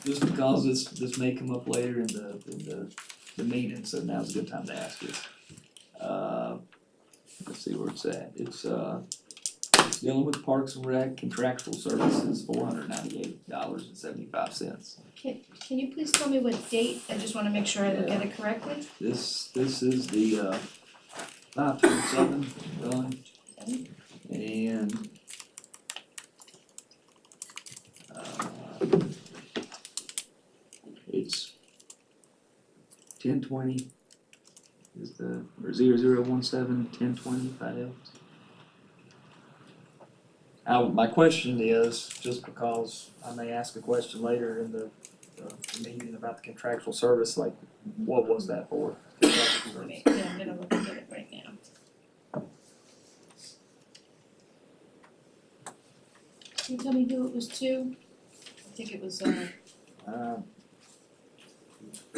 Just because this may come up later in the meeting, so now's a good time to ask it. Let's see where it's at. It's dealing with Parks and Rec contractual services, $498.75. Can you please tell me what date? I just wanna make sure I look at it correctly. This is the 5/27 done, and it's 10/20 is the, or 0017 10/20 if that helps. My question is, just because I may ask a question later in the meeting about the contractual service, like, what was that for? Wait, yeah, I'm gonna look at it right now. Can you tell me who it was to? I think it was,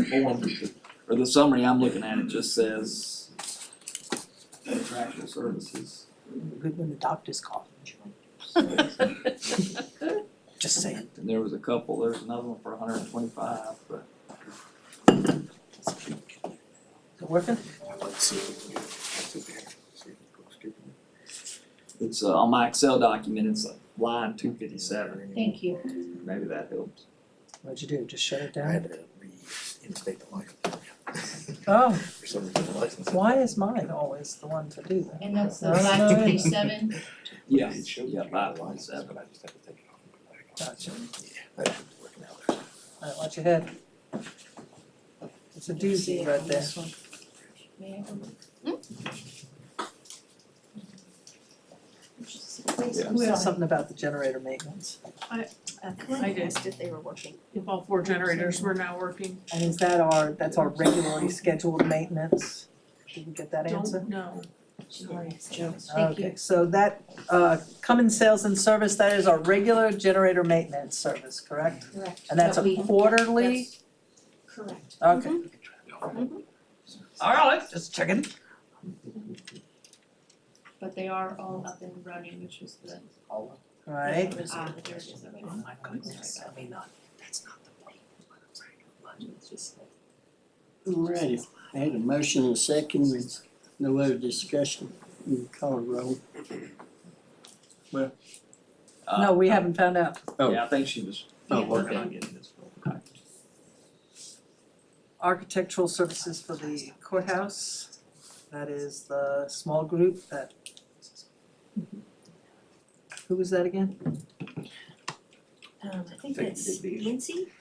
Form, or the summary I'm looking at, it just says contractual services. Good when the doctors call. Just saying. And there was a couple, there's another one for 125, but Is it working? it's on my Excel document, it's like line 257. thank you. Maybe that helps. What'd you do? Just shut it I down? had to reinstate the license. Oh, For some reason, the license. why is mine always the one to do that? And that's the No, no, no, 527. Yeah, It showed yeah, me the license, 527. but I just had to take it off. Gotcha. Yeah, that was working out there. Alright, watch your head. It's a doozy right there. This one. May I have a look? We have something about the generator maintenance. I asked if they were working. If all 4 generators were now working. And is that that's our regularly scheduled maintenance? Did you get that answer? Don't know. Sorry, Joe. Thank you. Okay, so that, Cummins Sales and Service, that is our regular generator maintenance service, correct? Correct. And that's But we- a quarterly? that's Correct. Okay. Alright, just checking. But they are all up and running, which was the. Right. There it is already. Oh my goodness, I mean, that's not the point. It's just like. Alrighty, I had a motion and a second, with no other discussion, you can call a roll. No, we haven't found out. Yeah, I think she was Oh, working on getting this. Okay. Architectural services for the courthouse, that is the small group that. Who was that again? I think that's Lindsay?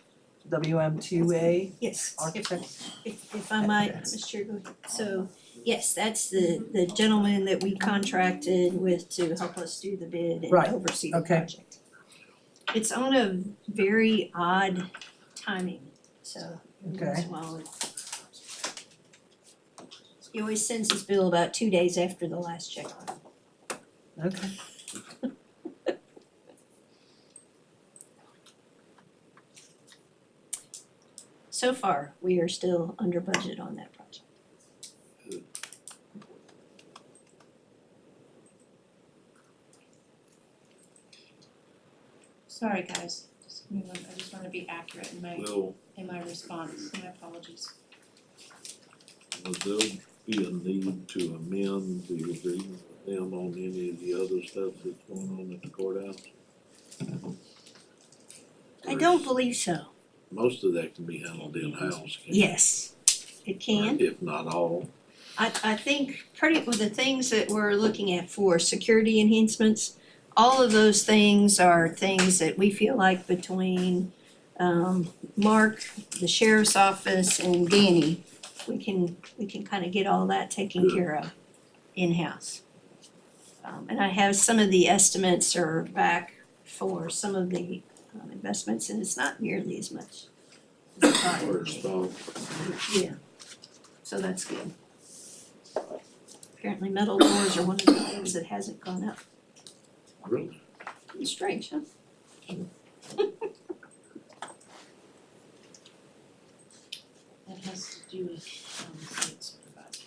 WM2A Yes. Architects? If I might, Mr. Chair, go ahead. So, yes, that's the gentleman that we contracted with to help us do the bid and Right, oversee the okay. project. It's on a very odd timing, so. Okay. Well, he always sends his bill about 2 days after the last check. Okay. So far, we are still under budget on that project. Sorry, guys, just give me one, I just wanna be accurate in Will, my response, my apologies. will there be a need to amend the agreement with them on any of the other stuff that's going on at the courthouse? I don't believe so. Most of that can be handled in-house, can't it? Yes, it can. If not all. I think pretty with the things that we're looking at for security enhancements, all of those things are things that we feel like between Mark, the sheriff's office, and Danny, we can kind of get all that taken care of in-house. And I have some of the estimates are back for some of the investments, and it's not nearly as much as I thought it would be. First off, Yeah, so that's good. Apparently metal doors are one of the things that hasn't gone up. really, It's strange, huh? That has to do with state supervisor.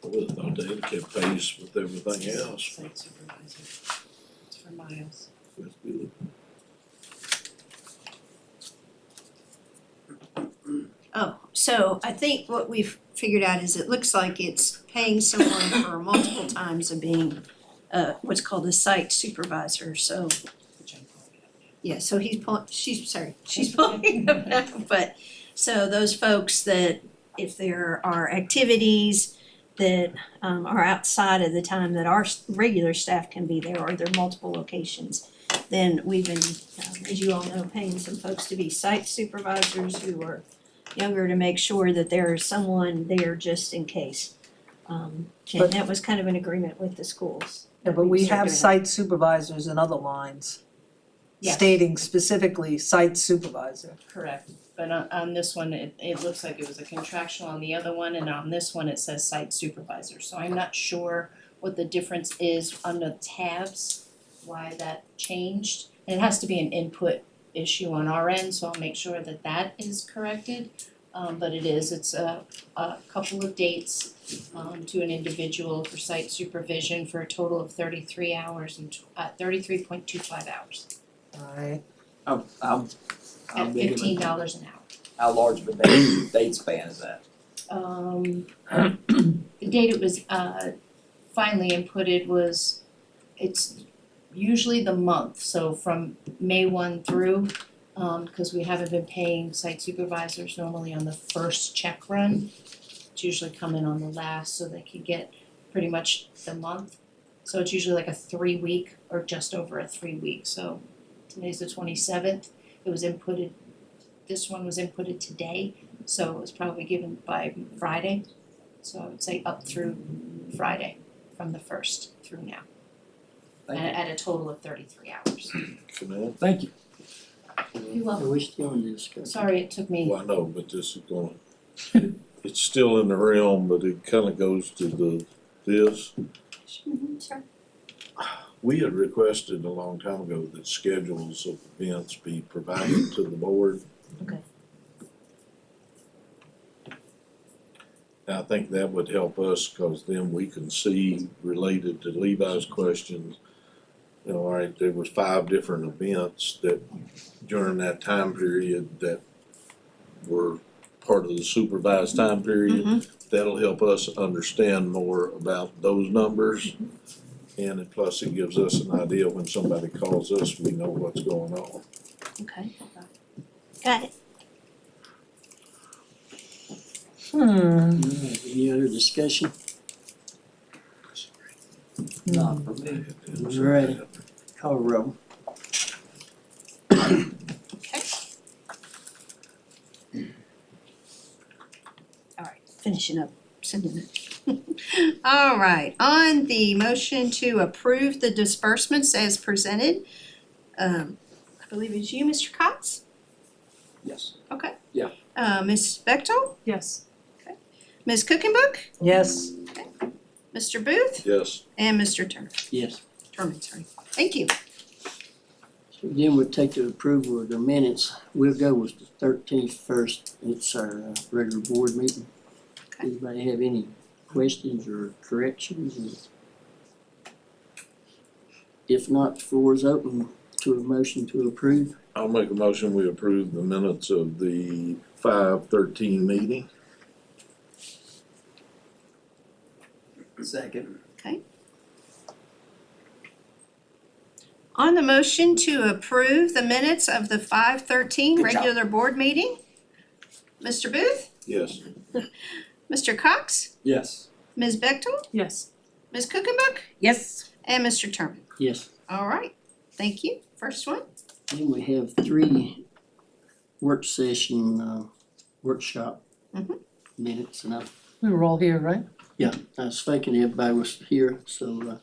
I would have thought they'd have kept pace with everything else. Site supervisor. files. That's good. Oh, so I think what we've figured out is it looks like it's paying someone for multiple times of being what's called a site supervisor, so Which I'm pulling up. yeah, so she's pulling them out, but so those folks that if there are activities that are outside of the time that our regular staff can be there or there are multiple locations, then we've been, as you all know, paying some folks to be site supervisors who are younger to make sure that there is someone there just in case. And But- that was kind of an agreement with the schools. Yeah, but we Start have doing that. site supervisors in other lines Yes. stating specifically site supervisor. Correct, but on this one, it looks like it was a contractual on the other one, and on this one, it says site supervisor, so I'm not sure what the difference is on the tabs, why that changed. And it has to be an input issue on our end, so I'll make sure that that is corrected. But it's a couple of dates, to an individual for site supervision for a total of 33 hours and 33.25 hours. Alright, How At big of a, $15 an hour. how large of a date span is that? The date it was finally inputted was, it's usually the month, so from May 1 through, cause we haven't been paying site supervisors normally on the first check run. It's usually come in on the last, so they can get pretty much the month. So it's usually like a 3-week or just over a 3-week, so today's the 27th, it was inputted, this one was inputted today, so it was probably given by Friday. So I would say up through Friday, from the 1st through now, Thank you. at a total of 33 hours. Can I? Thank you. You're welcome. Are we still in discussion? Sorry it took me, Well, I know, but this is gonna, it's still in the realm, but it kinda goes to this. Sure. We had requested a long time ago that schedules of events be provided to the board. Okay. And I think that would help us, cause then we can see, related to Levi's questions, you know, all right, there was 5 different events that during that time period that were part of the supervised time period. That'll help us understand more about those numbers. And it plus it gives us an idea when somebody calls us, we know what's going on. okay. Got it. Alright, any other discussion? Not for me. Ready. Call roll. Alright, finishing up, sending it. Alright, on the motion to approve the disbursements as presented, I believe it's you, Mr. Cox? Yes. Okay. Yeah. Ms. Bechtel, Yes. Ms. Cookenbook, yes, Mr. Booth, Yes, and Mr. Turner. Yes. Turner, sorry. Thank you. So then we'll take the approval of the minutes. We'll go with the 13th first. It's our regular board meeting. Okay. Anybody have any questions or corrections? If not, the floor is open to a motion to approve. I'll make a motion, we approve the minutes of the 5/13 meeting. Second. On the motion to approve the minutes of the 5/13 Good job. regular board meeting, Mr. Booth, Yes, Mr. Cox, Yes. Ms. Bechtel, Yes. Ms. Cookenbook, yes. and Mr. Turner. Yes. All right, thank you. First one. Then we have 3 work session, workshop minutes, and We were all here, right? I was thinking everybody was here, so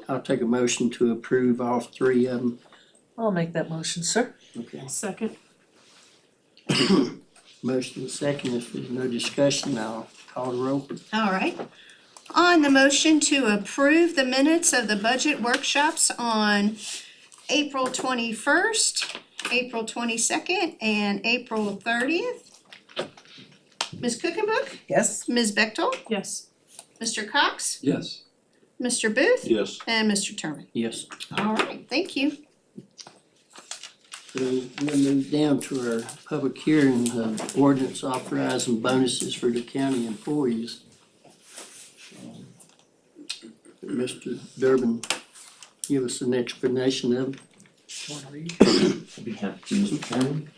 I'll take a motion to approve all 3 of them. I'll make that motion, sir. Okay. Second. Motion second, if there's no discussion, I'll call the roll. All right. On the motion to approve the minutes of the budget workshops on April 21st, April 22nd, and April 30th. Ms. Cookenbook, Yes, Ms. Bechtel, Yes. Mr. Cox, Yes. Mr. Booth, Yes. and Mr. Terman. Yes. All right, thank you. So we'll move down to our public hearing of ordinance authorizing bonuses for the county employees. Mr. Durbin, give us an explanation of it. Wanna read? I'd be happy to, Mr. Chairman.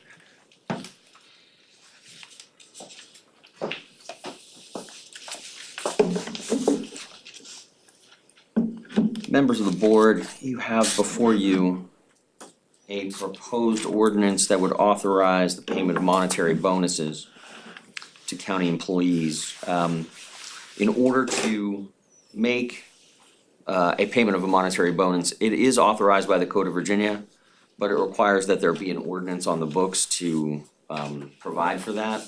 Members of the board, you have before you a proposed ordinance that would authorize the payment of monetary bonuses to county employees. In order to make a payment of a monetary bonus, it is authorized by the Code of Virginia, but it requires that there be an ordinance on the books to provide for that.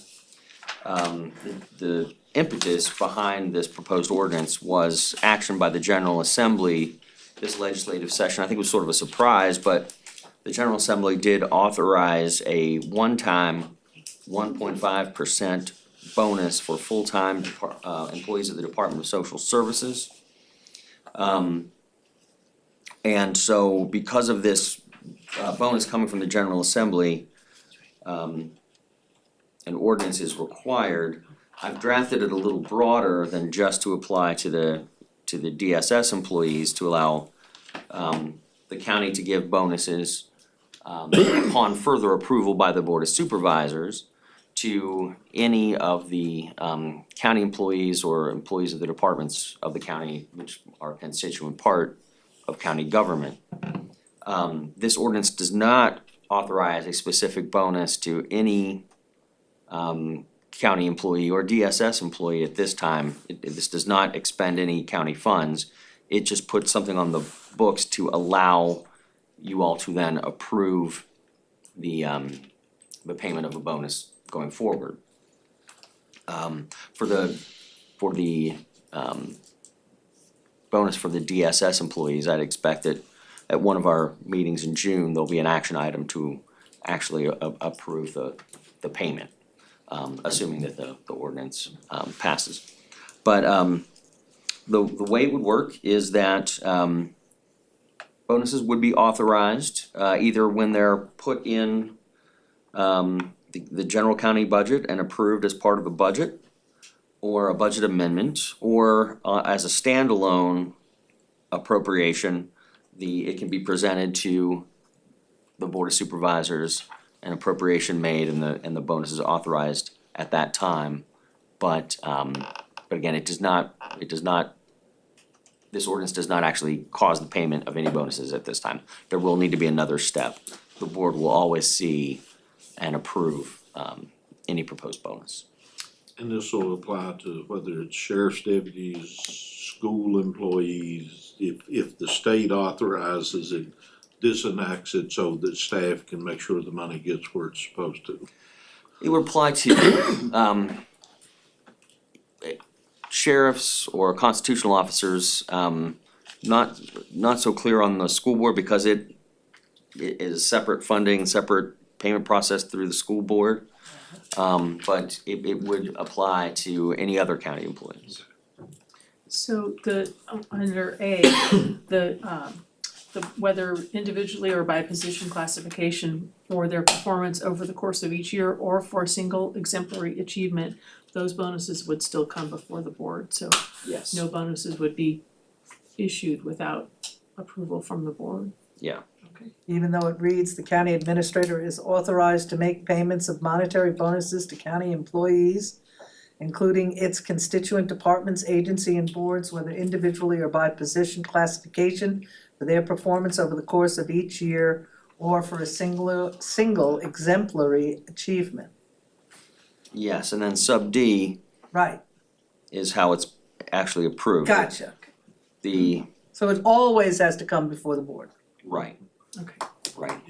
The impetus behind this proposed ordinance was action by the General Assembly this legislative session. I think it was sort of a surprise, but the General Assembly did authorize a one-time 1.5% bonus for full-time employees of the Department of Social Services. And so because of this bonus coming from the General Assembly, an ordinance is required. I've drafted it a little broader than just to apply to the DSS employees, to allow the county to give bonuses upon further approval by the Board of Supervisors to any of the county employees or employees of the departments of the county, which are a constituent part of county government. This ordinance does not authorize a specific bonus to any county employee or DSS employee at this time. This does not expend any county funds. It just puts something on the books to allow you all to then approve the payment of a bonus going forward. For the bonus for the DSS employees, I'd expect that at one of our meetings in June, there'll be an action item to actually approve the payment, assuming that the ordinance passes. But the way it would work is that bonuses would be authorized either when they're put in the general county budget and approved as part of the budget, or a budget amendment, or as a standalone appropriation. It can be presented to the Board of Supervisors, an appropriation made, and the bonus is authorized at that time. But again, this ordinance does not actually cause the payment of any bonuses at this time. There will need to be another step. The board will always see and approve any proposed bonus. And this will apply to whether it's sheriff's deputies, school employees, if the state authorizes it, this enacts it so that staff can make sure the money gets where it's supposed to. It would apply to sheriffs or constitutional officers, not so clear on the school board because it is separate funding, separate payment process through the school board. But it would apply to any other county employees. So under A, the whether individually or by position classification for their performance over the course of each year or for a single exemplary achievement, those bonuses would still come before the board, so Yes. no bonuses would be issued without approval from the board. Yeah. Okay. Even though it reads, the county administrator is authorized to make payments of monetary bonuses to county employees, including its constituent departments, agency, and boards, whether individually or by position classification, for their performance over the course of each year or for a single exemplary achievement. Yes, and then sub D Right, is how it's actually approved. gotcha. So it always has to come before the board. Right, Okay, right.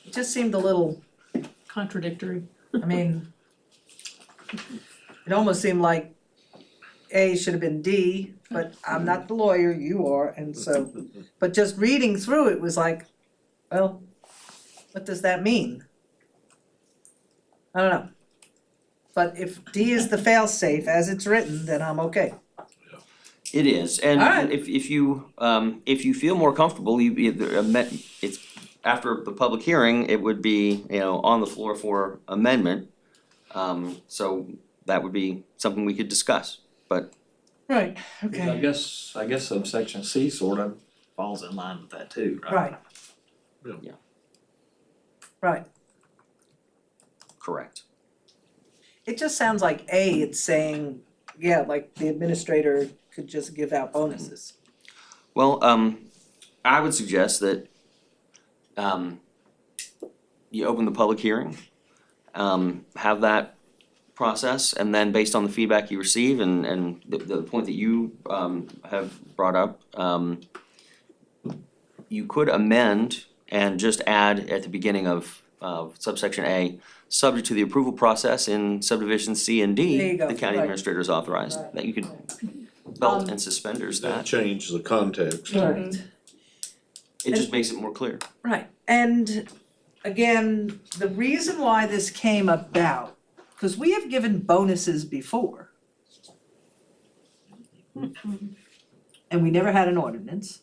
It just seemed a little, contradictory. I mean, it almost seemed like A should have been D, but I'm not the lawyer, you are, and so, but just reading through it was like, well, what does that mean? I don't know. But if D is the fail-safe as it's written, then I'm okay. It is, Alright. and if you feel more comfortable, you either it's after the public hearing, it would be, on the floor for amendment. So that would be something we could discuss, but Right, I okay, guess subsection C sort of falls in line with that too, right? right. Yeah. Right, correct. it just sounds like it's saying, yeah, like the administrator could just give out bonuses. Well, I would suggest that you open the public hearing, have that process, and then based on the feedback you receive and the point that you have brought up, you could amend and just add at the beginning of subsection A, subject to the approval process in subdivision C and There you D, go, the county right. administrator is authorized, Right. that you could belt and suspenders That that, changed the context. Right. it just makes it more clear. Right, and again, the reason why this came about, because we have given bonuses before. And we never had an ordinance,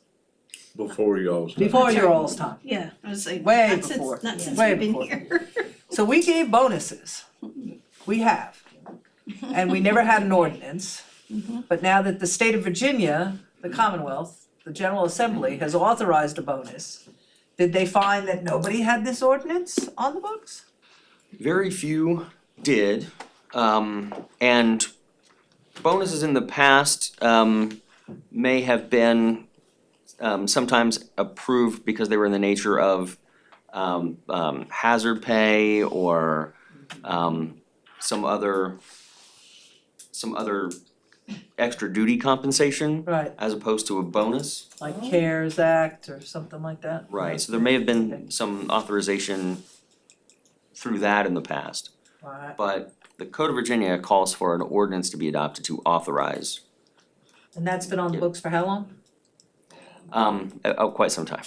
Before y'all's time. before your all's time. Yeah, I was like, Way not before. since, not since Way we've been before. here. So we gave bonuses, we have, and we never had an ordinance. But now that the state of Virginia, the Commonwealth, the General Assembly has authorized a bonus, did they find that nobody had this ordinance on the books? Very few did, and bonuses in the past, may have been, sometimes approved because they were in the nature of, hazard pay or, some other extra duty compensation Right, as opposed to a bonus. like CARES Act or something like that? Right, so there may have been some authorization through that in the past. Alright, But the Code of Virginia calls for an ordinance to be adopted to authorize, and that's been on the books for how long? quite some time.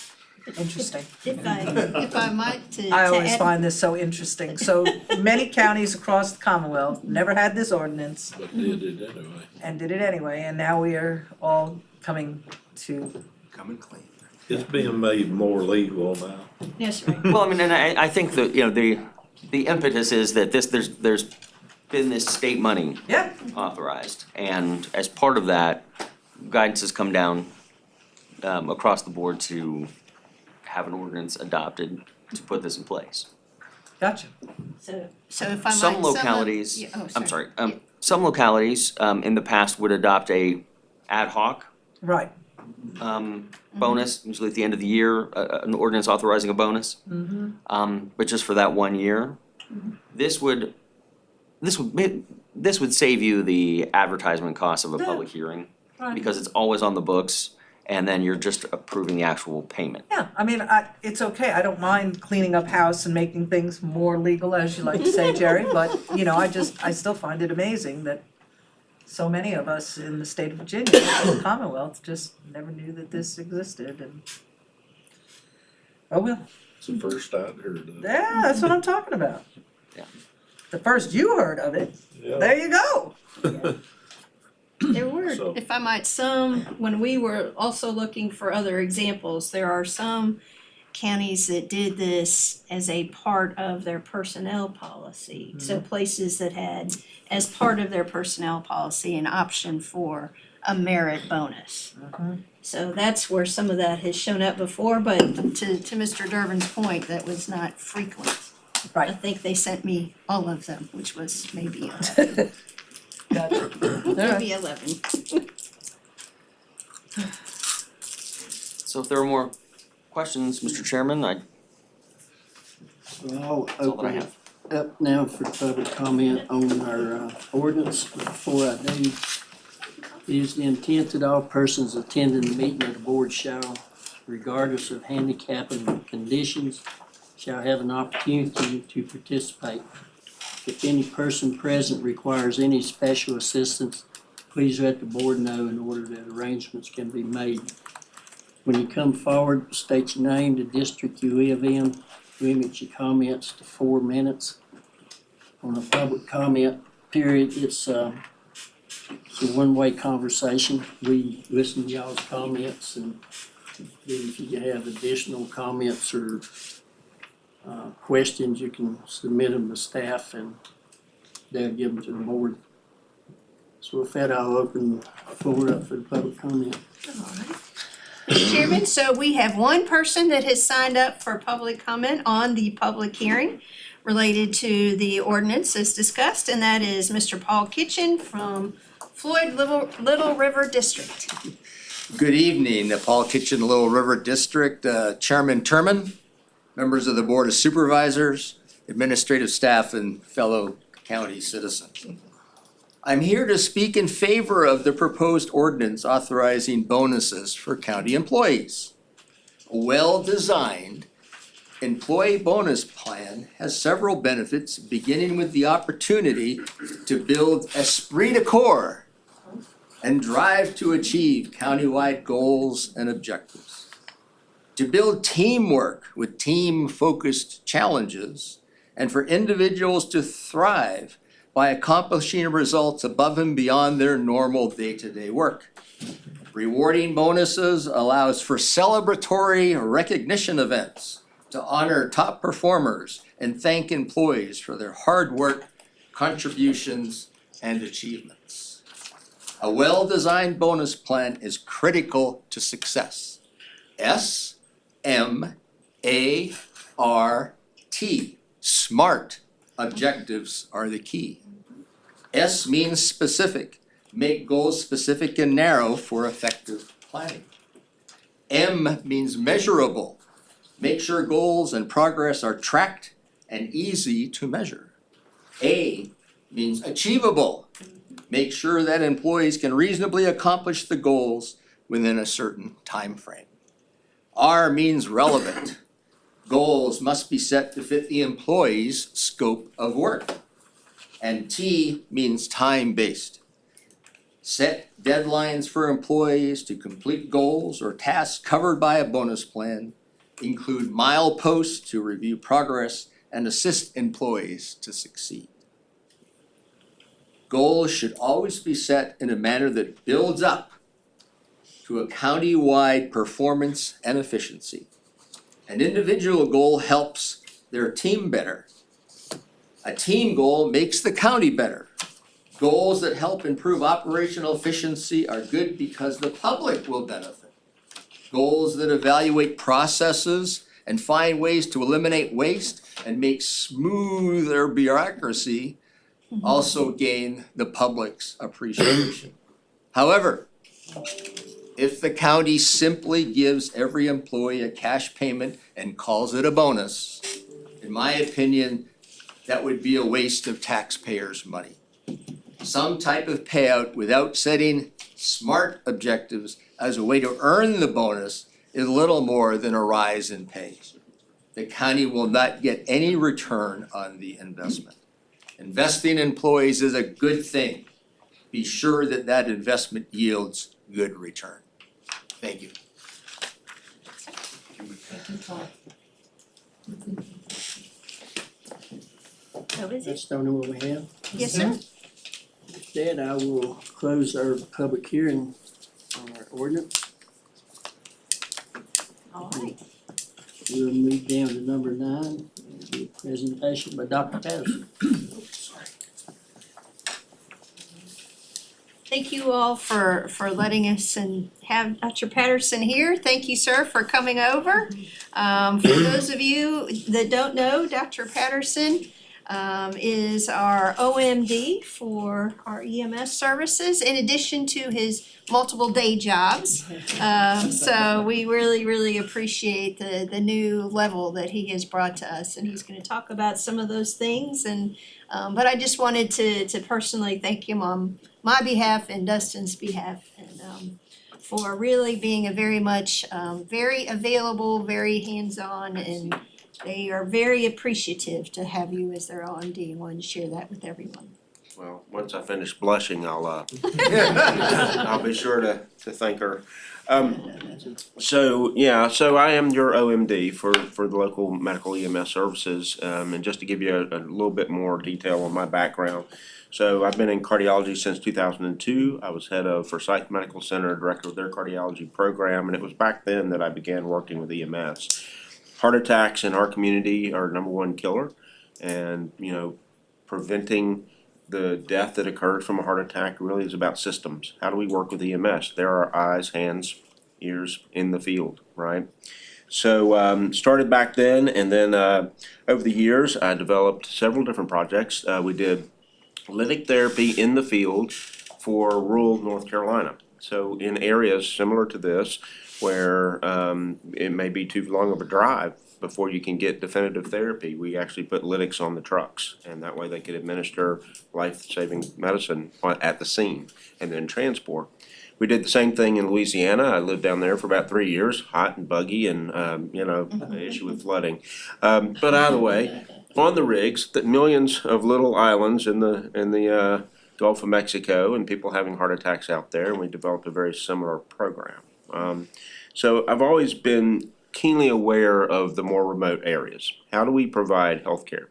Interesting. If I might to I always add, find this so interesting. So many counties across the Commonwealth never had this ordinance But did it anyway. and did it anyway, and now we are all coming to, Coming clean. It's being made more legal now. yes, right. Well, I mean, and I think that, the impetus is that there's been this state money yeah, authorized, and as part of that, guidance has come down across the board to have an ordinance adopted to put this in place. gotcha. So if I might, Some localities, yeah, oh, I'm sorry, some localities in the past would adopt a ad hoc Right. bonus, usually at the end of the year, an ordinance authorizing a bonus. But just for that 1 year. This would save you the advertisement cost of a public hearing, Right. because it's always on the books, and then you're just approving the actual payment. Yeah, I mean, it's okay, I don't mind cleaning up house and making things more legal, as you like to say, Jerry, but, I still find it amazing that so many of us in the state of Virginia, the Commonwealth, just never knew that this existed and, oh well, It's the first I'd heard of it. yeah, that's what I'm talking about. Yeah. The first you heard of it, Yeah. there you go. There were, So- if I might, when we were also looking for other examples, there are some counties that did this as a part of their personnel policy. So places that had, as part of their personnel policy, an option for a merit bonus. So that's where some of that has shown up before, but to Mr. Durbin's point, that was not frequent. I Right. think they sent me all of them, which was maybe 11. Gotcha. Maybe 11. So if there are more questions, Mr. Chairman, So I'll that's all that I open have. it up now for public comment on our ordinance. Before I do, it is the intent that all persons attending the meeting of the board shall, regardless of handicap and conditions, shall have an opportunity to participate. If any person present requires any special assistance, please let the board know in order that arrangements can be made. When you come forward, state your name, the district you live in, limit your comments to 4 minutes. On a public comment period, it's It's a one-way conversation. We listen to y'all's comments, and then if you have additional comments or questions, you can submit them to staff and they'll give them to the board. So with that, I'll open the floor up for the public comment. Chairman, so we have one person that has signed up for public comment on the public hearing related to the ordinance as discussed, and that is Mr. Paul Kitchen from Floyd Little River District. Good evening, the Paul Kitchen, Little River District, Chairman Turman, members of the Board of Supervisors, administrative staff, and fellow county citizens. I'm here to speak in favor of the proposed ordinance authorizing bonuses for county employees. A well-designed employee bonus plan has several benefits, beginning with the opportunity to build esprit de corps and drive to achieve countywide goals and objectives. To build teamwork with team-focused challenges, and for individuals to thrive by accomplishing results above and beyond their normal day-to-day work. Rewarding bonuses allows for celebratory recognition events to honor top performers and thank employees for their hard work, contributions, and achievements. A well-designed bonus plan is critical to success. S-M-A-R-T, SMART objectives are the key. S means specific, make goals specific and narrow for effective planning. M means measurable, make sure goals and progress are tracked and easy to measure. A means achievable, make sure that employees can reasonably accomplish the goals within a certain time frame. R means relevant, goals must be set to fit the employee's scope of work. And T means time-based. Set deadlines for employees to complete goals or tasks covered by a bonus plan, include mileposts to review progress and assist employees to succeed. Goals should always be set in a manner that builds up to a county-wide performance and efficiency. An individual goal helps their team better. A team goal makes the county better. Goals that help improve operational efficiency are good because the public will benefit. Goals that evaluate processes and find ways to eliminate waste and make smoother bureaucracy also gain the public's appreciation. However, if the county simply gives every employee a cash payment and calls it a bonus, in my opinion, that would be a waste of taxpayers' money. Some type of payout without setting SMART objectives as a way to earn the bonus is little more than a rise in pay. The county will not get any return on the investment. Investing in employees is a good thing. Be sure that that investment yields good return. Thank you. Thank you, Paul. That was it? That's the only one we have. Yes, sir. With that, I will close our public hearing on our ordinance. All right. We'll move down to number 9, the presentation by Dr. Patterson. Thank you all for letting us and have Dr. Patterson here. Thank you, sir, for coming over. For those of you that don't know, Dr. Patterson is our OMD for our EMS services, in addition to his multiple day jobs. So we really appreciate the new level that he has brought to us, and he's gonna talk about some of those things. And but I just wanted to personally thank him on my behalf and Dustin's behalf, and for really being a very much very available, very hands-on, and they are very appreciative to have you as their OMD, and wanted to share that with everyone. Well, once I finish blushing, I'll be sure to thank her. So I am your OMD for the local medical EMS services, and just to give you a little bit more detail on my background. So I've been in cardiology since 2002. I was head of Forsyth Medical Center, director of their cardiology program, and it was back then that I began working with EMS. Heart attacks in our community are number one killer, and preventing the death that occurs from a heart attack really is about systems. How do we work with EMS? There are eyes, hands, ears in the field, right? So started back then, and then over the years I developed several different projects. We did lytic therapy in the field for rural North Carolina. So in areas similar to this, where it may be too long of a drive before you can get definitive therapy, we actually put lytics on the trucks, and that way they could administer life-saving medicine at the scene and then transport. We did the same thing in Louisiana. I lived down there for about 3 years, hot and buggy, and an issue with flooding. But either way, on the rigs, the millions of little islands in the Gulf of Mexico, and people having heart attacks out there, and we developed a very similar program. So I've always been keenly aware of the more remote areas. How do we provide healthcare?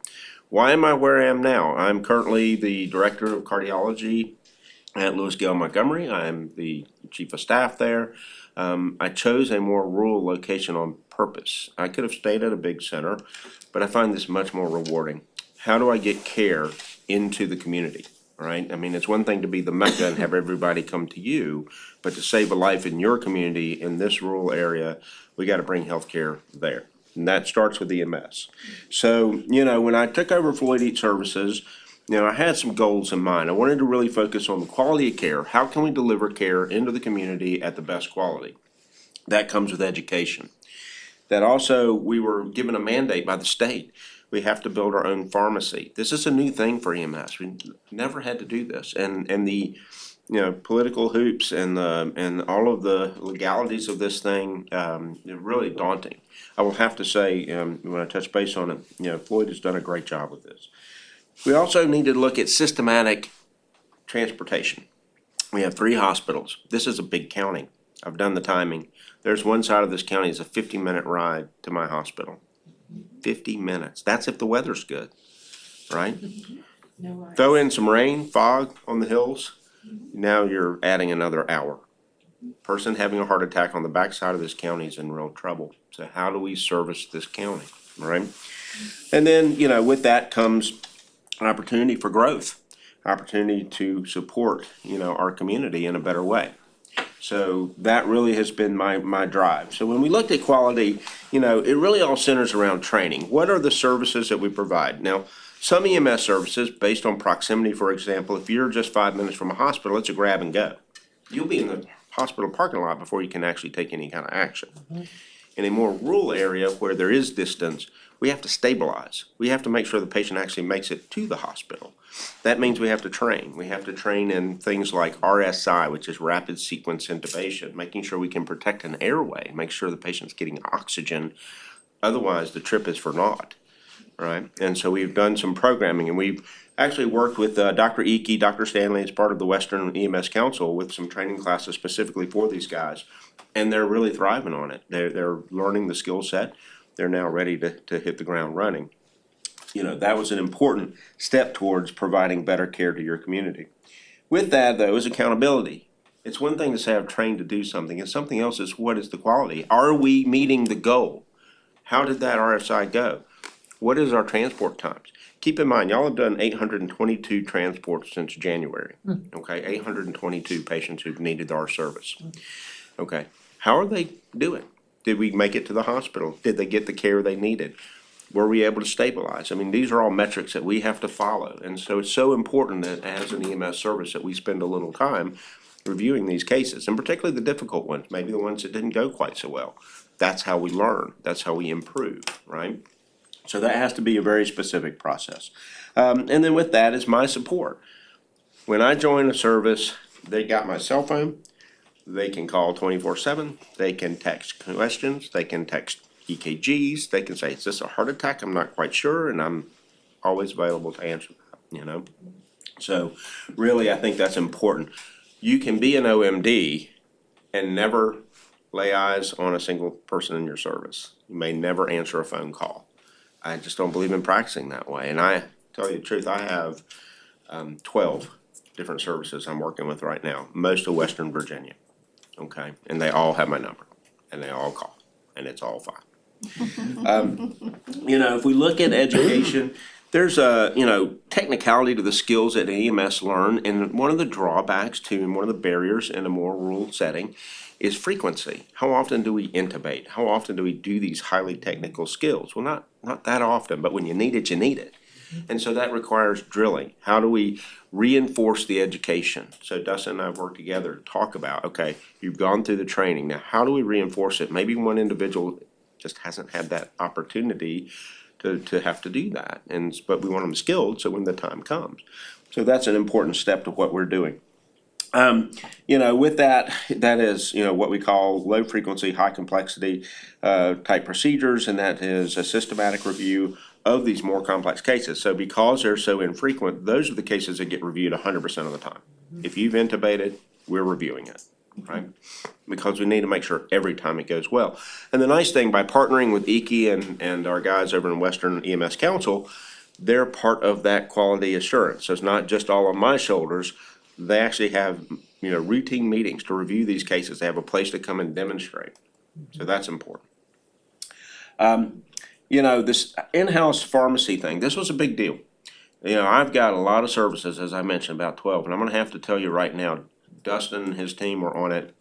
Why am I where I am now? I'm currently the director of cardiology at Lewis Gale Montgomery. I'm the chief of staff there. I chose a more rural location on purpose. I could have stayed at a big center, but I find this much more rewarding. How do I get care into the community, right? I mean, it's one thing to be the Mecca and have everybody come to you, but to save a life in your community in this rural area, we got to bring healthcare there. And that starts with EMS. So, when I took over Floyd Eat Services, I had some goals in mind. I wanted to really focus on the quality of care. How can we deliver care into the community at the best quality? That comes with education. That also, we were given a mandate by the state. We have to build our own pharmacy. This is a new thing for EMS. We never had to do this. And the political hoops and all of the legalities of this thing, they're really daunting. I will have to say, when I touch base on it, Floyd has done a great job with this. We also need to look at systematic transportation. We have 3 hospitals. This is a big county. I've done the timing. There's one side of this county is a 50-minute ride to my hospital. 50 minutes. That's if the weather's good, right? No worries. Throw in some rain, fog on the hills. Now you're adding another hour. Person having a heart attack on the backside of this county is in real trouble. So how do we service this county, right? And then, with that comes an opportunity for growth, opportunity to support, our community in a better way. So that really has been my drive. So when we looked at quality, it really all centers around training. What are the services that we provide? Now, some EMS services, based on proximity, for example, if you're just 5 minutes from a hospital, it's a grab and go. You'll be in the hospital parking lot before you can actually take any kind of action. In a more rural area where there is distance, we have to stabilize. We have to make sure the patient actually makes it to the hospital. That means we have to train. We have to train in things like RSI, which is rapid sequence intubation, making sure we can protect an airway, make sure the patient's getting oxygen. Otherwise, the trip is for naught, right? And so we've done some programming, and we've actually worked with Dr. Icky, Dr. Stanley, as part of the Western EMS Council, with some training classes specifically for these guys. And they're really thriving on it. They're learning the skill set. They're now ready to hit the ground running. That was an important step towards providing better care to your community. With that, though, is accountability. It's one thing to say I've trained to do something, and something else is what is the quality? Are we meeting the goal? How did that RSI go? What is our transport times? Keep in mind, y'all have done 822 transports since January. Okay, 822 patients who've needed our service. Okay, how are they doing? Did we make it to the hospital? Did they get the care they needed? Were we able to stabilize? I mean, these are all metrics that we have to follow. And so it's so important that as an EMS service that we spend a little time reviewing these cases, and particularly the difficult ones, maybe the ones that didn't go quite so well. That's how we learn. That's how we improve, right? So that has to be a very specific process. And then with that is my support. When I join a service, they got my cell phone. They can call 24/7. They can text questions. They can text EKGs. They can say, is this a heart attack? I'm not quite sure. And I'm always available to answer that, So really, I think that's important. You can be an OMD and never lay eyes on a single person in your service. You may never answer a phone call. I just don't believe in practicing that way. And I tell you the truth, I have 12 different services I'm working with right now, most of Western Virginia. Okay, and they all have my number, and they all call, and it's all fine. You know, if we look at education, there's a, you know, technicality to the skills that EMS learn, and one of the drawbacks to, and one of the barriers in a more rural setting is frequency. How often do we intubate? How often do we do these highly technical skills? Well, not that often, but when you need it, you need it. And so that requires drilling. How do we reinforce the education? So Dustin and I have worked together to talk about, okay, you've gone through the training, now how do we reinforce it? Maybe one individual just hasn't had that opportunity to have to do that, but we want them skilled so when the time comes. So that's an important step to what we're doing. You know, with that is, you know, what we call low frequency, high complexity type procedures, and that is a systematic review of these more complex cases. So because they're so infrequent, those are the cases that get reviewed 100% of the time. If you've intubated, we're reviewing it, right? Because we need to make sure every time it goes well. And the nice thing, by partnering with EKI and our guys over in Western EMS Council, they're part of that quality assurance. So it's not just all on my shoulders. They actually have, you know, routine meetings to review these cases. They have a place to come and demonstrate. So that's important. You know, this in-house pharmacy thing, this was a big deal. You know, I've got a lot of services, as I mentioned, about 12, and I'm gonna have to tell you right now, Dustin and his team were on it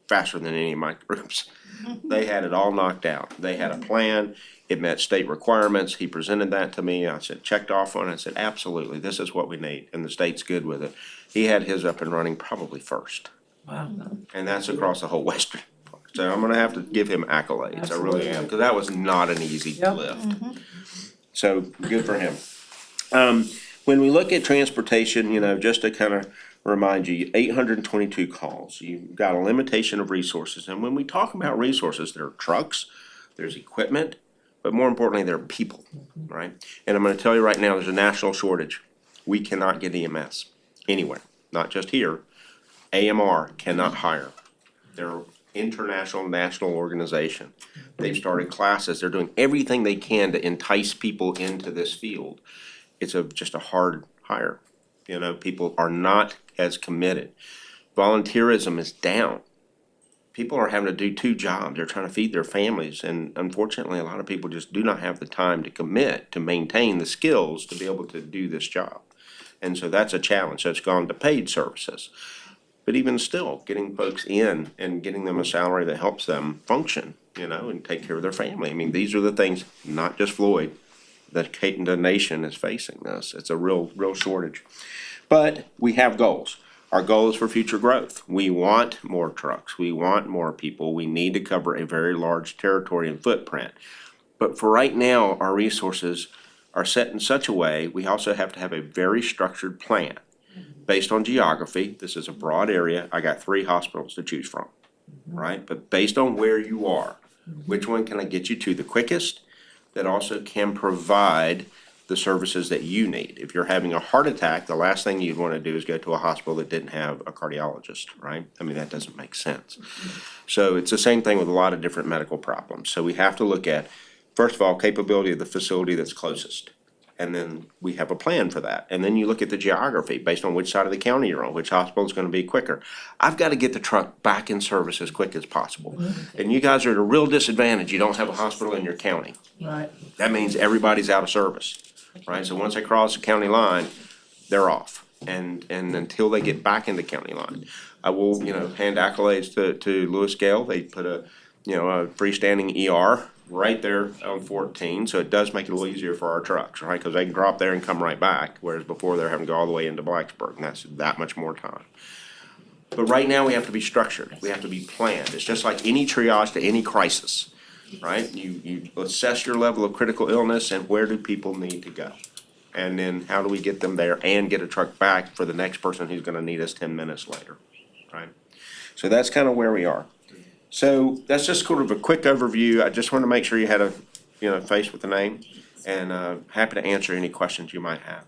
faster than any of my groups. They had it all knocked out. They had a plan. It met state requirements. He presented that to me. I said, checked off on it. I said, absolutely, this is what we need, and the state's good with it. He had his up and running probably first. Wow. And that's across the whole Western part. So I'm gonna have to give him accolades, I really am, because that was not an easy Yep. lift. So, good for him. When we look at transportation, you know, just to kind of remind you, 822 calls. You've got a limitation of resources. And when we talk about resources, there are trucks, there's equipment, but more importantly, there are people, right? And I'm gonna tell you right now, there's a national shortage. We cannot get EMS anywhere, not just here. AMR cannot hire. They're an international, national organization. They've started classes. They're doing everything they can to entice people into this field. It's just a hard hire. You know, people are not as committed. Volunteerism is down. People are having to do 2 jobs. They're trying to feed their families, and unfortunately, a lot of people just do not have the time to commit to maintain the skills to be able to do this job. And so that's a challenge. So it's gone to paid services. But even still, getting folks in and getting them a salary that helps them function, you know, and take care of their family. I mean, these are the things, not just Floyd, that the nation is facing this. It's a real shortage. But we have goals. Our goal is for future growth. We want more trucks. We want more people. We need to cover a very large territory and footprint. But for right now, our resources are set in such a way, we also have to have a very structured plan. Based on geography, this is a broad area. I got 3 hospitals to choose from, right? But based on where you are, which one can I get you to the quickest that also can provide the services that you need? If you're having a heart attack, the last thing you'd want to do is go to a hospital that didn't have a cardiologist, right? I mean, that doesn't make sense. So it's the same thing with a lot of different medical problems. So we have to look at, first of all, capability of the facility that's closest. And then we have a plan for that. And then you look at the geography based on which side of the county you're on, which hospital is going to be quicker. I've got to get the truck back in service as quick as possible. And you guys are at a real disadvantage. You don't have a hospital in your county. Right. That means everybody's out of service, right? So once they cross the county line, they're off. And until they get back in the county line, I will, you know, hand accolades to Lewis Gale. They put a freestanding ER right there on 14, so it does make it a little easier for our trucks, right? Because they can drop there and come right back, whereas before they're having to go all the way into Blacksburg, and that's that much more time. But right now, we have to be structured. We have to be planned. It's just like any triage to any crisis, right? You assess your level of critical illness and where do people need to go. And then how do we get them there and get a truck back for the next person who's gonna need us 10 minutes later, right? So that's kind of where we are. So that's just sort of a quick overview. I just wanted to make sure you had a, face with the name, and happy to answer any questions you might have.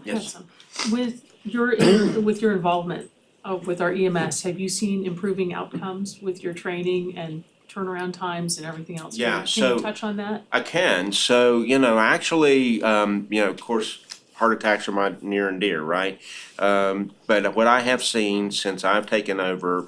Yes. Awesome. With your involvement with our EMS, have you seen improving outcomes with your training and turnaround times and everything else? Yeah, Can so- you touch on that? I can, so, actually, of course, heart attacks are my near and dear, right? But what I have seen since I've taken over,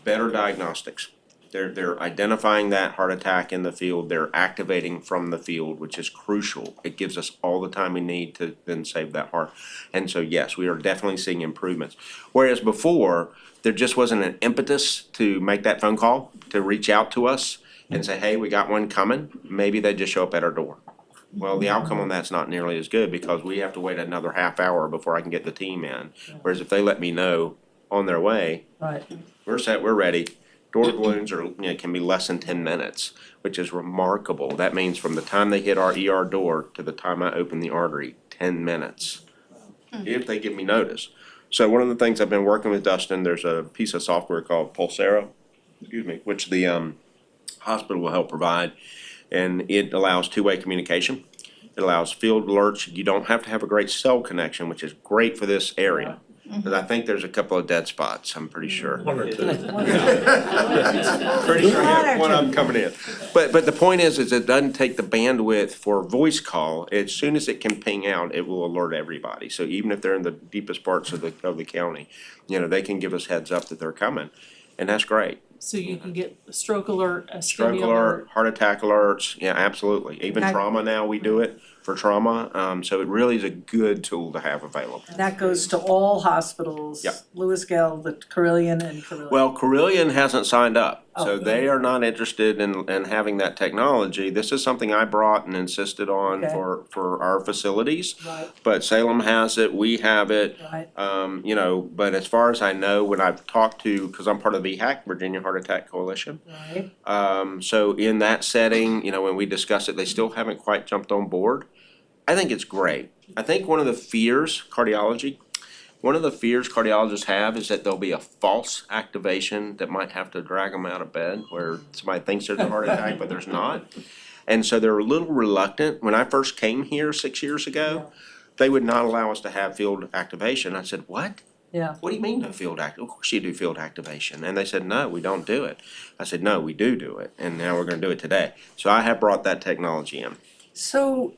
better diagnostics. They're identifying that heart attack in the field, they're activating from the field, which is crucial. It gives us all the time we need to then save that heart. And so, yes, we are definitely seeing improvements. Whereas before, there just wasn't an impetus to make that phone call, to reach out to us and say, hey, we got one coming. Maybe they just show up at our door. Well, the outcome on that's not nearly as good because we have to wait another half hour before I can get the team in. Whereas if they let me know on their way, Right. we're set, we're ready. Door balloons are, can be less than 10 minutes, which is remarkable. That means from the time they hit our ER door to the time I open the artery, 10 minutes. If they give me notice. So one of the things I've been working with Dustin, there's a piece of software called Pulsera, which the hospital will help provide. And it allows two-way communication. It allows field alerts. You don't have to have a great cell connection, which is great for this area. Because I think there's a couple of dead spots, I'm pretty sure. One or two. Pretty sure I have one of them coming in. But the point is it doesn't take the bandwidth for a voice call. As soon as it can ping out, it will alert everybody. So even if they're in the deepest parts of the county, they can give us heads up that they're coming. And that's great. So you can get a stroke alert, a Stroke STEMI alert, heart attack alerts, yeah, absolutely. Even That- trauma now, we do it for trauma. So it really is a good tool to have available. And that goes to all hospitals. Yep. Lewis Gale, the Carillion and Carillion. Well, Carillion hasn't signed up, Oh, so they are not interested in having that technology. This is something I brought and insisted on Okay. for our facilities. Right, But Salem has it, we have it, right. but as far as I know, when I've talked to, cause I'm part of the VHAC, Virginia Heart Attack Coalition. Right. So in that setting, when we discuss it, they still haven't quite jumped on board. I think it's great. I think one of the fears cardiologists have is that there'll be a false activation that might have to drag them out of bed where somebody thinks there's a heart attack, but there's not. And so they're a little reluctant. When I first came here 6 years ago, they would not allow us to have field activation. I said, what? Yeah. What do you mean no field act? Of course you do field activation. And they said, no, we don't do it. I said, no, we do it. And now we're gonna do it today. So I have brought that technology in. So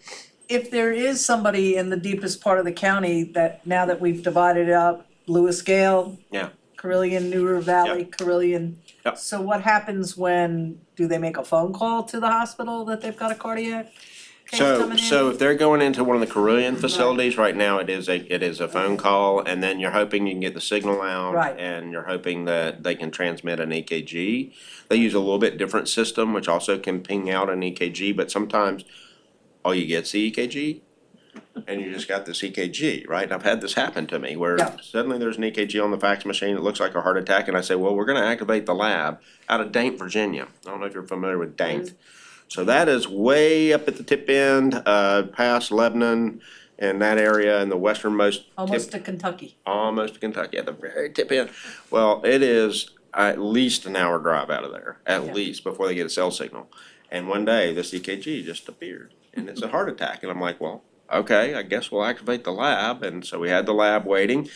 if there is somebody in the deepest part of the county that, now that we've divided it up, Lewis Gale. Yeah. Carillion, New River Valley, Carillion. Yep. So what happens when, do they make a phone call to the hospital that they've got a cardiac case coming in? So if they're going into one of the Carillion facilities, right now it is a phone call, and then you're hoping you can get the signal out. Right. And you're hoping that they can transmit an EKG. They use a little bit different system, which also can ping out an EKG, but sometimes all you get's the EKG, and you just got this EKG, right? And I've had this happen to me, where Yeah. suddenly there's an EKG on the fax machine, it looks like a heart attack, and I say, well, we're gonna activate the lab out of Daint, Virginia. I don't know if you're familiar with Daint. So that is way up at the tip end, past Lebanon and that area in the westernmost Almost to Kentucky. almost to Kentucky, at the very tip end. Well, it is at least an hour drive out of there, Yeah. at least, before they get a cell signal. And one day, this EKG just appeared, and it's a heart attack, and I'm like, well, okay, I guess we'll activate the lab, and so we had the lab waiting.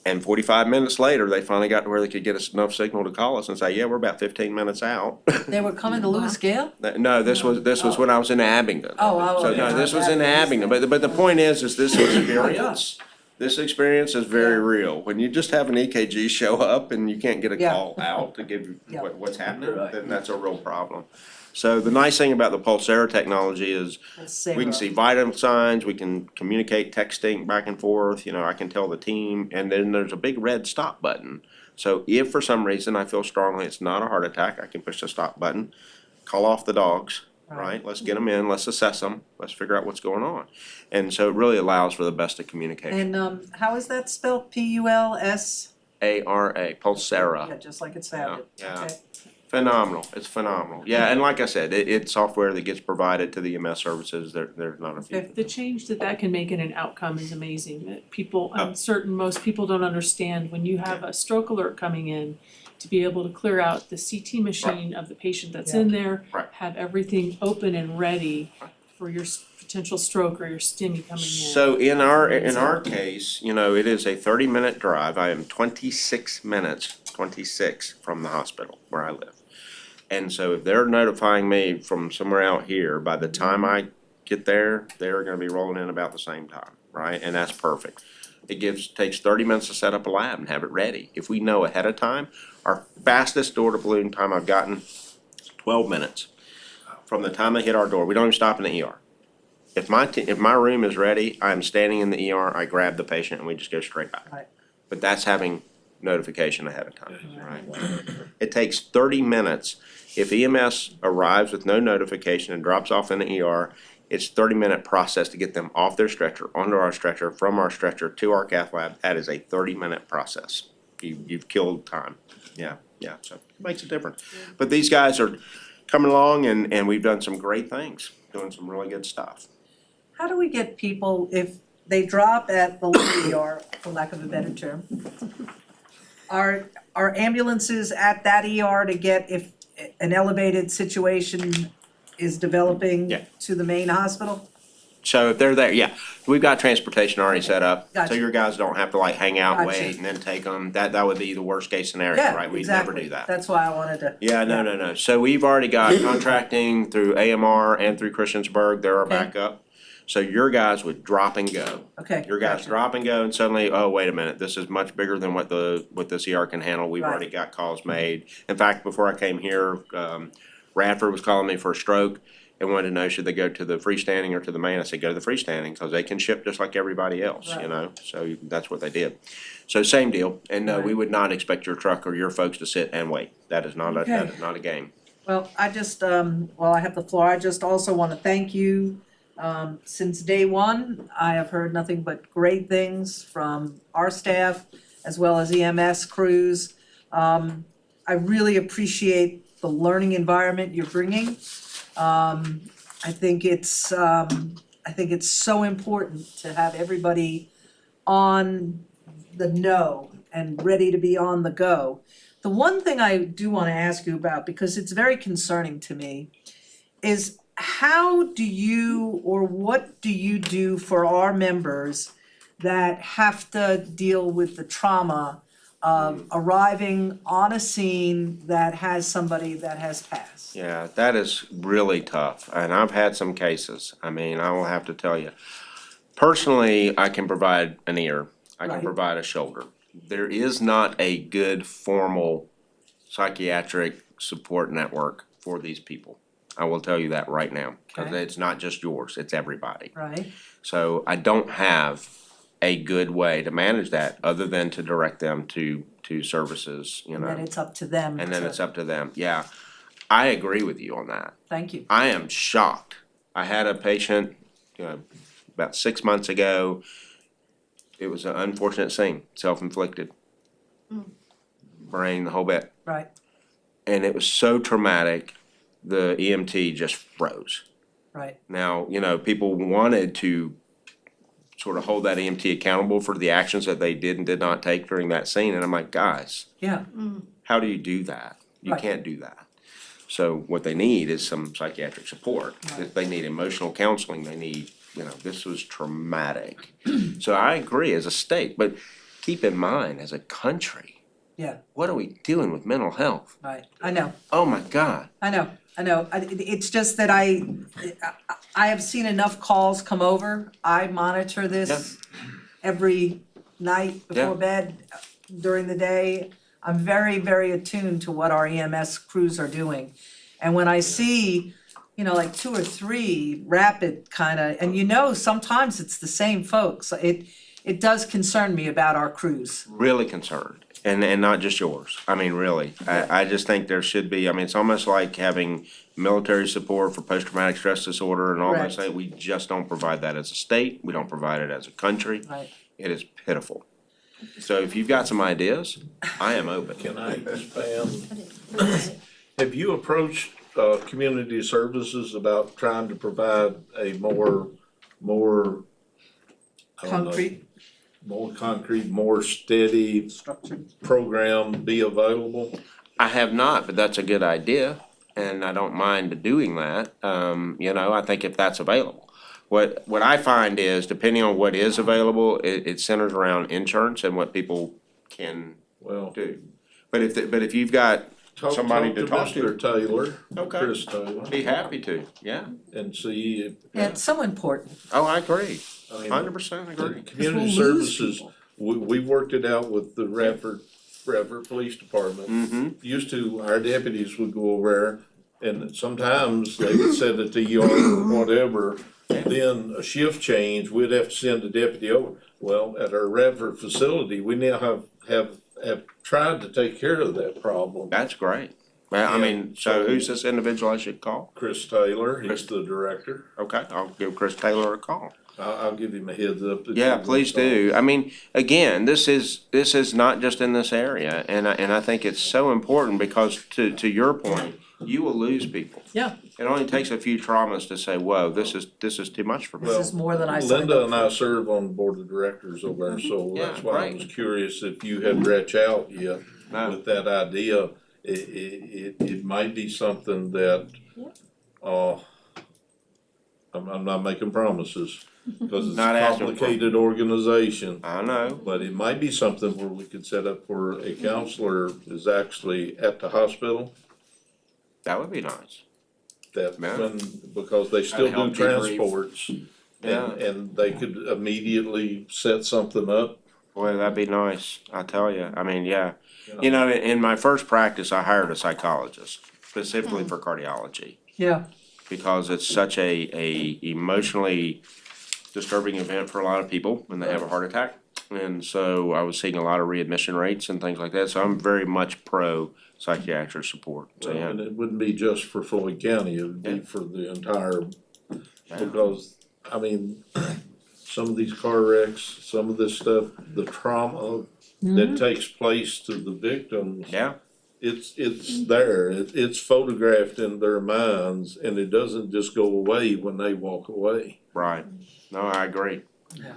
And 45 minutes later, they finally got to where they could get us enough signal to call us and say, yeah, we're about 15 minutes out. They were coming to Lewis Gale? No, this was when I was in Abingdon. Oh, So okay. no, this was in Abingdon, but the point is this experience is very real. When you just have an EKG show up and you can't get a Yeah. call out to give you Yeah. what's happening, then that's a real problem. So the nice thing about the Pulsera technology is we can see vital signs, we can communicate texting back and forth, I can tell the team, and then there's a big red stop button. So if for some reason I feel strongly it's not a heart attack, I can push the stop button, call off the dogs, right? Let's get them in, let's assess them, let's figure out what's going on. And so it really allows for the best of communication. And how is that spelled? P-U-L-S? ARA, Pulsera. Yeah, just like it sounded. Yeah. Okay. Phenomenal, it's phenomenal. Yeah, and like I said, it's software that gets provided to the EMS services, there's not a few. The change that can make in an outcome is amazing, that people, Oh. I'm certain most people don't understand, when you have a stroke alert coming in, to be able to clear out the CT machine of the patient that's in there, Right. have everything open and ready for your potential stroke or your STEMI coming in. So in our case, you know, it is a 30-minute drive. I am 26 from the hospital where I live. And so if they're notifying me from somewhere out here, by the time I get there, they're gonna be rolling in about the same time, right? And that's perfect. Takes 30 minutes to set up a lab and have it ready. If we know ahead of time, our fastest door to balloon time I've gotten, 12 minutes. From the time they hit our door, we don't even stop in the ER. If my room is ready, I'm standing in the ER, I grab the patient and we just go straight back. Right. But that's having notification ahead of time, right? It takes 30 minutes. If EMS arrives with no notification and drops off in the ER, it's 30-minute process to get them off their stretcher, onto our stretcher, from our stretcher to our cath lab. That is a 30-minute process. You've killed time. Yeah, so it makes a difference. But these guys are coming along and we've done some great things, doing some really good stuff. How do we get people, if they drop at the local ER, for lack of a better term, are ambulances at that ER to get, if an elevated situation is developing Yeah. to the main hospital? So if they're there, yeah, we've got transportation already set up, so Gotcha. your guys don't have to like hang out, Gotcha. wait, and then take them. That would be the worst case scenario, Yeah, right? We'd never exactly. do that. That's why I wanted to. Yeah, no. So we've already got contracting through AMR and through Christiansburg. They're our Okay. backup. So your guys would drop and go. Okay. Your guys gotcha. drop and go and suddenly, oh, wait a minute, this is much bigger than what this ER can handle. We've Right. already got calls made. In fact, before I came here, Radford was calling me for a stroke and wanted to know should they go to the freestanding or to the main. I said, go to the freestanding, cause they can ship just like everybody else, you Right. know? So that's what they did. So same deal, and no, we Right. would not expect your truck or your folks to sit and wait. That is not Okay. that is not a game. Well, I just, while I have the floor, I just also wanna thank you. Since day one, I have heard nothing but great things from our staff as well as EMS crews. I really appreciate the learning environment you're bringing. I think it's so important to have everybody on the know and ready to be on the go. The one thing I do wanna ask you about, because it's very concerning to me, is how do you, or what do you do for our members that have to deal with the trauma of arriving on a scene that has somebody that has passed? Yeah, that is really tough, and I've had some cases. I mean, I will have to tell you. Personally, I can provide an ear, I can Right. provide a shoulder. There is not a good formal psychiatric support network for these people. I will tell you that right now, because Okay. it's not just yours, it's everybody. Right, So I don't have a good way to manage that, other than to direct them to services, you and know, then it's up to them and then to- it's up to them. Yeah, I agree with you on that. Thank you. I am shocked. I had a patient, about 6 months ago. It was an unfortunate scene, self-inflicted. Brain, the whole bit. Right, And it was so traumatic, the EMT just froze. right, Now, people wanted to sort of hold that EMT accountable for the actions that they did and did not take during that scene. And I'm like, guys, yeah, how do you do that? You Right. can't do that. So what they need is some psychiatric support. Right. They need emotional counseling. They need, this was traumatic. So I agree as a state, but keep in mind, as a country, yeah, what are we doing with mental health? right, I know. Oh my God. I know. It's just that I have seen enough calls come over. I monitor this every night before Yeah. bed, during the day. I'm very, very attuned to what our EMS crews are doing. And when I see, like 2 or 3 rapid kinda, and sometimes it's the same folks. It does concern me about our crews. Really concerned, and not just yours. I mean, really. I just think there should be, it's almost like having military support for post-traumatic stress disorder and all those Correct. things. We just don't provide that as a state. We don't provide it as a country. Right. It is pitiful. So if you've got some ideas, I am open. Can I expand? Have you approached, community services about trying to provide a more, I don't know, Concrete, more concrete, more steady structured. program be available? I have not, but that's a good idea. and I don't mind doing that, I think if that's available. What I find is, depending on what is available, it centers around insurance and what people can Well, do. But if you've got talk somebody to to talk to. Mr. Taylor, Okay. Chris Taylor, Be happy to, yeah. and see if. Yeah, it's so important. Oh, I agree, I mean, 100% agree. the community services, we worked it out with the Radford Police Department. Mm-hmm, Used to, our deputies would go over there, and sometimes they would send it to ER or whatever. Then a shift change, we'd have to send a deputy over. Well, at our Radford facility, we now have tried to take care of that problem. that's great. Well, I mean, so who's this individual I should call? Chris Taylor, he's the director. Okay, I'll give Chris Taylor a call. I'll give him a heads up. that Yeah, you please will do. I mean, again, this is not just in this area, and I think it's so important because to your point, you will lose people. Yeah. It only takes a few traumas to say, whoa, this is too much for me. This is more than I signed Linda up and I serve on the board of directors over there, so Yeah, that's why I great. was curious if you had reached out yet No. with that idea. It might be something that, I'm not making promises, cause it's Not a asking for- complicated organization. I know, But it might be something where we could set up where a counselor is actually at the hospital, that would be nice. that Yeah. because they still do help debrief. transports. Yeah. And they could immediately set something up. Boy, that'd be nice, I tell you. I mean, yeah. You know, in my first practice, I hired a psychologist specifically for cardiology. Yeah, Because it's such a emotionally disturbing event for a lot of people when they have a heart attack. And so I was seeing a lot of readmission rates and things like that, so I'm very much pro psychiatric support, so Well, yeah. and it wouldn't be just for Floyd County, it would be Yeah. for the entire, Yeah. because, I mean, some of these car wrecks, some of this stuff, the trauma that takes place to the victims, Yeah, it's there, it's photographed in their minds, and it doesn't just go away when they walk away. right. No, I agree,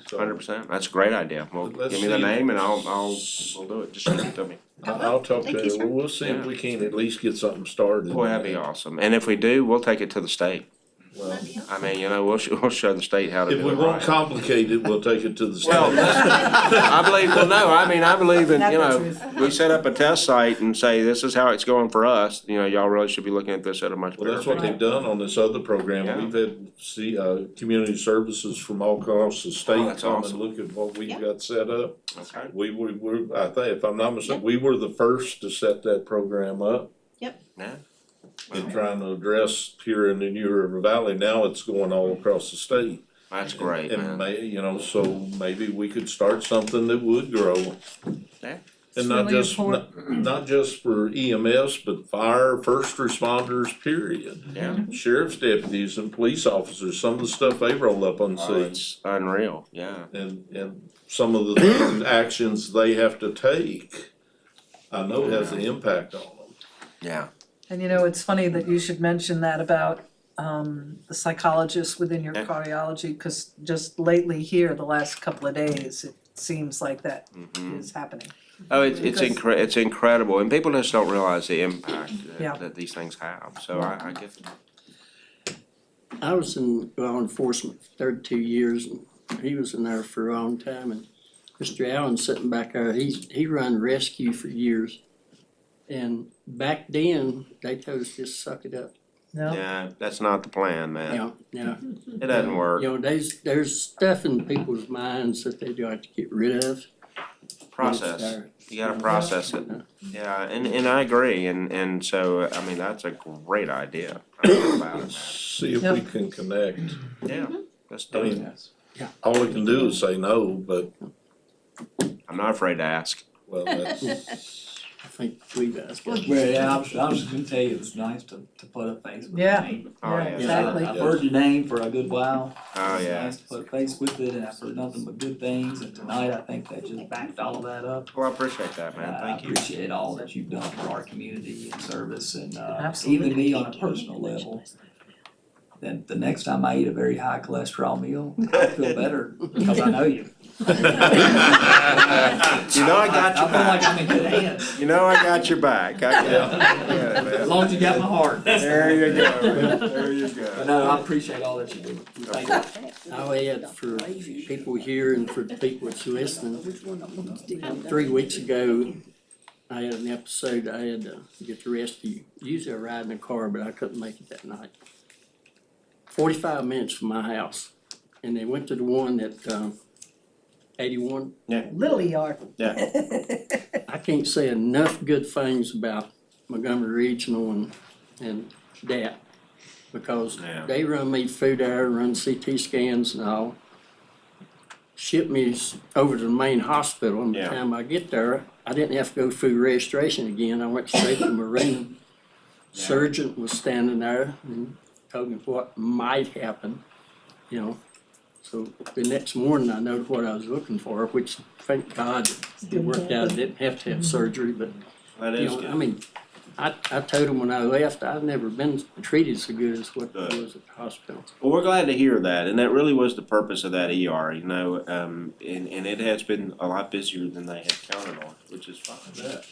So, 100%. That's a great idea. Well, Let's give me the see. name and we'll do it. Just send it to me. I'll talk Thank to you, her, sir. we'll see if Yeah. we can at least get something started. Boy, that'd be awesome. And if we do, we'll take it to the state. Well, I mean, we'll show the state how to do if it we won't right. complicate it, we'll take it to the state. Well, I believe in, Not the truth. we set up a test site and say, this is how it's going for us, y'all really should be looking at this at a much Well, bigger that's what picture. they've done on this other program. Yeah. We've had, community services from all across the Oh, state that's come awesome. and look at what we've Yeah. got set up. Okay. We're, I think, if I'm not mistaken, we were the first to set that program up. Yeah. In trying to address here in the New River Valley, now it's going all across the state. That's great, And man. so maybe we could start something that would grow. Yeah. It's And not really just, not just for EMS, but fire, first responders, period. Yeah. Sheriff's deputies and police officers, some of the stuff they roll up on Oh, scene. it's unreal, yeah. And some of the actions they have to take, I know has an impact on them. Yeah. and it's funny that you should mention that about the psychologist within your Yeah. cardiology, cause just lately here, the last couple of days, it seems like that Mhm. is happening. Oh, it's Because- it's incredible, and people just don't realize the impact Yeah. that these things have, so I get it. I was in law enforcement for 32 years, and he was in there for a long time, and Mr. Allen sitting back there, he run rescue for years. And back then, they told us just suck it up, No? Yeah, that's not the plan, man. Yeah. It doesn't work. There's stuff in people's minds that they got to get rid of. Process. You gotta process it. Yeah, and I agree, and so, I mean, that's a great idea. I feel about it, See if we can connect. man. Yeah, let's I do mean, it. all we can do is say no, but, I'm not afraid to ask. well, that's, I think we've asked. Well, yeah, I was just gonna tell you, it's nice to put a face with Yeah. the name. Oh, yeah. Exactly. I've heard your name for a good while. Oh, It's yeah. nice to put a face with it, and I've heard nothing but good things, and tonight I think that just backed all of that up. Well, I appreciate that, man, thank I you. appreciate all that you've done for our community and service, and Absolutely. even me on a personal level. then the next time I eat a very high cholesterol meal, I'll feel better because I know you. You know I got your I feel like back. I'm in good hands, You know I got your back. I got as it. long as you got my heart. There you go, man. There you But go. no, I appreciate all that you do. Thank you. I'll add for people here and for the people that's listening, 3 weeks ago, I had an episode, I had to get the rescue. Usually I ride in a car, but I couldn't make it that night. 45 minutes from my house, and they went to the one at 81. Little yard. I can't say enough good things about Montgomery Regional and that, because Yeah. they run me through there, run CT scans and all. Ship me over to the main hospital, and by the Yeah. time I get there, I didn't have to go through registration again. I went straight to Marine. Surgeon was standing there and told me what might happen, you know. So the next morning, I knew what I was looking for, which thank God it worked out. I didn't have to have surgery, but That you is know, good. I mean, I told him when I left, I've never been treated so good as what I was at the hospital. Well, we're glad to hear that, and that really was the purpose of that ER, you know, and it has been a lot busier than they had counted on, which is fine.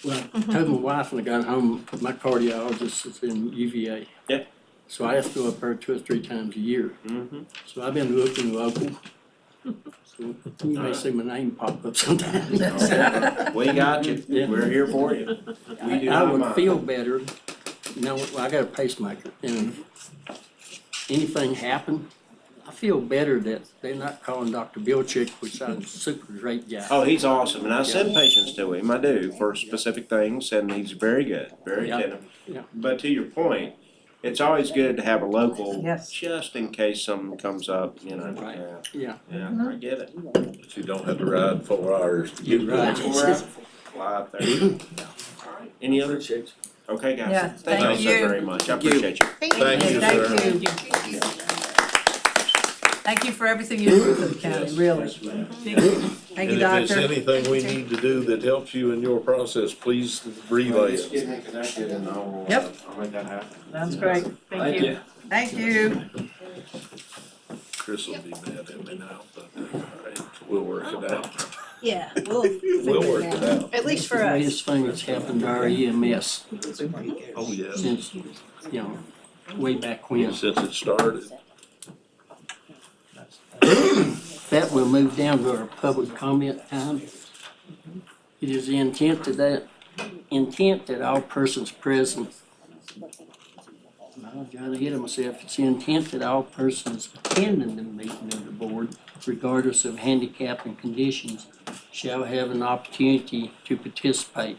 Well, I told my wife when I got home, my cardiologist is in UVA. Yeah. So I have to go up there 2 or 3 times a year. Mm-hmm. So I've been looking local. So you may see my name pop up sometime. We got you. Yeah. We're here for you. We do I not would mind. feel better, you know, I got a pacemaker, and if anything happened, I feel better that they're not calling Dr. Bilchick, which I'm a super great guy. Oh, he's awesome, and I send patients to him, I do, for specific things, and he's very good, very Yeah. attentive. Yeah. But to your point, it's always good to have a local, Yes. just in case something comes up, you know, Right. yeah, Yeah, yeah, I get it. But you don't have to ride 4 hours to you're get right. We're out, fly out there. Alright, any other? Appreciate you. Okay, guys, Yeah, thank thank you so you. very much, I appreciate you. Thank you, Thank sir. you. Thank you for everything you do for the county, really. Thank you, And if Doctor. there's anything we need to do that helps you in your process, please relay Just it. get me connected and I'll, Yep. I'll make that happen. Sounds great. Thank you. Thank you. Chris will be mad at me now, but alright, we'll work it out. Yeah, We'll work it out. at least for The us. greatest thing that's happened to our EMS Oh, yeah, since, you know, way back when. since it started. That will move down to our public comment time. It is the intent that all persons present. I'm trying to hit myself. It's the intent that all persons attending the meeting of the board, regardless of handicap and conditions, shall have an opportunity to participate.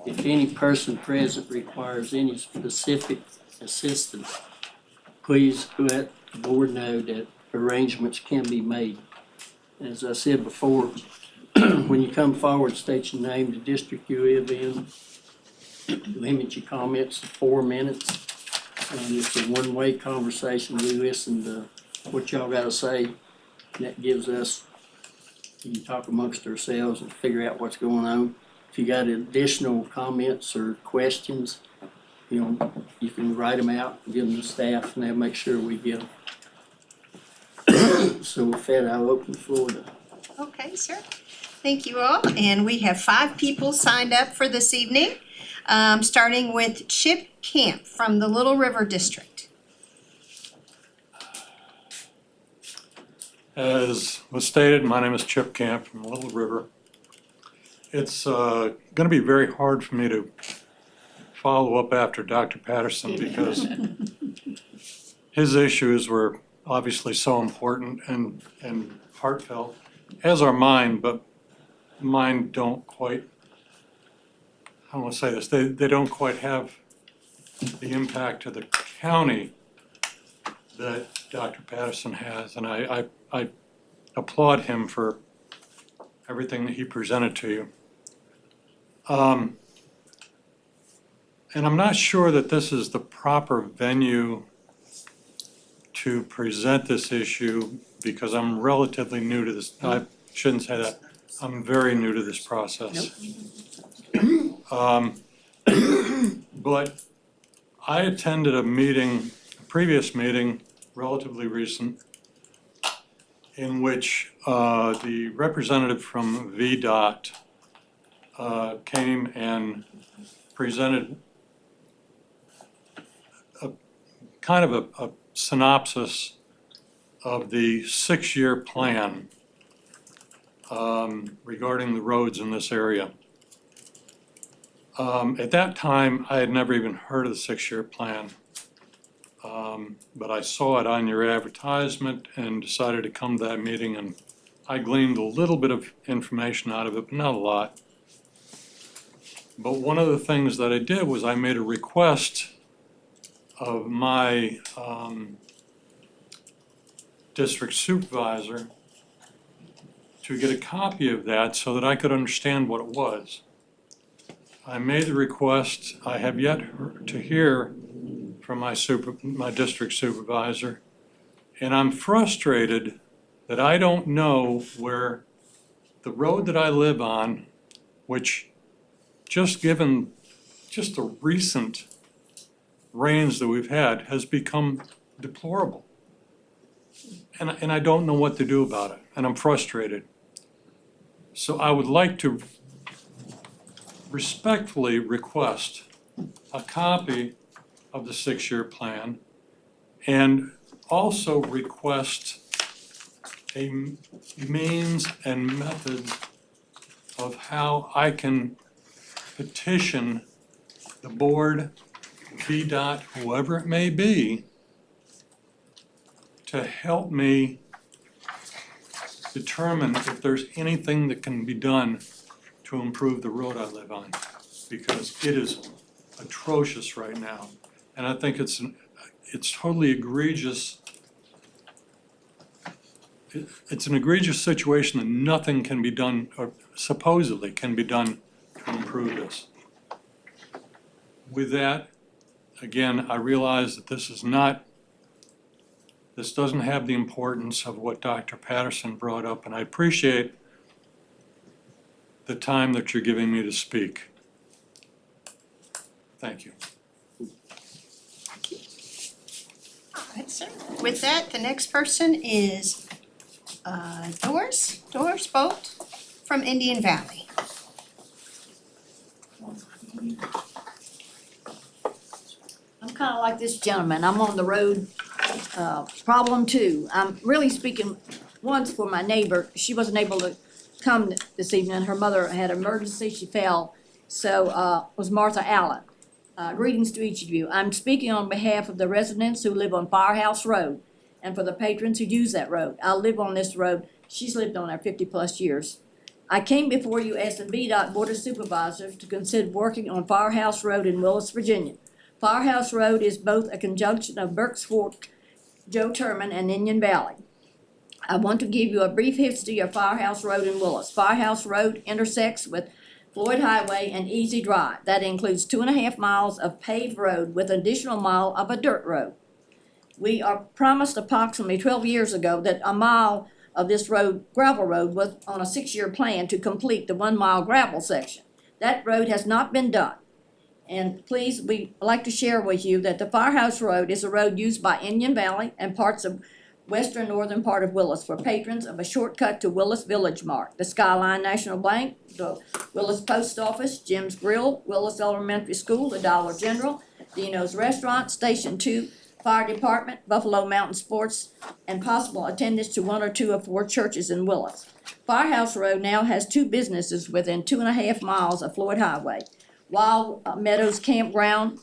If any person present requires any specific assistance, please let the board know that arrangements can be made. As I said before, when you come forward, state your name, the district you live in. Limit your comments to 4 minutes. And it's a one-way conversation. We listen to what y'all gotta say. That gives us, we can talk amongst ourselves and figure out what's going on. If you got additional comments or questions, you know, you can write them out, give them to staff, and they'll make sure we get them. So with that, I'll open the floor to. Okay, sir. Thank you all. And we have 5 people signed up for this evening, starting with Chip Camp from the Little River District. As was stated, my name is Chip Camp from Little River. It's gonna be very hard for me to follow up after Dr. Patterson because his issues were obviously so important and heartfelt, as are mine, but mine don't quite, I don't wanna say this, they don't quite have the impact to the county that Dr. Patterson has, and I applaud him for everything that he presented to you. And I'm not sure that this is the proper venue to present this issue because I'm relatively new to this. I shouldn't say that. I'm very new to this process. But I attended a meeting, a previous meeting relatively recent, in which the representative from VDOT came and presented a kind of a synopsis of the 6-year plan regarding the roads in this area. At that time, I had never even heard of the 6-year plan. But I saw it on your advertisement and decided to come to that meeting, and I gleaned a little bit of information out of it, but not a lot. But one of the things that I did was I made a request of my district supervisor to get a copy of that so that I could understand what it was. I made the request. I have yet to hear from my district supervisor, and I'm frustrated that I don't know where the road that I live on, which given the recent rains that we've had, has become deplorable. And I don't know what to do about it, and I'm frustrated. So I would like to respectfully request a copy of the 6-year plan, and also request a means and method of how I can petition the board, VDOT, whoever it may be, to help me determine if there's anything that can be done to improve the road I live on, because it is atrocious right now. And I think it's totally egregious. It's an egregious situation that nothing can be done, or supposedly can be done, to improve this. With that, again, I realize that this doesn't have the importance of what Dr. Patterson brought up, and I appreciate the time that you're giving me to speak. Thank you. Alright, sir. With that, the next person is Doris Boat from Indian Valley. I'm kinda like this gentleman, I'm on the road, problem too. I'm really speaking once for my neighbor, she wasn't able to come this evening, her mother had an emergency, she fell, so, was Martha Allen. Greetings to each of you. I'm speaking on behalf of the residents who live on Firehouse Road and for the patrons who use that road. I live on this road. She's lived on there 50+ years. I came before you as the VDOT Board of Supervisors to consider working on Firehouse Road in Willis, Virginia. Firehouse Road is both a conjunction of Burke's Fork, Joe Terman, and Indian Valley. I want to give you a brief history of Firehouse Road in Willis. Firehouse Road intersects with Floyd Highway and Easy Drive. That includes 2.5 miles of paved road with an additional mile of a dirt road. We are promised approximately 12 years ago that a mile of this road, gravel road, was on a 6-year plan to complete the 1-mile gravel section. That road has not been done. And please, we'd like to share with you that the Firehouse Road is a road used by Indian Valley and parts of western northern part of Willis for patrons of a shortcut to Willis Village Mart, the Skyline National Bank, the Willis Post Office, Jim's Grill, Willis Elementary School, the Dollar General, Dino's Restaurant, Station 2, Fire Department, Buffalo Mountain Sports, and possible attendance to 1 or 2 of 4 churches in Willis. Firehouse Road now has 2 businesses within 2.5 miles of Floyd Highway. Wild Meadows Campground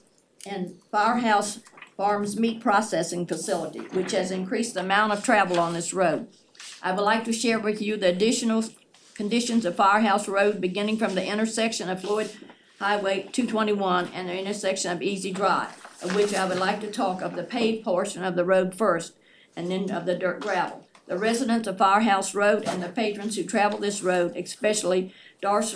and Firehouse Farms Meat Processing Facility, which has increased the amount of travel on this road. I would like to share with you the additional conditions of Firehouse Road beginning from the intersection of Floyd Highway 221 and the intersection of Easy Drive, of which I would like to talk of the paved portion of the road first and then of the dirt gravel. The residents of Firehouse Road and the patrons who travel this road, especially Darce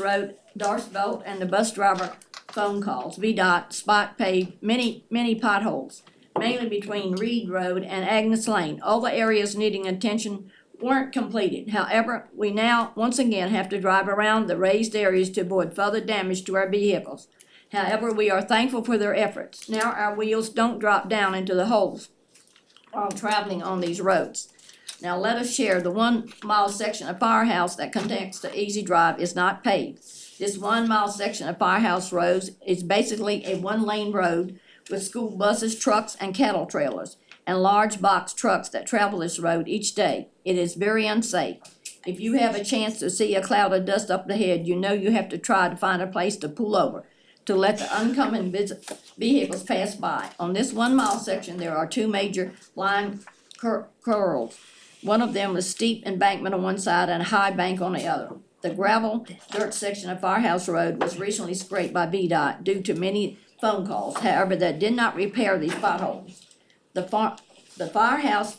Boat and the bus driver phone calls, VDOT spot paved many potholes, mainly between Reed Road and Agnes Lane. All the areas needing attention weren't completed. However, we now once again have to drive around the raised areas to avoid further damage to our vehicles. However, we are thankful for their efforts. Now our wheels don't drop down into the holes. while traveling on these roads. Now, let us share, the 1 mile section of Firehouse that connects to Easy Drive is not paved. This 1 mile section of Firehouse Road is basically a 1-lane road with school buses, trucks, and cattle trailers, and large box trucks that travel this road each day. It is very unsafe. If you have a chance to see a cloud of dust up ahead, you know you have to try to find a place to pull over to let the oncoming vehicles pass by. On this 1 mile section, there are 2 major line curls. One of them is steep embankment on one side and a high bank on the other. The gravel dirt section of Firehouse Road was recently scraped by VDOT due to many phone calls. However, that did not repair these potholes. The Firehouse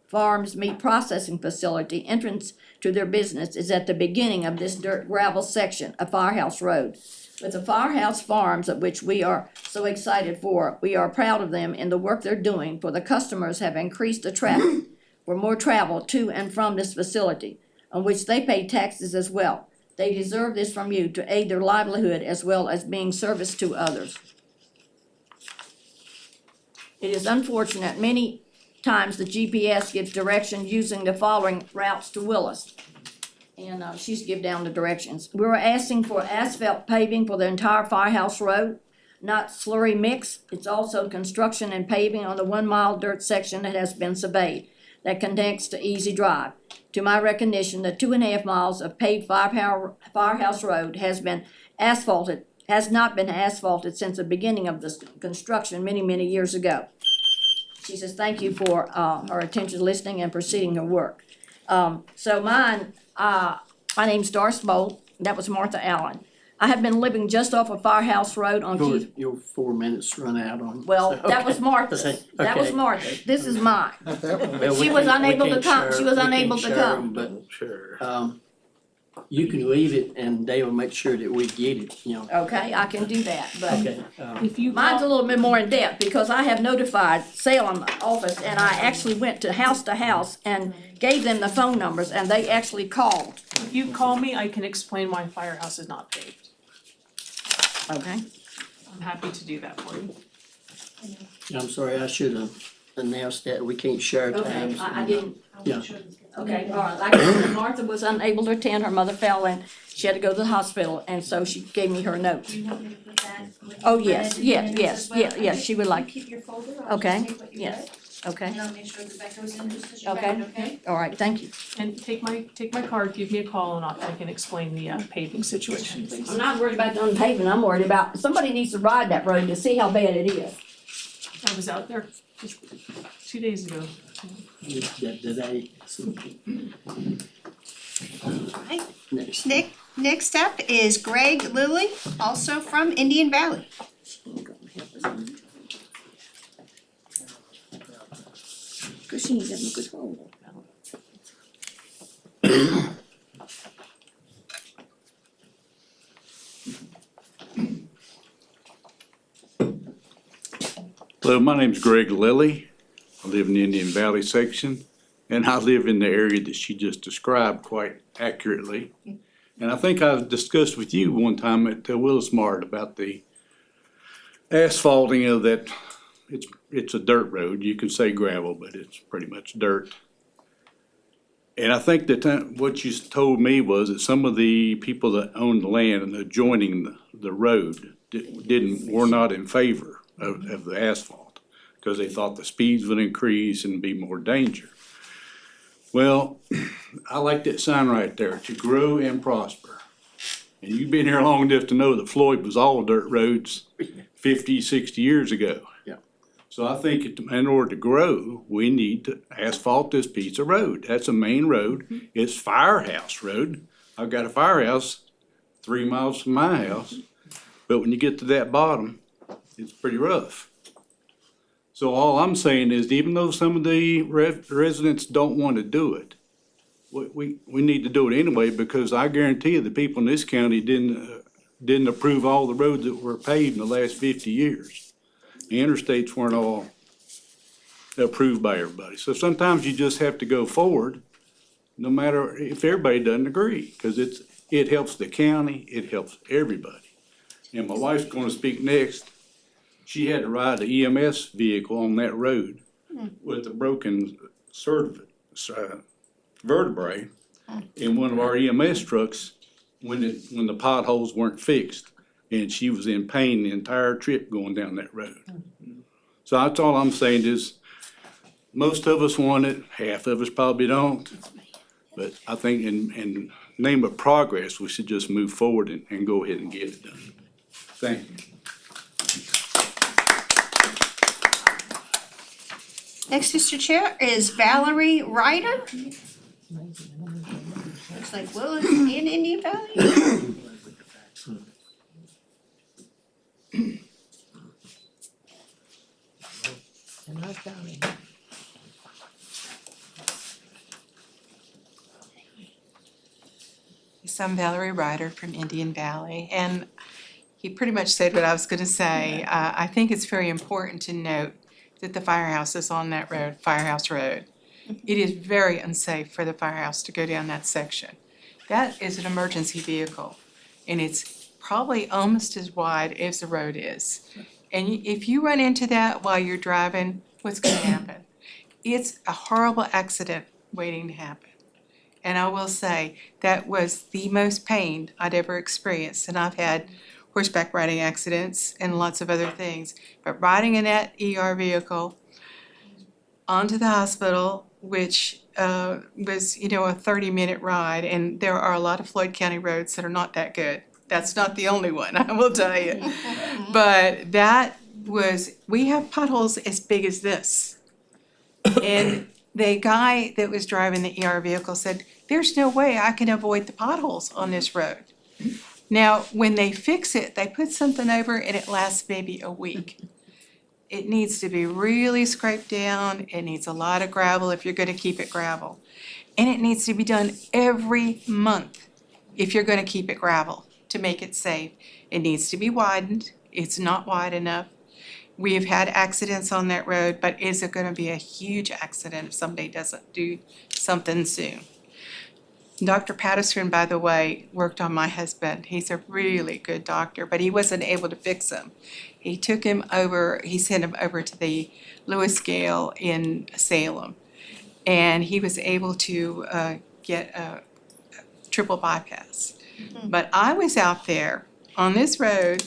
Farms Meat Processing Facility entrance to their business is at the beginning of this dirt gravel section of Firehouse Road. With the Firehouse Farms, of which we are so excited for, we are proud of them in the work they're doing, for the customers have increased the traffic for more travel to and from this facility, on which they pay taxes as well. They deserve this from you to aid their livelihood as well as being service to others. It is unfortunate many times the GPS gives direction using the following routes to Willis. And she's give down the directions. We were asking for asphalt paving for the entire Firehouse Road, not slurry mix. It's also construction and paving on the 1 mile dirt section that has been surveyed, that connects to Easy Drive. To my recognition, the 2.5 miles of paved Firehouse Road has not been asphalted since the beginning of the construction many years ago. She says, thank you for her attention, listening, and proceeding her work. So mine, my name's Doris Bolt, that was Martha Allen. I have been living just off of Firehouse Road on Keith. Your 4 minutes run out on. Well, so, that was Martha's. Okay. That was Martha's. This is mine. Well, She we was can't- we unable to can't come. share- She was we can't unable to share come. them, Sure. But, you can leave it and they will make sure that we get it, you know. Okay, I can do that, but Okay, If you mine's a call, little bit more in depth because I have notified Salem office and I actually went to house and gave them the phone numbers and they actually called. if you call me, I can explain why Firehouse is not paved. Okay. I'm happy to do that for you. I'm sorry, I should have announced that we can't share Okay, times. I didn't. Yeah. Okay, all right, like I said, Martha was unable to attend, her mother fell and she had to go to the hospital, and so she gave me her note. Do you want me to put that with Oh, the yes, red yes, minutes yes, as well? yeah, yes, she would like, Keep your folder, I'll Okay, just take what you yes. read, okay, and I'll make sure that goes in just as you Okay. read it, okay? all right, thank you. And take my card, give me a call, and I can explain the paving situation, please. I'm not worried about the unpaving, I'm worried about, somebody needs to ride that road to see how bad it is. I was out there just 2 days ago. Did I? Right. Next. Next up is Greg Lilly, also from Indian Valley. Cause she needs a good hold. Hello, my name's Greg Lilly. I live in the Indian Valley section, and I live in the area that she just described quite accurately. And I think I discussed with you one time at Willis Mart about the asphalting of that. It's a dirt road. You can say gravel, but it's pretty much dirt. And I think that what you told me was that some of the people that own the land and adjoining the road were not in favor of the asphalt, because they thought the speeds would increase and be more danger. Well, I like that sign right there, to grow and prosper. And you've been here long enough to know that Floyd was all dirt roads 50, 60 years ago. Yeah. So I think in order to grow, we need to asphalt this piece of road. That's a main road. It's Firehouse Road. I've got a firehouse 3 miles from my house. But when you get to that bottom, it's pretty rough. So all I'm saying is, even though some of the residents don't want to do it, we need to do it anyway, because I guarantee you the people in this county didn't approve all the roads that were paved in the last 50 years. The interstates weren't all approved by everybody. So sometimes you just have to go forward, no matter if everybody doesn't agree, because it helps the county, it helps everybody. And my wife's gonna speak next. She had to ride the EMS vehicle on that road with a broken vertebrae in one of our EMS trucks when the potholes weren't fixed. And she was in pain the entire trip going down that road. So that's all I'm saying is, most of us want it, half of us probably don't. But I think in name of progress, we should just move forward and go ahead and get it done. Thank you. Next, Mr. Chair, is Valerie Ryder. Looks like Willis in Indian Valley. So I'm Valerie Ryder from Indian Valley, and he pretty much said what I was gonna say. I think it's very important to note that the firehouse is on that road, Firehouse Road. It is very unsafe for the firehouse to go down that section. That is an emergency vehicle, and it's probably almost as wide as the road is. And if you run into that while you're driving, what's gonna happen? It's a horrible accident waiting to happen. And I will say, that was the most pain I'd ever experienced, and I've had horseback riding accidents and lots of other things. But riding in that ER vehicle onto the hospital, which was, a 30-minute ride, and there are a lot of Floyd County roads that are not that good. That's not the only one, I will tell you. But we have potholes as big as this. And the guy that was driving the ER vehicle said, there's no way I can avoid the potholes on this road. Now, when they fix it, they put something over and it lasts maybe a week. It needs to be really scraped down, it needs a lot of gravel if you're gonna keep it gravel. And it needs to be done every month if you're gonna keep it gravel to make it safe. It needs to be widened, it's not wide enough. We have had accidents on that road, but is it gonna be a huge accident if somebody doesn't do something soon? Dr. Patterson, by the way, worked on my husband. He's a really good doctor, but he wasn't able to fix him. He sent him over to the Lewis scale in Salem. And he was able to get a triple bypass. But I was out there on this road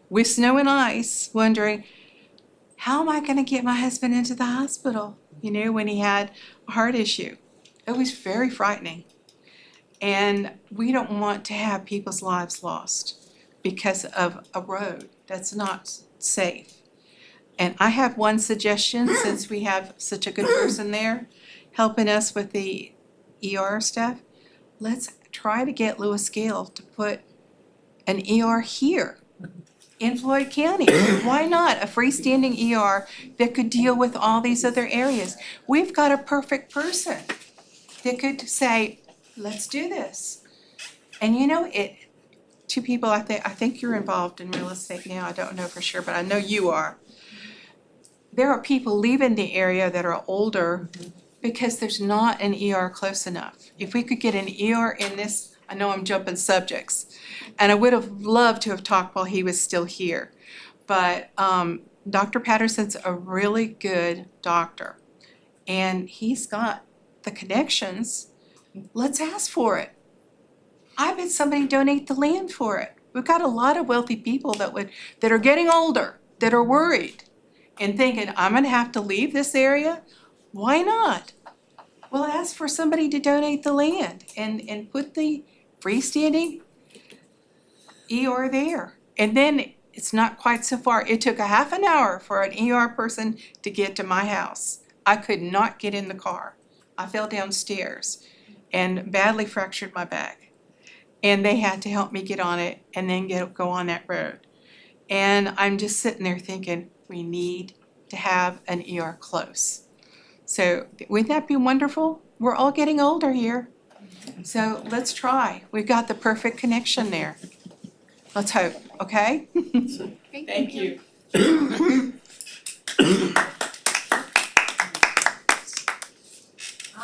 with snow and ice wondering, how am I gonna get my husband into the hospital, when he had a heart issue? It was very frightening. And we don't want to have people's lives lost because of a road that's not safe. And I have one suggestion, since we have such a good person there helping us with the ER stuff. Let's try to get Lewis Gale to put an ER here in Floyd County. Why not? A freestanding ER that could deal with all these other areas. We've got a perfect person that could say, let's do this. And two people, I think you're involved in real estate now, I don't know for sure, but I know you are. There are people leaving the area that are older because there's not an ER close enough. If we could get an ER in this, I know I'm jumping subjects, and I would have loved to have talked while he was still here. But Dr. Patterson's a really good doctor, and he's got the connections. Let's ask for it. I bet somebody donate the land for it. We've got a lot of wealthy people that are getting older, that are worried and thinking, I'm gonna have to leave this area. Why not? Well, ask for somebody to donate the land and put the freestanding ER there. And then it's not quite so far. It took a half an hour for an ER person to get to my house. I could not get in the car. I fell downstairs and badly fractured my back. And they had to help me get on it and then go on that road. And I'm just sitting there thinking, we need to have an ER close. So wouldn't that be wonderful? We're all getting older here. So let's try. We've got the perfect connection there. Let's hope, okay? Thank you.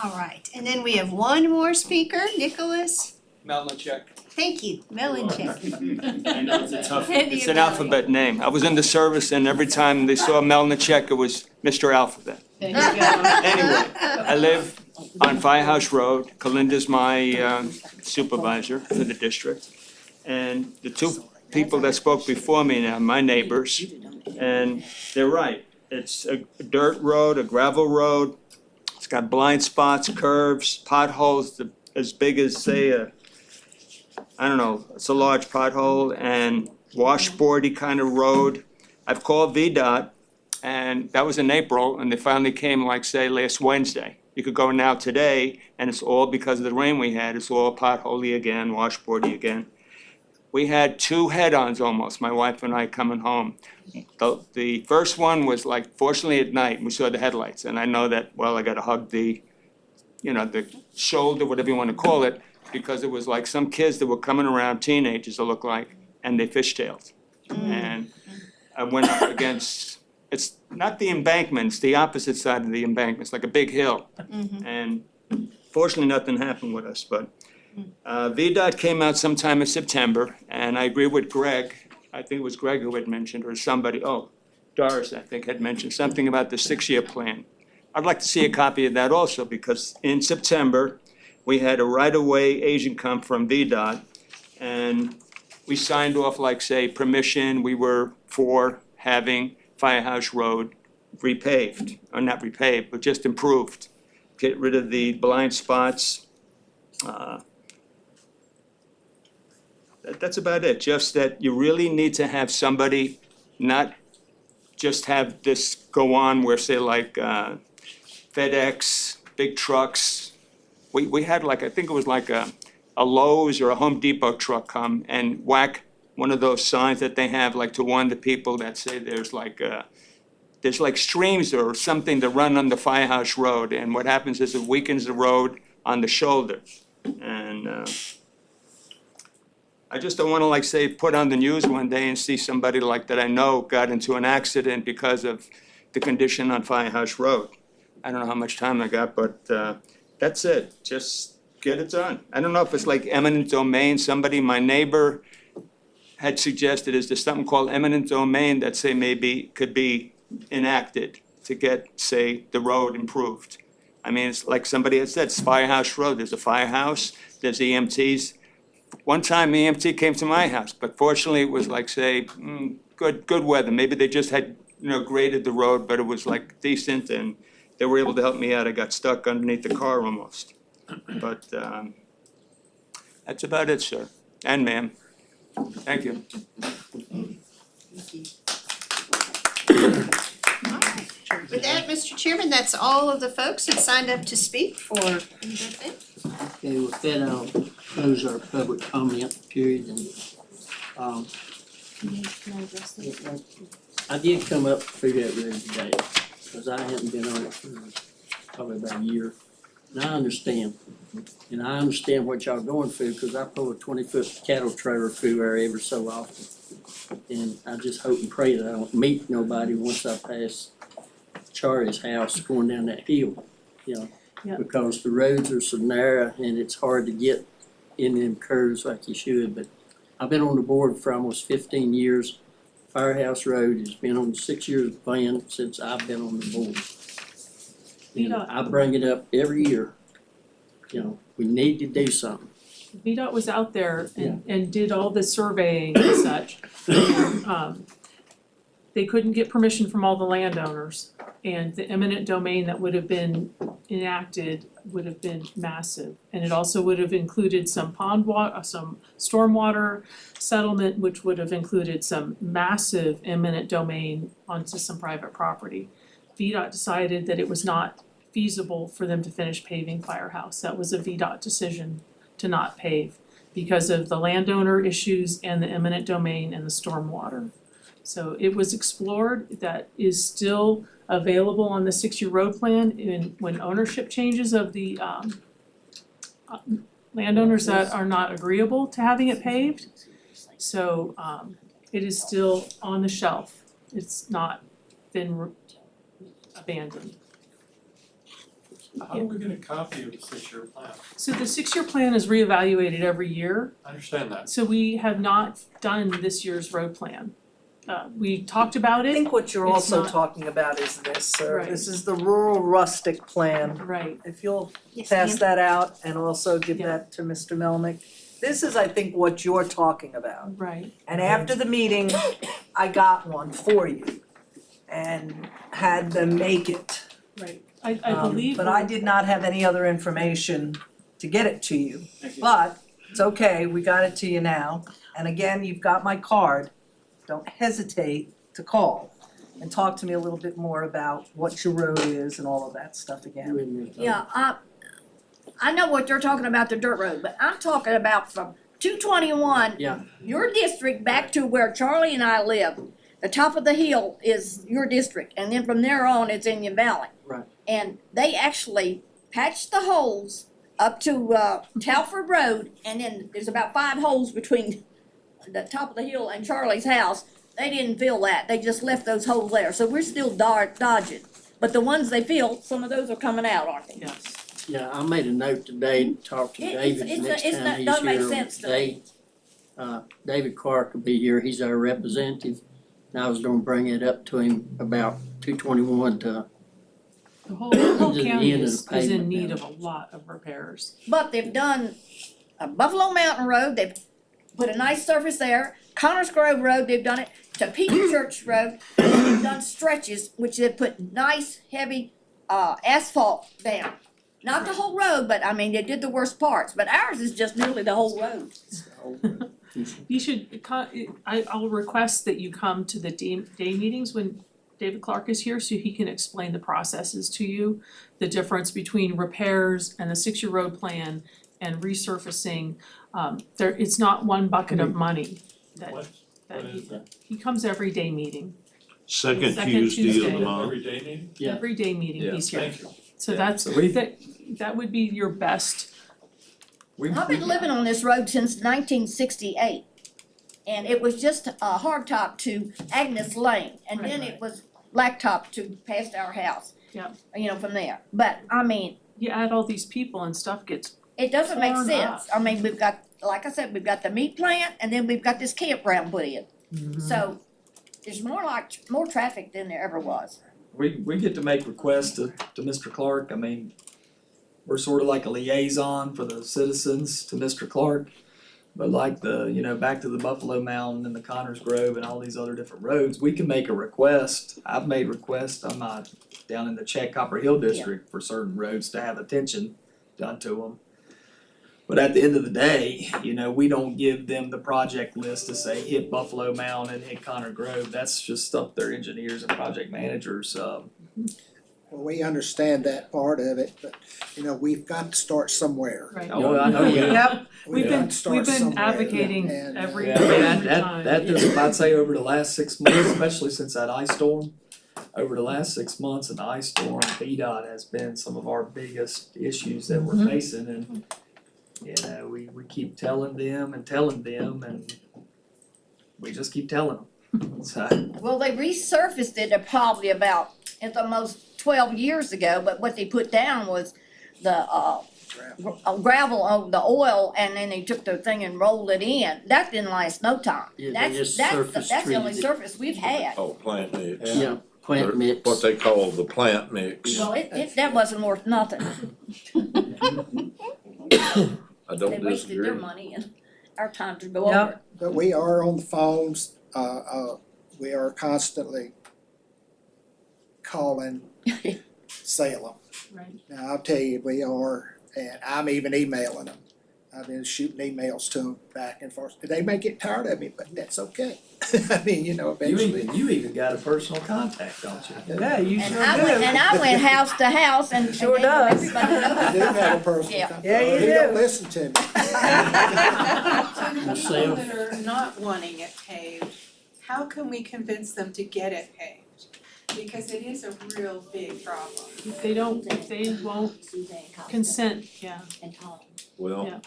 All right, and then we have one more speaker, Nicholas. Melnichek. Thank you, Melanchek. I know it's a tough, it's an alphabet name. I was in the service and every time they saw Melnichek, it was Mr. Alphabet. There you go. Anyway, I live on Firehouse Road. Kalinda's my supervisor for the district. And the two people that spoke before me now, my neighbors, and they're right. It's a dirt road, a gravel road. It's got blind spots, curves, potholes as big as, say, I don't know, it's a large pothole, and washboardy kind of road. I've called VDOT, and that was in April, and they finally came, like, say, last Wednesday. You could go now today, and it's all because of the rain we had. It's all potholey again, washboardy again. We had 2 head-ons almost, my wife and I coming home. The first one was like, fortunately at night, we saw the headlights, and I know that, well, I gotta hug the shoulder, whatever you wanna call it, because it was like some kids that were coming around, teenagers it looked like, and they fishtailed. And I went up against, it's not the embankment, it's the opposite side of the embankment, it's like a big hill. And fortunately, nothing happened with us, but VDOT came out sometime in September, and I agree with Greg. I think it was Greg who had mentioned, or somebody, Doris, I think, had mentioned something about the 6-year plan. I'd like to see a copy of that also, because in September, we had a right-of-way agent come from VDOT, and we signed off, like, say, permission. We were for having Firehouse Road repaved, or not repaved, but just improved. Get rid of the blind spots. That's about it, just that you really need to have somebody, not just have this go on where, say, like FedEx, big trucks. We had like, I think it was like a Lowe's or a Home Depot truck come and whack one of those signs that they have, like to warn the people that say there's like streams or something to run on the Firehouse Road, and what happens is it weakens the road on the shoulder. And I just don't wanna, like, say, put on the news one day and see somebody like that I know got into an accident because of the condition on Firehouse Road. I don't know how much time I got, but that's it, just get it done. I don't know if it's like eminent domain, somebody, my neighbor had suggested, is there something called eminent domain that, say, maybe could be enacted to get, say, the road improved? I mean, it's like somebody had said, it's Firehouse Road, there's a firehouse, there's EMTs. One time the EMT came to my house, but fortunately it was like, say, good weather. Maybe they just had, graded the road, but it was like decent, and they were able to help me out. I got stuck underneath the car almost. But that's about it, sir, and ma'am. Thank you. With that, Mr. Chairman, that's all of the folks that signed up to speak for anything. Okay, with that, I'll close our public comment period, and I did come up through that road today, because I hadn't been on it for probably about a year. And I understand what y'all going through, because I pull a 20-foot cattle trailer through there every so often. And I just hope and pray that I don't meet nobody once I pass Charlie's house going down that hill, Yep. because the roads are so narrow and it's hard to get in them curves like you should. But I've been on the board for almost 15 years. Firehouse Road has been on the 6 years plan since I've been on the board. And I bring it up every year. We need to do something. VDOT was out there and did all the surveying and such. And, they couldn't get permission from all the landowners, and the eminent domain that would have been enacted would have been massive. And it also would have included some some stormwater settlement, which would have included some massive eminent domain onto some private property. VDOT decided that it was not feasible for them to finish paving Firehouse. That was a VDOT decision to not pave because of the landowner issues and the eminent domain and the stormwater. So it was explored, that is still available on the 6-year road plan when ownership changes of the landowners that are not agreeable to having it paved. So it is still on the shelf. It's not been abandoned. How do we get a copy of the 6-year plan? So the 6-year plan is reevaluated every year. I understand that. So we have not done this year's road plan. we talked about I it, think what you're It's also not- talking about is this, sir. Right. This is the rural rustic plan. right, If you'll Yes, pass ma'am. that out and also give Yeah. that to Mr. Melnick. This is, I think, what you're talking about. right, And after the meeting, I got one for you and had them make it. right. I believe. But I did not have any other information to get it to you. But it's okay, we got it to you now. And again, you've got my card. Don't hesitate to call and talk to me a little bit more about what your road is and all of that stuff again. Yeah, I know what you're talking about, the dirt road, but I'm talking about from 221. Yeah. Your district back to where Charlie and I live. The top of the hill is your district, and then from there on, it's Indian Valley. Right. And they actually patched the holes up to Telford Road, and then there's about 5 holes between the top of the hill and Charlie's house. They didn't fill that, they just left those holes there, so we're still dodging. But the ones they filled, some of those are coming out, aren't they? Yes. Yeah, I made a note today to talk to David next time he's doesn't make here on sense to me. date. David Clark will be here, he's our representative, and I was gonna bring it up to him about 221 to, The whole To county the end of is the in pavement need now. of a lot of repairs. But they've done Buffalo Mountain Road, they've put a nice surface there. Connors Grove Road, they've done it. Topeka Church Road, they've done stretches, which they've put nice, heavy, asphalt down. Not the whole road, but I mean, they did the worst parts, but ours is just nearly the whole road. You should, I'll request that you come to the day meetings when David Clark is here, so he can explain the processes to you. The difference between repairs and the 6-year road plan and resurfacing. It's not one bucket of money that he comes every day meeting. Second Second Tuesday of Tuesday. the month. Yeah. Every day meeting, Yeah, he's here. thank you. So Yeah, that's, so we- that would be your best. I've been living on this road since 1968. And it was just a hardtop to Agnes Lane, and then it was blacktop to past our house. Yep. You know, from there. But, I mean, You add all these people and stuff gets, it doesn't make Torn sense. up. I mean, we've got, like I said, we've got the meat plant, and then we've got this campground put in. So, there's more traffic than there ever was. We get to make requests to Mr. Clark. I mean, we're sort of like a liaison for the citizens to Mr. Clark. But like back to the Buffalo Mountain and the Connors Grove and all these other different roads, we can make a request. I've made requests on my, down in the Chet Copper Hill district for certain roads to have attention done to them. But at the end of the day, we don't give them the project list to say hit Buffalo Mountain and hit Connor Grove. That's just stuff their engineers and project managers, Well, we understand that part of it, but, we've got to start somewhere. right. oh, I know, yeah. Yep, We've got been, to start we've been somewhere, advocating and, every Yeah, I mean, that time. does, I'd say over the last 6 months, especially since that ice storm, over the last 6 months of the ice storm, VDOT has been some of our biggest issues that we're facing, and we keep telling them, and we just keep telling them. So, Well, they resurfaced it probably about, at the most 12 years ago, but what they put down was the gravel on the oil, and then they took the thing and rolled it in. That didn't last no time. Yeah, they That's, just that's, surface that's the only treated it. surface we've had. Oh, plant mix. Yeah, plant mix. What they call the plant mix. Well, that wasn't worth nothing. I They don't wasted their disagree. money and our time to go Yep. over it. But we are on the phones, we are constantly calling Salem. Right. Now, I'll tell you, we are, and I'm even emailing them. I've been shooting emails to them back and forth. They may get tired of me, but that's okay. I mean, eventually. you even got a personal contact, don't you? yeah, you And sure I went house to house and Sure and does. everybody knows. I do have a personal Yeah. contact. Yeah, you He don't do. listen to me. The people that are not wanting it paved, how can we convince them to get it paved? Because it is a real big problem. If they won't consent, yeah. Well, Yeah.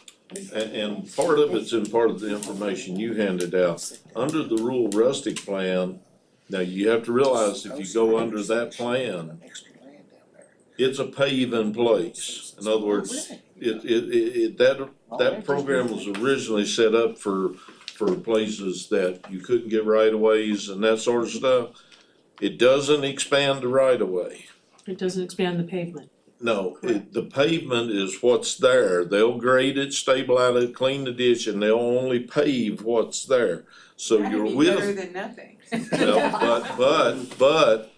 and part of it's in part of the information you handed out. Under the rural rustic plan, now you have to realize if you go under that plan, Extra land down there. it's a pave in place. In other words, that program was originally set up for for places that you couldn't get right of ways and that sort of stuff. It doesn't expand the right of way. It doesn't expand the pavement. No, the pavement is what's there. They'll grade it, stabilize it, clean the ditch, and they'll only pave what's there. So your Better width, than nothing. but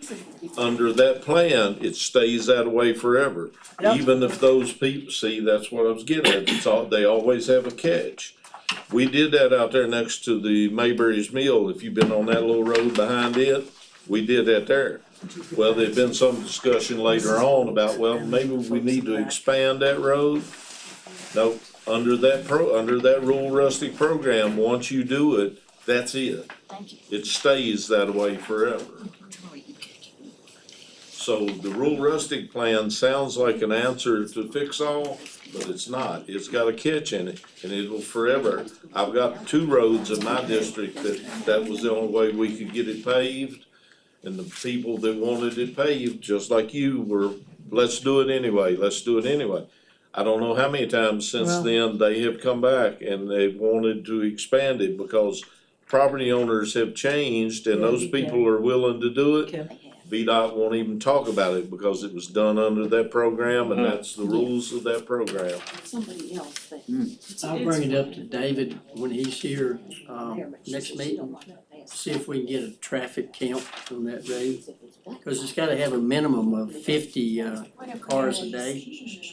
under that plan, it stays that way forever. Yep. Even if those people, see, that's what I was getting at, it's all, they always have a catch. We did that out there next to the Mayberry's Mill, if you've been on that little road behind it, we did that there. Well, there'd been some discussion later on about, well, maybe we need to expand that road. No, under that rural rustic program, once you do it, that's it. It stays that way forever. So the rural rustic plan sounds like an answer to fix all, but it's not. It's got a catch in it, and it'll forever. I've got 2 roads in my district that was the only way we could get it paved. And the people that wanted it paved, just like you, were, let's do it anyway, let's do it anyway. I don't know how many times since then they have come back and they've wanted to expand it because property owners have changed and those people are willing to do it. VDOT won't even talk about it because it was done under that program and that's the rules of that program. Somebody else that. I'll bring it up to David when he's here, next meeting. See if we can get a traffic count on that road. Cause it's gotta have a minimum of 50 cars a day.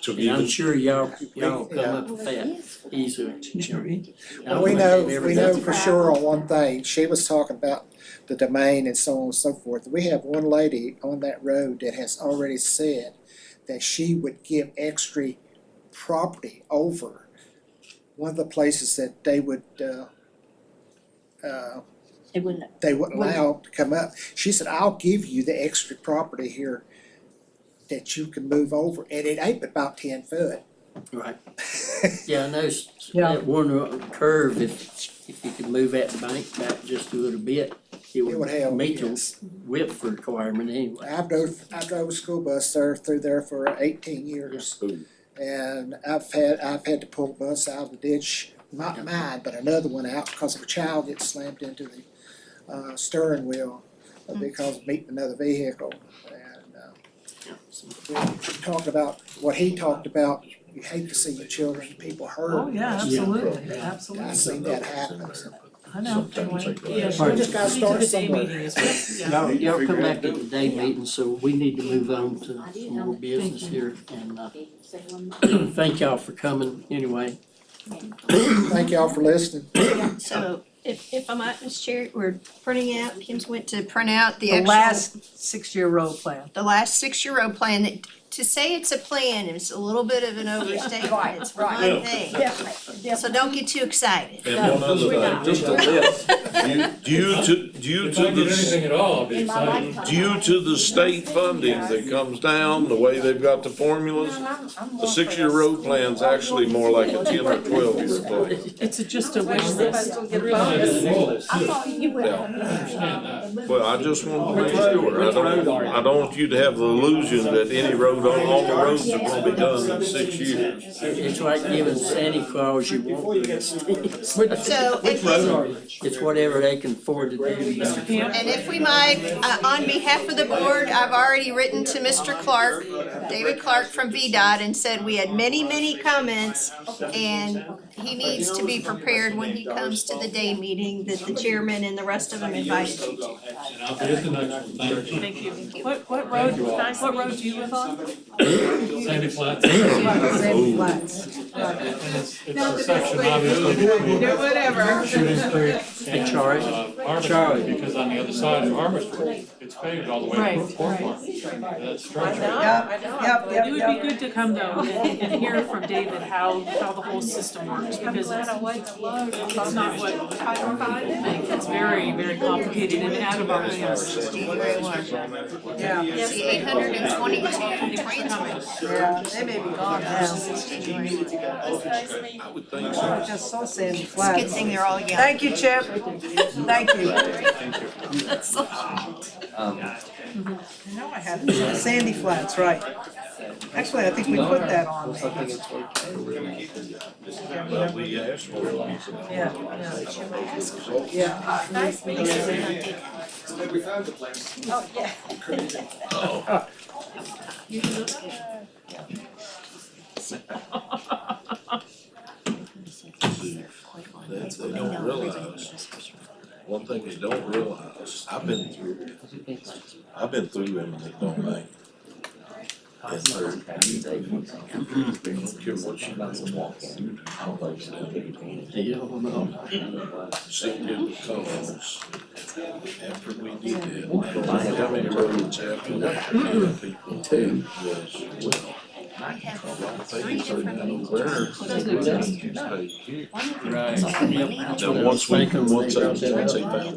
And I'm sure y'all come up with that easily. Well, we know for sure on one thing, she was talking about the domain and so on and so forth. We have one lady on that road that has already said that she would give extra property over one of the places that they would they wouldn't allow to come up. She said, I'll give you the extra property here that you can move over, and it ain't but about 10 foot. Right. Yeah, I know that one curve, if you could move that bank back just a little bit, it would help, meet the yes. width requirement anyway. I drove a school bus through there for 18 years. And I've had to pull a bus out of the ditch, not mine, but another one out because of a child that slammed into the steering wheel because of meeting another vehicle. And we talked about what he talked about. You hate to see your children, people hurt. Oh, yeah, absolutely, absolutely. I've seen that happen. I know. Yeah, We just gotta start somewhere. Y'all come back to the day meeting, so we need to move on to some more business here, and thank y'all for coming anyway. Thank y'all for listening. So if I might, Mr. Chair, we're printing out, Kim's went to print out the The actual. last 6-year road plan. The last 6-year road plan, that, to say it's a plan is a little bit of an overstatement, it's one thing. Definitely. So don't get too excited. And one other thing, just a list. Due to the state funding that comes down, the way they've got the formulas, a 6-year road plan's actually more like a 10 or 12-year plan. It's just a wish list. I thought you would. Well, I just want to make sure, I don't want you to have the illusion that any road, all the roads are gonna be done in 6 years. It's like giving Santa Claus you want these things. So It's whatever they can afford to do. and if we might, on behalf of the board, I've already written to Mr. Clark, David Clark from VDOT, and said we had many, many comments, and he needs to be prepared when he comes to the day meeting that the chairman and the rest of them invited him to. Thank you. What road do you live on? Sandy Flats. Sandy Flats. It's a section obviously. Whatever. Shooting Creek Hey, and Charlie. Armour Street, because on the other side of Armour Street, it's paved all the way Right, to Fort right. Farm. That's structure. It would be good to come though and hear from David how the whole system works, because it's not what it's very, very complicated and out of our hands. January 1. Yeah. It's the 822 transfers. Yeah, they may be gone now. I would think so. I just saw Sandy It's a Flats. good thing they're all young. Thank you, Chip. Thank you. That's all. I know I had Sandy Flats, right. Actually, I think we put that on I there. think it's okay. Well, we asked for it. Yeah, yeah. Oh, yeah. That they don't realize, one thing they don't realize, I've been through eminent domain. And they're, I don't care what you do. Yeah, well, Simply because after we did that, how many roads after that, people too was, well, Three different where stay here. right. Now, once they found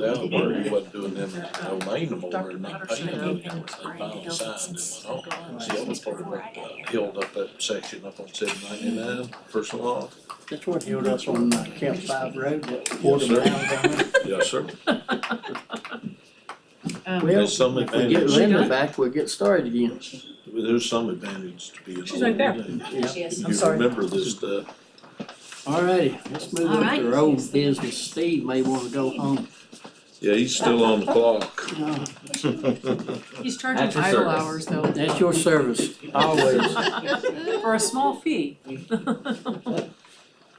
out where he wasn't doing them domain no more, and not paying them, they finally signed it. Oh, see, I was part of that, held up that section up on 799, first of all. That's what held us on Camp 5 Road, that quarter mile down there. Yes, sir. Well, There's some if we get advantage. Linda back, we'll get started again. There's some advantage to being. She's right there. If I'm you sorry. remember this stuff. Alrighty, let's move on to our old business. Steve may wanna go home. Yeah, he's still on the clock. He's charging At your idle service. hours though, That's your service, always. for a small fee.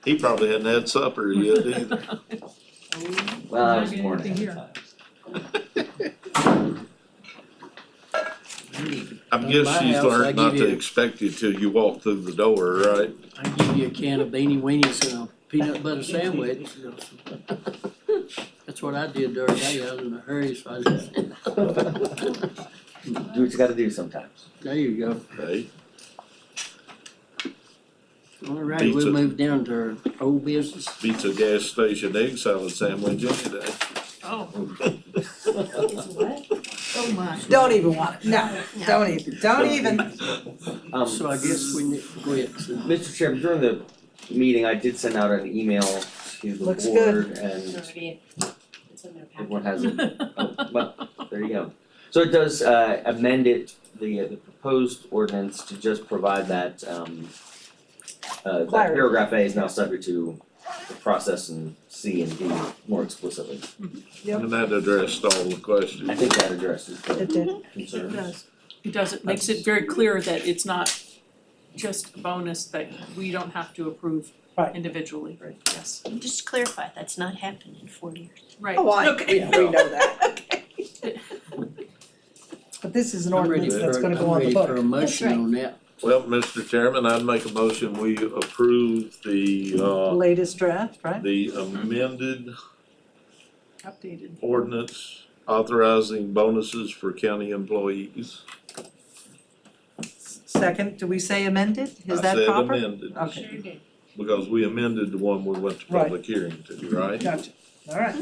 He probably hadn't had supper yet either. Well, I was Not born. getting anything here. I guess my she's house, I learned not give to you- expect you till you walk through the door, right? I give you a can of beanie weenies and a peanut butter sandwich. That's what I did the other day, I was in a hurry, so I just. Do what you gotta do sometimes. There you go. Hey, Alright, we'll Pizza. move down to our old business. beats a gas station egg salad sandwich any day. Oh. Oh my. Don't even want it, no, don't even. So I guess we need, go ahead. Mr. Chairman, during the meeting, I did send out an email to the Looks board good. and It's in their packet. everyone has it. Oh, well, there you go. So it does amend it, the proposed ordinance to just provide that that Clarity. paragraph A is now subject to the process in C and D more explicitly. Yep. And that addressed all the questions. I think that addresses the It did. It concerns. does. It does, it makes it very clear that it's not just a bonus that we don't have to approve Right. individually, yes, Just to clarify, that's not happened in 4 years. right. Oh, Okay. yeah, we know that, okay. But this is an I'm ready ordinance that's for, gonna go I'm on the ready for book. a motion on that. Well, Mr. Chairman, I'd make a motion, we approve the Latest draft, right? the amended Updated. ordinance authorizing bonuses for county employees. Second, do we say amended? Is that proper? I said amended, Okay, because we amended the one we went to Right. public hearing to, right? gotcha, alright.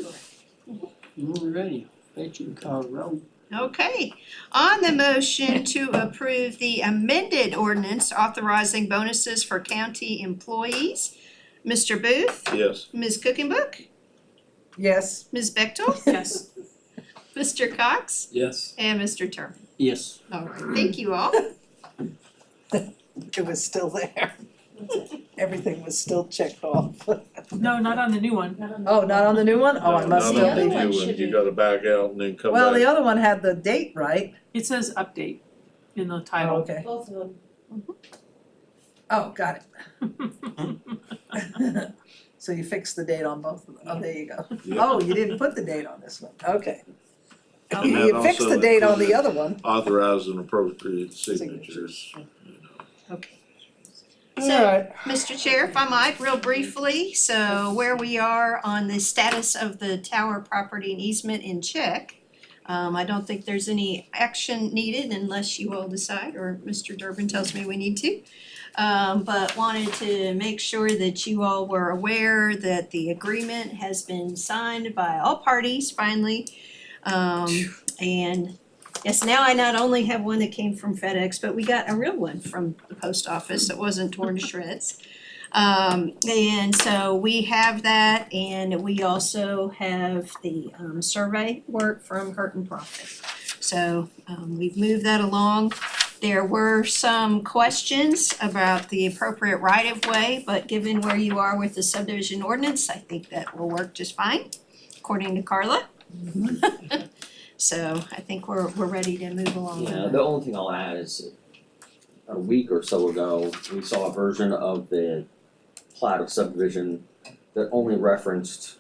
Alrighty, bet you can call the roll. Okay, on the motion to approve the amended ordinance authorizing bonuses for county employees, Mr. Booth, Yes. Ms. Cookenbook, Yes, Ms. Bechtel, Yes, Mr. Cox, Yes. and Mr. Turman. Yes. All right, thank you all. it was still there. Everything was still checked off. no, not on the new one. Oh, not on the new one? Oh, I must Not on still the be. new one. You gotta back out and then come Well, the back. other one had the date right. It says update in the Oh, title. okay. Both of them. Oh, got it. So you fixed the date on both of them. Oh, there you go. Yep. Oh, you didn't put the date on this one. Okay. And that You fixed also the date on the included other one. Authorizing appropriate signatures. So, Alright. Mr. Chair, if I might, real briefly, so where we are on the status of the tower property and easement in check. I don't think there's any action needed unless you all decide, or Mr. Durbin tells me we need to. But wanted to make sure that you all were aware that the agreement has been signed by all parties finally. And yes, now I not only have one that came from FedEx, but we got a real one from the post office that wasn't torn to shreds. And so we have that, and we also have the survey work from Hurt and Profit. So we've moved that along. There were some questions about the appropriate right-of-way, but given where you are with the subdivision ordinance, I think that will work just fine, according to Carla. So I think we're ready to move along with Yeah, it. the only thing I'll add is a week or so ago, we saw a version of the plat of subdivision that only referenced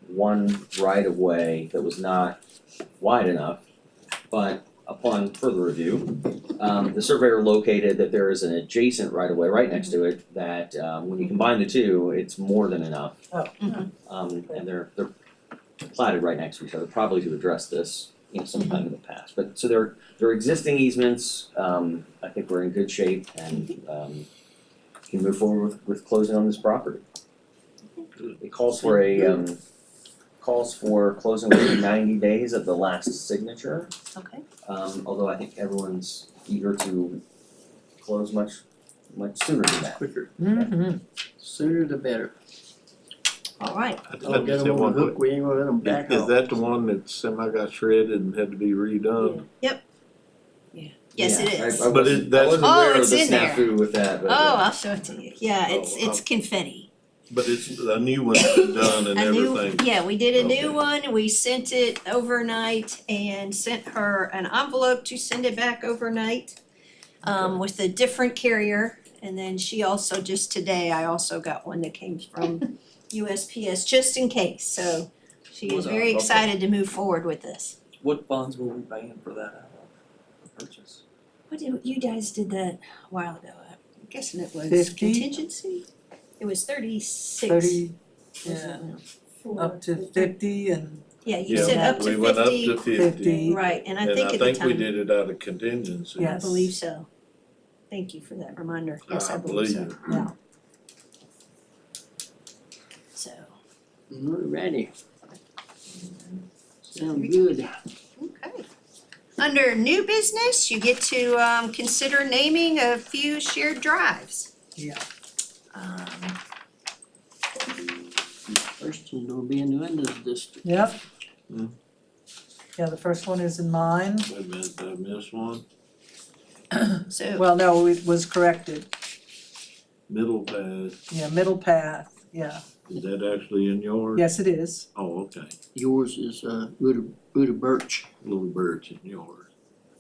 one right of way that was not wide enough. But upon further review, the surveyor located that there is an adjacent right of way right next to it that when you combine the two, it's more than enough. Oh. And they're platted right next to each other, probably to address this, sometime in the past. But so there are existing easements, I think we're in good shape and can move forward with closing on this property. It calls for closing within 90 days of the last signature. Okay. Although I think everyone's eager to close much sooner than that. Quicker, Mm-hmm. sooner the better. All right. Don't get them on the hook, we ain't gonna let them back Is off. that the one that semi got shredded and had to be redone? Yes, it is. I But wasn't, that's- I wasn't Oh, aware of it's the in there. snafu with that, but Oh, I'll show it to you. Yeah, Oh, it's confetti. But it's a new one's been done and A new, everything. yeah, we did a Okay. new one, we sent it overnight and sent her an envelope to send it back overnight. With a different carrier, and then she also, just today, I also got one that came from USPS, just in case, so she is very Okay. excited to move forward with this. What funds were we paying for that purchase? What did, you guys did that a while ago, I'm guessing it was 50? contingency? It was 36. 30, Was yeah, it? up to 50 and Yeah, you Yeah, said up to 50. we went up to 50. 50. Right, and I And think I at the think we time, did it out of contingency. I Yes. believe so. Thank you for that reminder, yes, I believe so, Yeah. so. We're ready. Sound good. Okay. Under new business, you get to consider naming a few shared drives. Yeah. First one's gonna be in Linda's district. Yep. Hmm. Yeah, the first one is in mine. Wait a minute, did I miss one? So, Well, no, it was corrected. Middle path, Yeah, middle path, yeah. is that actually in yours? Yes, it is. Oh, okay, Yours is Buddha Birch. little bird's in yours.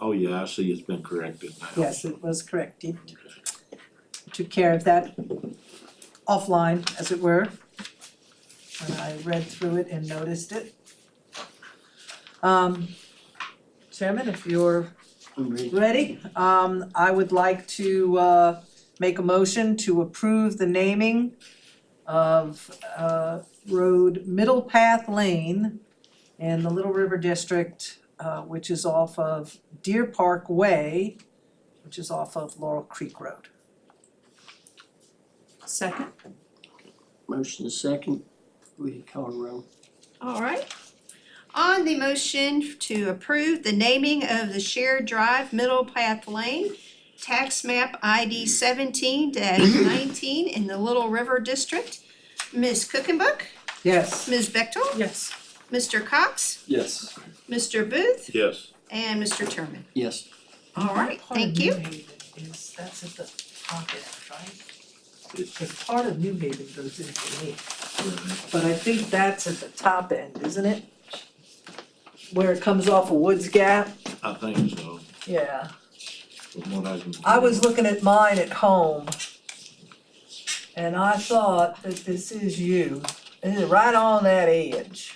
Oh, yeah, I see it's been corrected now. Yes, it was corrected. Took care of that offline, as it were, when I read through it and noticed it. Chairman, if you're I'm ready. ready, I would like to make a motion to approve the naming of road Middle Path Lane in the Little River District, which is off of Deer Park Way, which is off of Laurel Creek Road. Second, Motion is second, we can call a roll. all right. On the motion to approve the naming of the shared drive Middle Path Lane, tax map ID 17-19 in the Little River District, Ms. Cookenbook, Yes. Ms. Bechtel, yes. Mr. Cox, Yes. Mr. Booth, Yes, and Mr. Turman. Yes, All right, Part of thank New you. Haven is, that's at the top end, right? it's, Because part of New Haven goes into me, but I think that's at the top end, isn't it? Where it comes off of Woods Gap, I think so, yeah. from what I can. I was looking at mine at home, and I thought that this is you, this is right on that edge.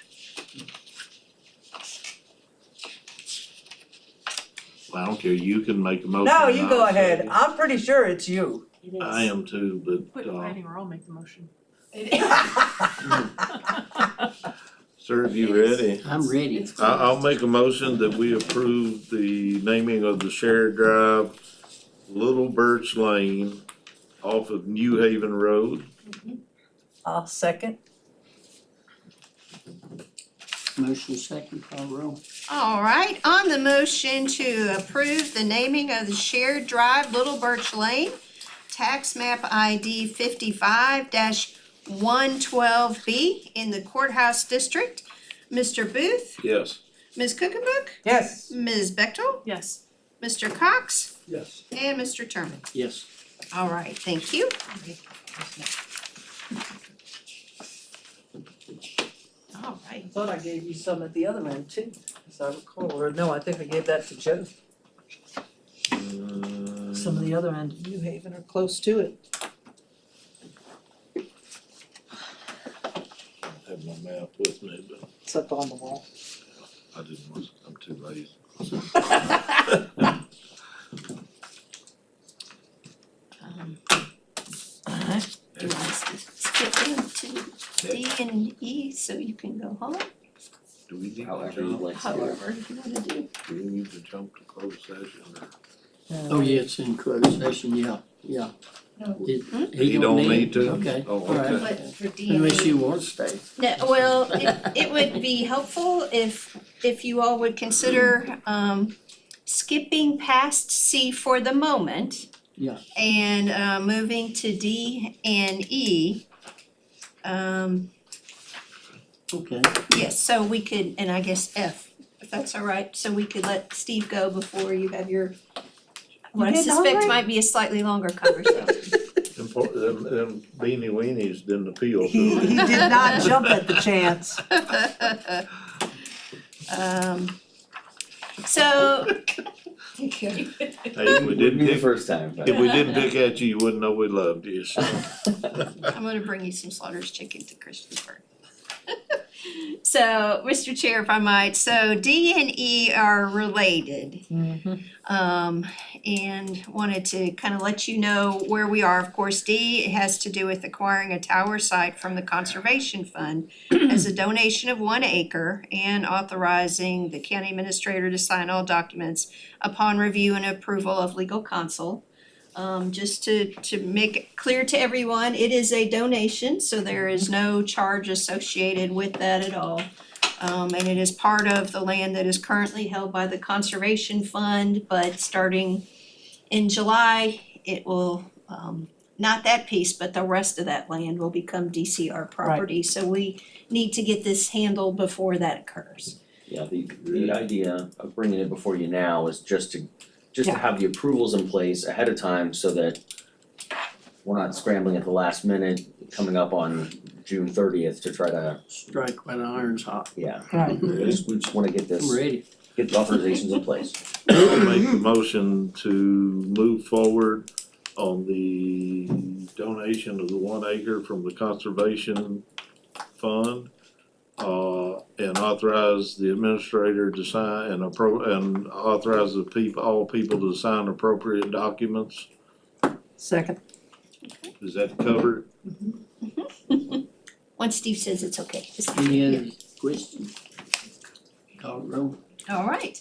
Well, I don't care, you can make a motion. No, and you I'll go ahead, second. I'm pretty sure it's you. I am too, Quit but, fighting or I'll make the motion. sir, if you ready? I'm ready. I'll make a motion that we approve the naming of the shared drive, Little Birch Lane off of New Haven Road. I'll second. Motion second, call a roll. All right, on the motion to approve the naming of the shared drive Little Birch Lane, tax map ID 55-112B in the Courthouse District, Mr. Booth, Yes. Ms. Cookenbook, Yes. Ms. Bechtel, Yes. Mr. Cox, Yes. And Mr. Terman. Yes. All right, thank you. All right. I thought I gave you some at the other end too, as I recall, or no, I think I gave that to Joe. Some of the other end of New Haven are close to it. I have my map with me, but It's up on the wall. I didn't want, I'm too lazy. Do you want us to skip down to D and E so you can go home? Do we need to However you'd jump, like to do it. However you wanna do. do we need to jump to closed session or? Oh, yeah, it's in closed session, yeah. No. He don't need to? Okay, Oh, alright. okay. But for D and E. Unless you want to stay. No, well, it would be helpful if you all would consider skipping past C for the moment. Yeah. And moving to D and E. Okay. Yes, so we could, and I guess F, if that's all right, so we could let Steve go before you have your, what I getting suspect hungry? might be a slightly longer conversation. Them beanie weenies didn't appeal to He me. did not jump at the chance. So. Hey, if we didn't Be the pick, first time, but. if we didn't pick at you, you wouldn't know we loved you, so. I'm gonna bring you some Slaughter's chicken to Christiansburg. So, Mr. Chair, if I might, so D and E are related. And wanted to kind of let you know where we are. Of course, D, it has to do with acquiring a tower site from the Conservation Fund as a donation of 1 acre and authorizing the county administrator to sign all documents upon review and approval of legal counsel. Just to make it clear to everyone, it is a donation, so there is no charge associated with that at all. And it is part of the land that is currently held by the Conservation Fund, but starting in July, it will, not that piece, but the rest of that land will become DCR property. So we need to get this handled before that occurs. Yeah, the idea of bringing it before you now is just to have the approvals in place ahead of time so that we're not scrambling at the last minute, coming up on June 30th to try to, Strike when the iron's hot. yeah. Right. We just wanna get this, I'm ready. get the authorizations in place. I'll make the motion to move forward on the donation of the 1 acre from the Conservation Fund. And authorize the administrator to sign and authorize all people to sign appropriate documents. Second. Does that cover it? Once Steve says it's okay. Any other questions? Call the roll. All right.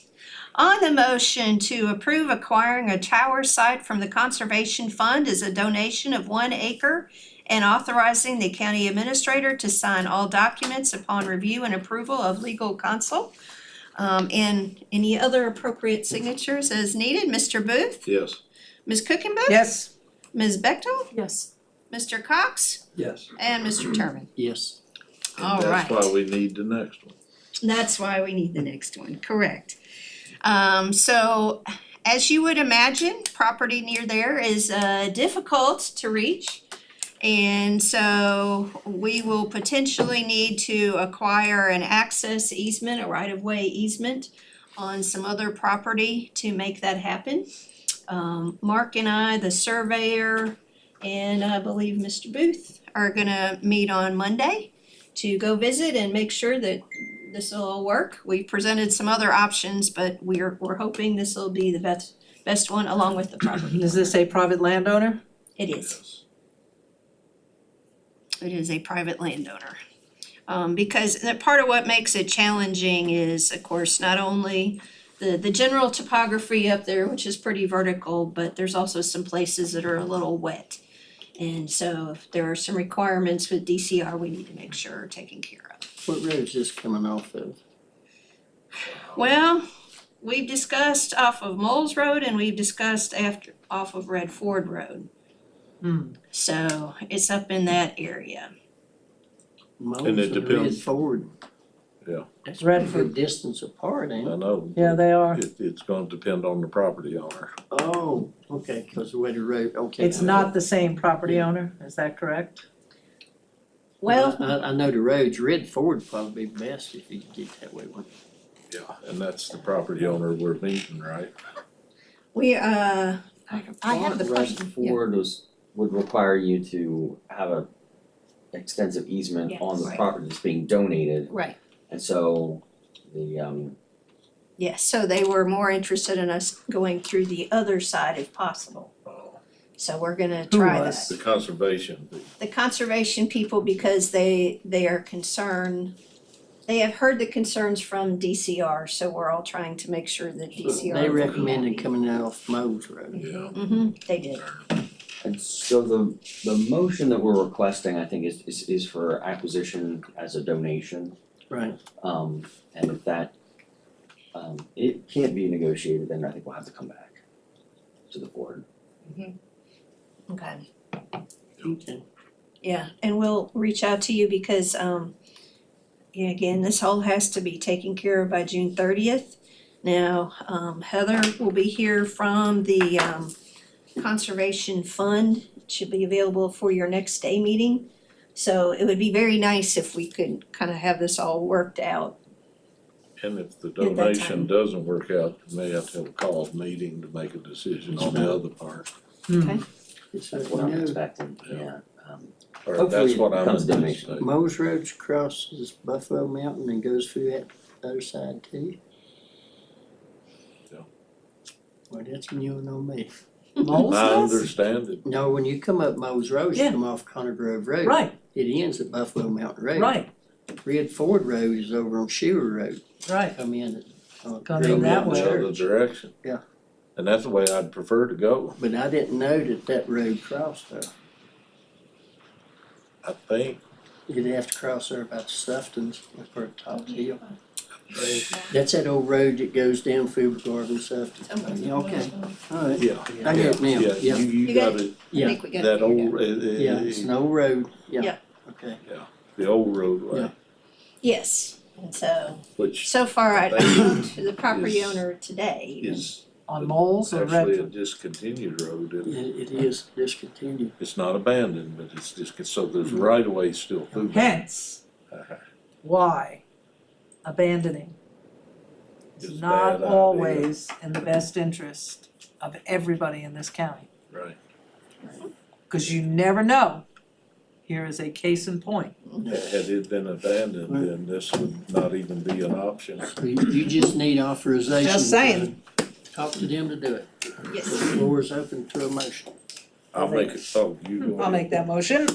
On the motion to approve acquiring a tower site from the Conservation Fund as a donation of 1 acre and authorizing the county administrator to sign all documents upon review and approval of legal counsel. And any other appropriate signatures as needed. Mr. Booth? Yes. Ms. Cookenbook? Yes. Ms. Bechtel? Yes. Mr. Cox? Yes. And Mr. Terman? Yes. All And that's right. why we need the next one. That's why we need the next one, correct. So as you would imagine, property near there is difficult to reach. And so we will potentially need to acquire an access easement, a right-of-way easement on some other property to make that happen. Mark and I, the surveyor, and I believe Mr. Booth are gonna meet on Monday to go visit and make sure that this will all work. We presented some other options, but we're hoping this will be the best one along with the property. Is this a private landowner? It is. It is a private landowner. Because part of what makes it challenging is, of course, not only the general topography up there, which is pretty vertical, but there's also some places that are a little wet. And so if there are some requirements with DCR, we need to make sure are taken care of. What road is this coming off of? Well, we've discussed off of Moles Road and we've discussed off of Red Ford Road. So it's up in that area. Moses it and depends. Red Ford. That's a pretty Redford. good distance apart, ain't I it? know. Yeah, they are. It's gonna depend on the property owner. Oh, okay, cause the way the road, okay. It's not the same property owner, is that correct? Well, I know the roads, Red Ford would probably be best if you could get that way one. Yeah. And that's the property owner we're meeting, right? we, I have the Red question, yeah. Ford would require you to have a extensive easement on the Yes. property that's being donated. Right, And so the yes, so they were more interested in us going through the other side if possible. So we're gonna try was? that. The conservation. The conservation people, because they are concerned, they have heard the concerns from DCR, so we're all trying to make sure that DCR. They recommended coming out off Mo's Road. Yeah. They did. and so the motion that we're requesting, I think, is for acquisition as a donation. Right. And if that it can't be negotiated, then I think we'll have to come back to the board. Okay. Okay. Yeah, and we'll reach out to you because, yeah, again, this all has to be taken care of by June 30th. Now, Heather will be here from the, Conservation Fund, it should be available for your next day meeting. So it would be very nice if we could kind of have this all worked out. And if the At that time. donation doesn't work out, you may have to have a called meeting to make a decision on the other part. It's That's what I'm no, expecting, yeah. Or Hopefully that's it what I'm becomes a donation. anticipating. Mo's Road crosses Buffalo Mountain and goes through that other side too. Yeah. Well, that's new one on me. Moles I does? understand it. No, when you come up Mo's Road, you Yeah. come off Connor Grove Road. Right, It ends at Buffalo Mountain Road. right, Red Ford Road is over on Shearer Road. right. Come in at, Come Green in that Mountain way. The other Church. direction. Yeah. And that's the way I'd prefer to go. But I didn't know that road crossed though. I think. You'd have to cross there about Sufton's for a top hill. That's that old road that goes down Fuber Garden Sufton. Yeah, okay, alright. Yeah. I get it now, Yeah, yeah. you You got got it, I Yeah, think we got it that figured old, out. yeah, it's an old road, yeah, Yeah. okay. the old roadway, Yeah. Yes, and which so far I Thank you. talked to the property Is- owner today. is On Moles or actually a Redford? discontinued road. Isn't it? It is discontinued. It's not abandoned, but it's just, so there's right of way still through there. Hence, why abandoning It's is a not bad idea. always in the best interest of everybody in this county. Right. Cause you never know. Here is a case in point. Had it been abandoned, then this would not even be an option. So you just need authorization. Just saying. to Talk to them to do it. Yes. The floor is open to a motion. I'll make it, oh, you go ahead. I'll make that motion.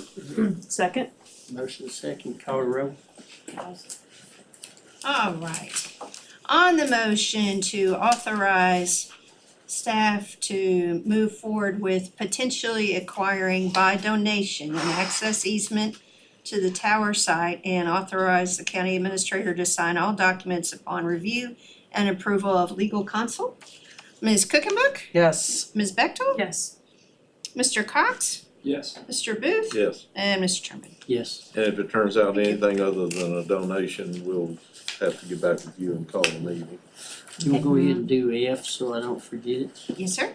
Second? Motion second, call the roll. All right. On the motion to authorize staff to move forward with potentially acquiring by donation an access easement to the tower site and authorize the county administrator to sign all documents upon review and approval of legal counsel. Ms. Cookenbook, Yes. Ms. Bechtel, Yes. Mr. Cox, Yes. Mr. Booth, Yes, and Mr. Sherman. Yes. and if it turns out anything other than a donation, we'll have to get back with you and call a meeting. You wanna go ahead and do F so I don't forget it? Yes, sir.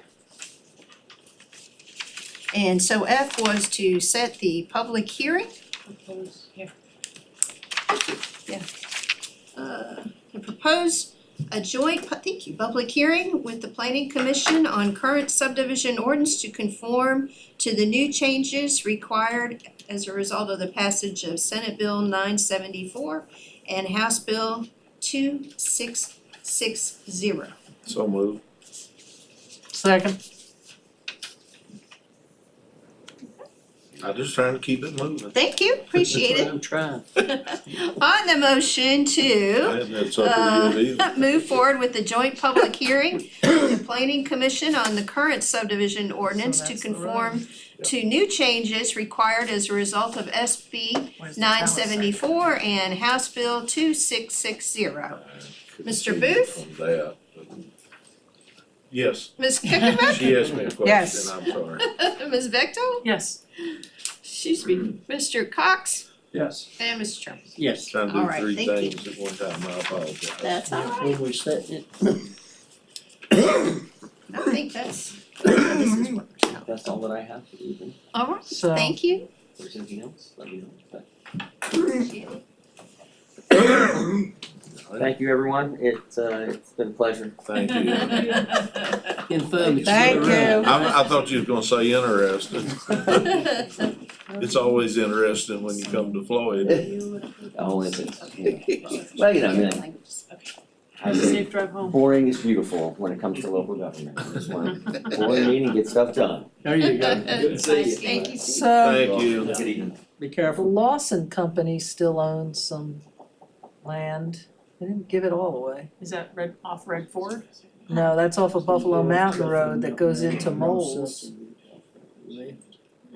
And so F was to set the public hearing. Here. Thank you, yeah. To propose a joint, thank you, public hearing with the planning commission on current subdivision ordinance to conform to the new changes required as a result of the passage of Senate Bill 974 and House Bill 2660. So move. Second. I'm just trying to keep it moving. Thank you, appreciate That's it. what I'm trying. On the motion to I hadn't had supper yet either. move forward with the joint public hearing, with the planning commission on the current subdivision ordinance So to that's the conform to new changes required as a result of SB Where's the tower site? 974 and House Bill 2660. Mr. Continue Booth? from that, but- Yes, Ms. Kickabout? she asked me a Yes. question, I'm sorry. Ms. Bechtel? Yes. Excuse me. Mr. Cox? Yes. And Mr. Chairman. Yes. Trying to All do right, three thank you. things at one time, I apologize. That's all right. When we set it, I think this is worked out. That's all that I have for the evening. All right, So- thank you. If there's anything else, let me know. But Appreciate it. thank you, everyone. It's been a pleasure. Thank you. confirm it's. Thank you. I thought you was gonna say interesting. It's always interesting when you come to Floyd. Oh, is it? Well, you know, I mean, Have a safe drive home. boring is beautiful when it comes to local government. I just want to boring meeting, get stuff done. There you go. Good to see you. Thank you. So Thank you. Good evening. Be the careful. Lawson Company still owns some land. They didn't give it all away. Is that off Red Ford? No, that's off of Buffalo Mountain Road that goes into Moles.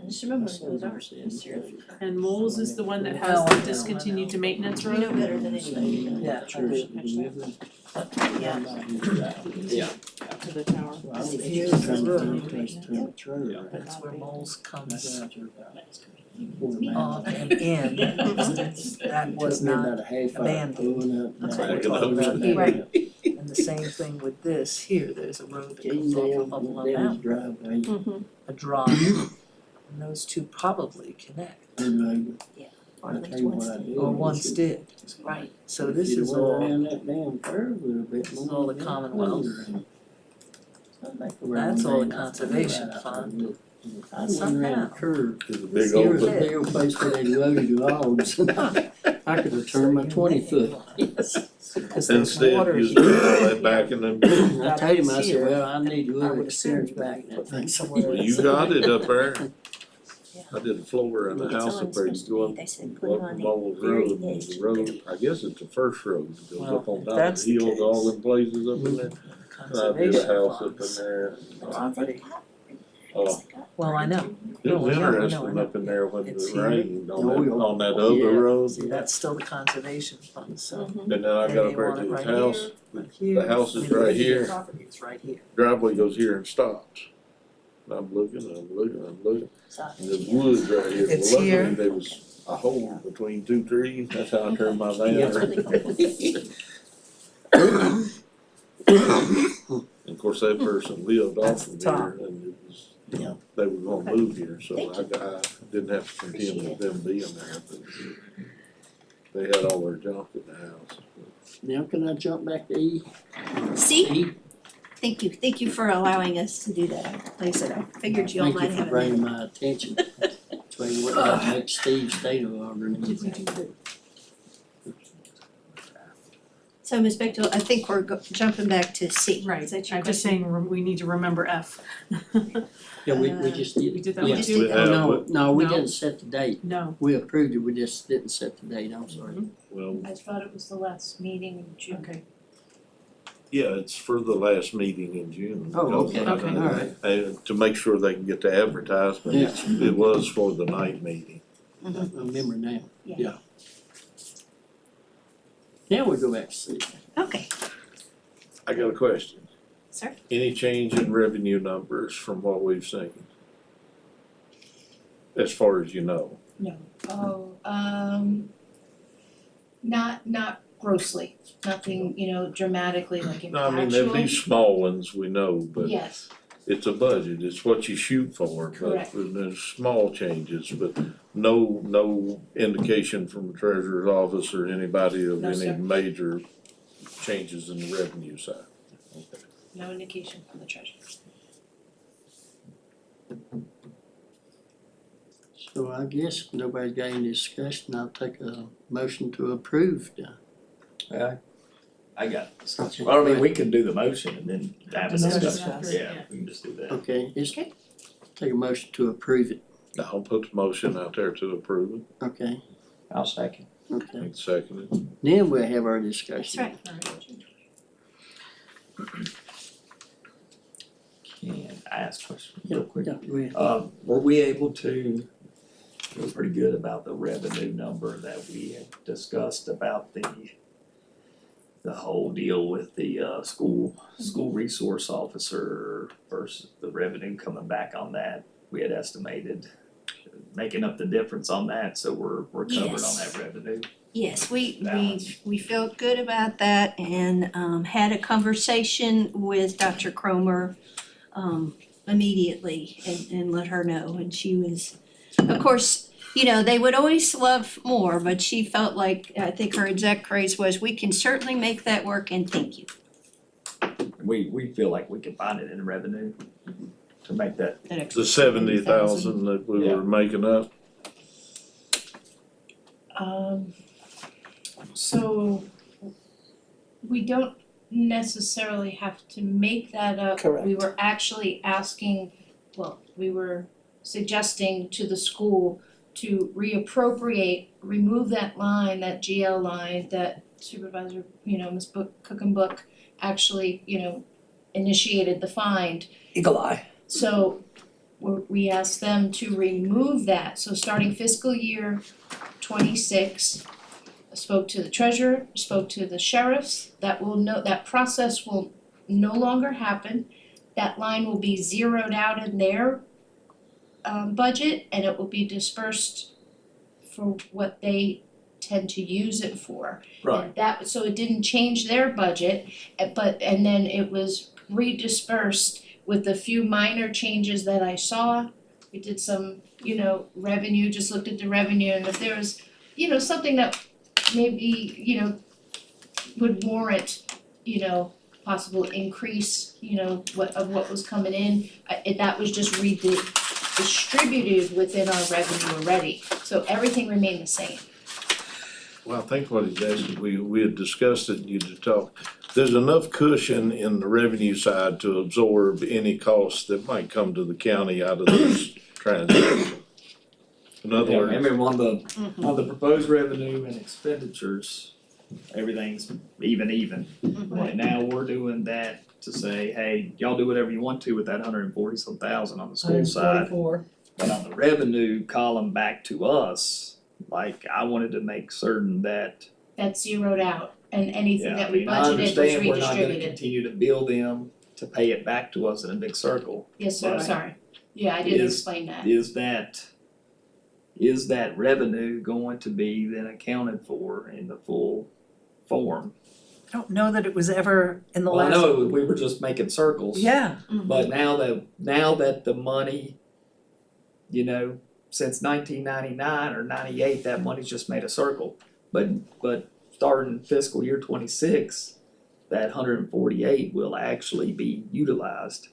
Just remember, those are. And Moles is the one that has the discontinued to maintenance road? You know better than anybody. Yeah, I do. Yeah. To the tower. Here's the road. That's where Moles comes off and in. That was not abandoned. That's what we're talking about here. Right. And the same thing with this, here, there's a road that comes off of Buffalo Mountain, a drive. And those two probably connect, or once did. Right. So this is all, that damn curve a little bit. this is all the Commonwealth. That's all the conservation fund. Somehow. Curve. It's a big Here was a open. big old place where they loaded logs. I could have turned my 20-foot. Cause there's Instead, water you here. just put that back in them. I told him, I said, Here. well, I need a I little would experience assume back in that thing. somewhere Well, else. you got it up there. I did the floor in the house up there, you go up, They said go up Moles Road, and the road, I guess it's the first road, that goes up on top of That's the the hills, all case. them places up in there. And I did a house up in there. Oh, Well, I know. it No, was I know, I know, I interesting know. up in there when It's it here. rained Oh, yeah. on that Oh, yeah. other road. See, that's still the conservation fund, so. And then I And got they up there want to it his right house, here, right the here. house is I mean, right the here. property is right here. Driveway goes here and stops. And I'm looking, and there's woods right here. It's Well, here. luckily, there was a hole between two trees, that's how I turned my van Yeah. around. And of course, that person lived off That's of the top. here and it was, they were gonna move here, so I didn't have to contend with them being there, but they had all their junk in the house. Now can I jump back to E? See, E? thank you for allowing us to do that. Like I said, I figured you all might Thank you have for a bringing minute. my attention. So you wouldn't have to make Steve stay longer. So Ms. Bechtel, I think we're jumping back to C. Right, Is that your I'm just question? saying, we need to remember F. Yeah, we just did. We did that Yeah. one too? did Oh, that. no, we No. didn't set the date. No, We approved it, we just didn't set the date, I'm sorry. Well, I thought it was the last meeting in June. okay. yeah, it's for the last meeting in June. Oh, okay, Okay. all right. And to make sure they can get the advertisement, it was for the night meeting. I remember now. Yeah. Now we go back to C. Okay, I got a question. sir. Any change in revenue numbers from what we've seen? As far as you know? No. Not grossly, nothing, dramatically like in No, I mean, there'd be small ones, we know, but Yes, it's a budget, it's what you shoot for, but Correct. there's small changes, but no indication from the treasurer's office or anybody of No, any sir. major changes in the revenue side. no indication from the treasurer. So I guess if nobody's got any discussion, I'll take a motion to approve. I got discussion. Okay. Well, I mean, we can do the motion and then have a discussion. Discuss. Yeah, we can just do that. Okay, just take a motion to approve it. I'll put the motion out there to approve it, Okay, I'll second. okay. and second it. Then we'll have our That's discussion. right. Can I ask a question Yeah, real quick? yeah, go ahead. Were we able to feel pretty good about the revenue number that we had discussed about the whole deal with the school resource officer versus the revenue coming back on that? We had estimated making up the difference on that, so we're covered on Yes. that revenue. Yes, we Balance. we felt good about that and had a conversation with Dr. Cromer immediately and let her know, and she was, of course, you know, they would always love more, but she felt like, I think her exact phrase was, we can certainly make that work and thank you. We feel like we can find it in revenue to make that. That extra The 70,000 that we Yeah. were making up. So we don't necessarily have to make that up. Correct. We were actually asking, well, we were suggesting to the school to reappropriate, remove that line, that GL line that Supervisor, Ms. Cook and Book actually, initiated the find. Eagle eye. So we asked them to remove that, so starting fiscal year 26, I spoke to the treasurer, spoke to the sheriffs, that process will no longer happen. That line will be zeroed out in their budget, and it will be dispersed for what they tend to use it for. Right. And that, so it didn't change their budget, and then it was redispersed with a few minor changes that I saw. We did some, revenue, just looked at the revenue, and if there was, something that maybe, would warrant, possible increase, what was coming in, that was just distributed within our revenue already, so everything remained the same. Well, I think what he's asking, we had discussed it, and you had talked, there's enough cushion in the revenue side to absorb any costs that might come to the county out of this transaction. In other Yeah, words, remember on the proposed revenue and expenditures, everything's even. Right now, we're doing that to say, hey, y'all do whatever you want to with that 140-some thousand on the school side. 144. But on the revenue column back to us, like, I wanted to make certain that, That's zeroed out, and anything yeah, I that we mean, I budgeted was understand we're not gonna redistributed. continue to bill them to pay it back to us in a big circle. Yes, sir, Right. sorry, yeah, I didn't Is- explain that. Is that revenue going to be then accounted for in the full form? I don't know that it was ever in the Well, I last. know we were just making circles. Yeah, But now that the money, since 1999 or 98, that money's just made a circle. But starting fiscal year 26, that 148 will actually be utilized.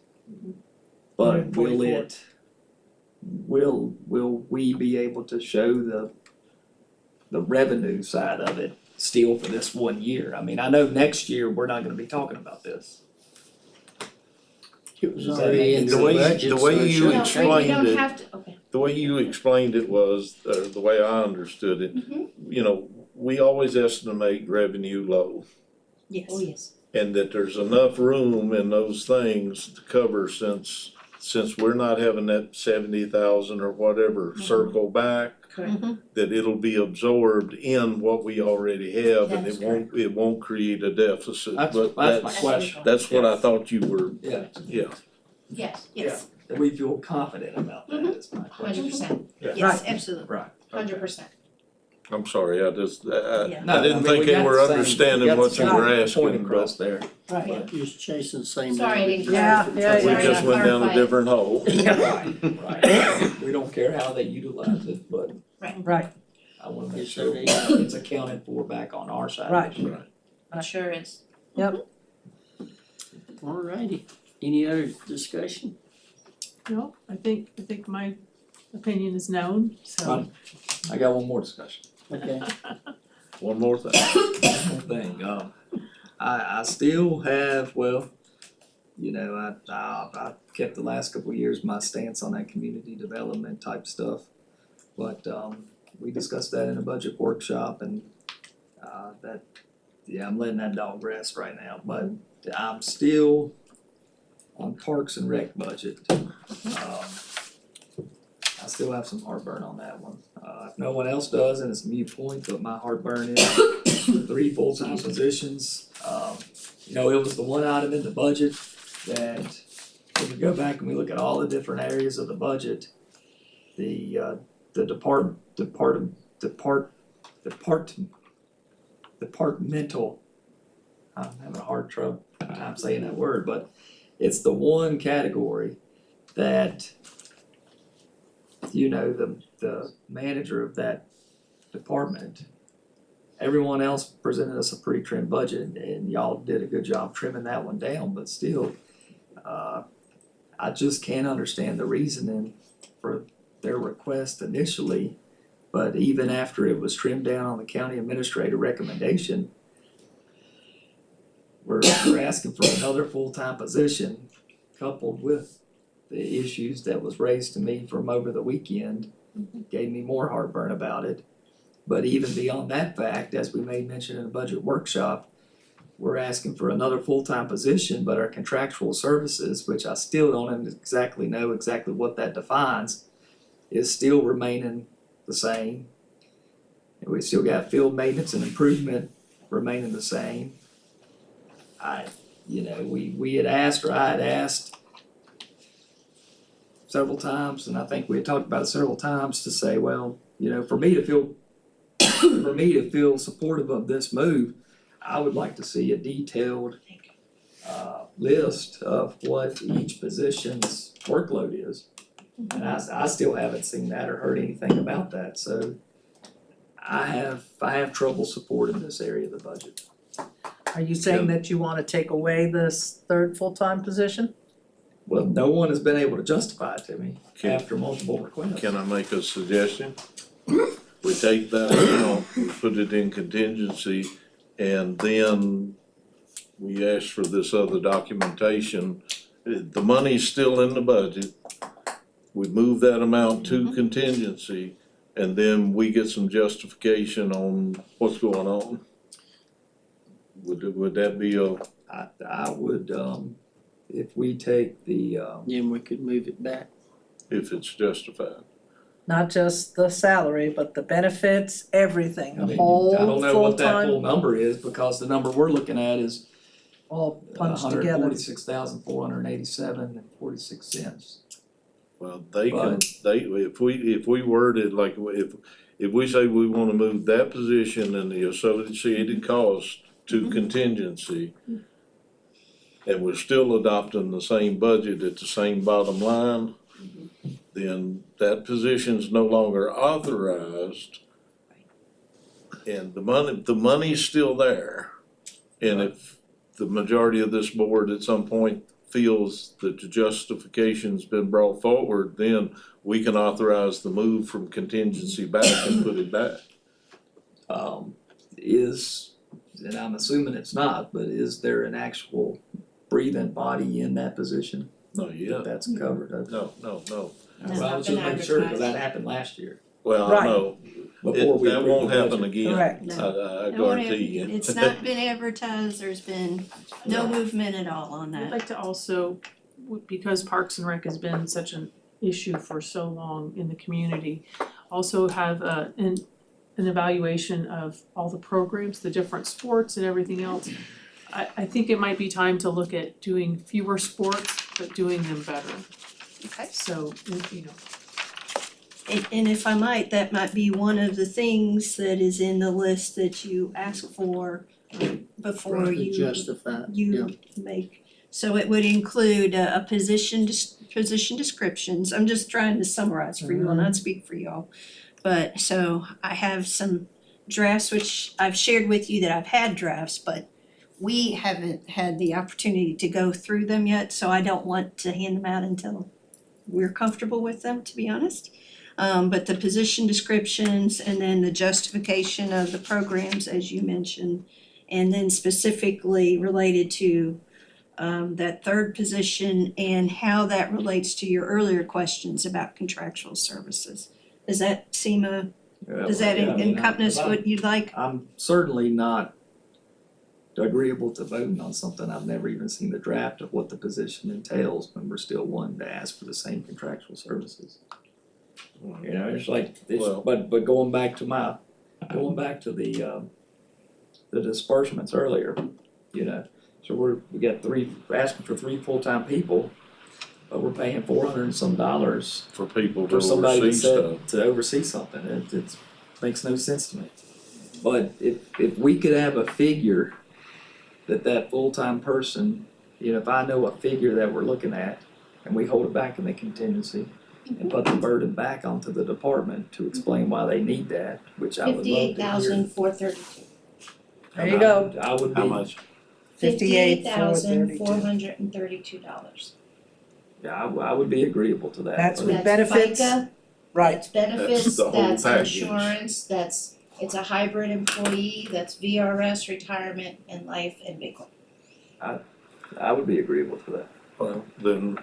But will we be able to show the revenue side of it still for this 1 year? I mean, I know next year we're not gonna be talking about this. It was Is that already in the way- budget, the way so it you should- No, we explained don't it. have to, okay. the way you explained it was, the way I understood it, Mhm. We always estimate revenue low. Yes. Oh, yes. And that there's enough room in those things to cover since we're not having that 70,000 or whatever circle back, Correct. that it'll be absorbed in what we already have and That's it won't create a deficit, That's but my that's, question. that's what I thought you were, Yeah. Yes, Yes, That we feel confident about that is my question. 100%, yes, absolutely. Right. 100%. I'm sorry, I just, Yeah. No, I didn't mean, think we they got were the same- understanding we got the what you same were Point asking, across but there. right. Just chasing the same. Sorry, I didn't Yeah, clarify. yeah, we yeah, just went down a Clarify. different hole. Right. We don't care how they utilize it, but Right, I wanna make Yes, sure sir. it's accounted for back on our side. Right. It sure is. Alrighty, any other discussion? No, I think my opinion is known, so. Right. I got one more discussion. Okay, One more thing. One more thing, I still have, I kept the last couple of years my stance on that community development type stuff. But, we discussed that in a budget workshop and, I'm letting that dog rest right now, but I'm still on Parks and Rec budget. I still have some heartburn on that one. If no one else does, and it's a moot point, but my heartburn is 3 full-time positions. It was the one item in the budget that, when we go back and we look at all the different areas of the budget, the the departmental, I'm having a hard time saying that word, but it's the one category that, you know, the manager of that department, everyone else presented us a pretty trim budget, and y'all did a good job trimming that one down, but still, I just can't understand the reasoning for their request initially, but even after it was trimmed down on the county administrator recommendation, we're asking for another full-time position, coupled with the issues that was raised to me from over the weekend, gave me more heartburn about it. But even beyond that fact, as we made mention in the budget workshop, we're asking for another full-time position, but our contractual services, which I still don't exactly know exactly what that defines, is still remaining the same. And we still got field maintenance and improvement remaining the same. We had asked, or I had asked several times, and I think we had talked about it several times, to say, well, for me to feel supportive of this move, I would like to see a detailed list of what each position's workload is. And I still haven't seen that or heard anything about that, so I have trouble supporting this area of the budget. Are you saying that you wanna take away this third full-time position? Well, no one has been able to justify it to me Can- after multiple requests. Can I make a suggestion? We take that amount, we put it in contingency, and then we ask for this other documentation. The money's still in the budget. We move that amount to contingency, and then we get some justification on what's going on. Would that be I would, if we take the, Then we could move it back. if it's justified? Not just the salary, but the benefits, everything, I the mean, whole I don't know what that full full-time, number is, because the number we're looking at is all punched hundred together. 46,487.46. Well, if we word it like, if we say we wanna move that position and the associated cost to contingency, and we're still adopting the same budget at the same bottom line, then that position's no longer authorized. And the money's still there. And if the majority of this board at some point feels that the justification's been brought forward, then we can authorize the move from contingency back and put it back. And I'm assuming it's not, but is there an actual breathing body in that position Not yet. that's covered? No. Well, I was just making sure, because that happened last year. Well, Right. no, Before we that won't approved the happen budget. again. Correct. No. I It won't guarantee you. have- It's not been advertised, there's been no movement at all on I'd that. like to also, because Parks and Rec has been such an issue for so long in the community, also have an evaluation of all the programs, the different sports and everything else. I think it might be time to look at doing fewer sports, but doing them better. Okay. So, And if I might, that might be one of the things that is in the list that you ask for before To you justify, make. So it would include a position descriptions. I'm just trying to summarize for you, I'll not speak for y'all. But so I have some drafts which I've shared with you that I've had drafts, but we haven't had the opportunity to go through them yet, so I don't want to hand them out until we're comfortable with them, to be honest. But the position descriptions and then the justification of the programs, as you mentioned, and then specifically related to that third position and how that relates to your earlier questions about contractual services. Does that seem does that encompass what you'd like? I'm certainly not agreeable to voting on something I've never even seen the draft of what the position entails, when we're still wanting to ask for the same contractual services. It's like, Well- but going back to the disbursements earlier, so we're asking for 3 full-time people, but we're paying $400 and some For people to for somebody oversee to stuff. to oversee something. It makes no sense to me. But if we could have a figure that full-time person, you know, if I know a figure that we're looking at and we hold it back in the contingency and put the burden back onto the department to explain why they need that, which I would love to hear. $58,432. There you go. I would How be, much? $58,432. yeah, I would be agreeable to that. That's but- with benefits. FICA, Right, that's benefits, That's the whole that's package. insurance, it's a hybrid employee, that's VRS, retirement, and life and vehicle. I would be agreeable to that. Well, then,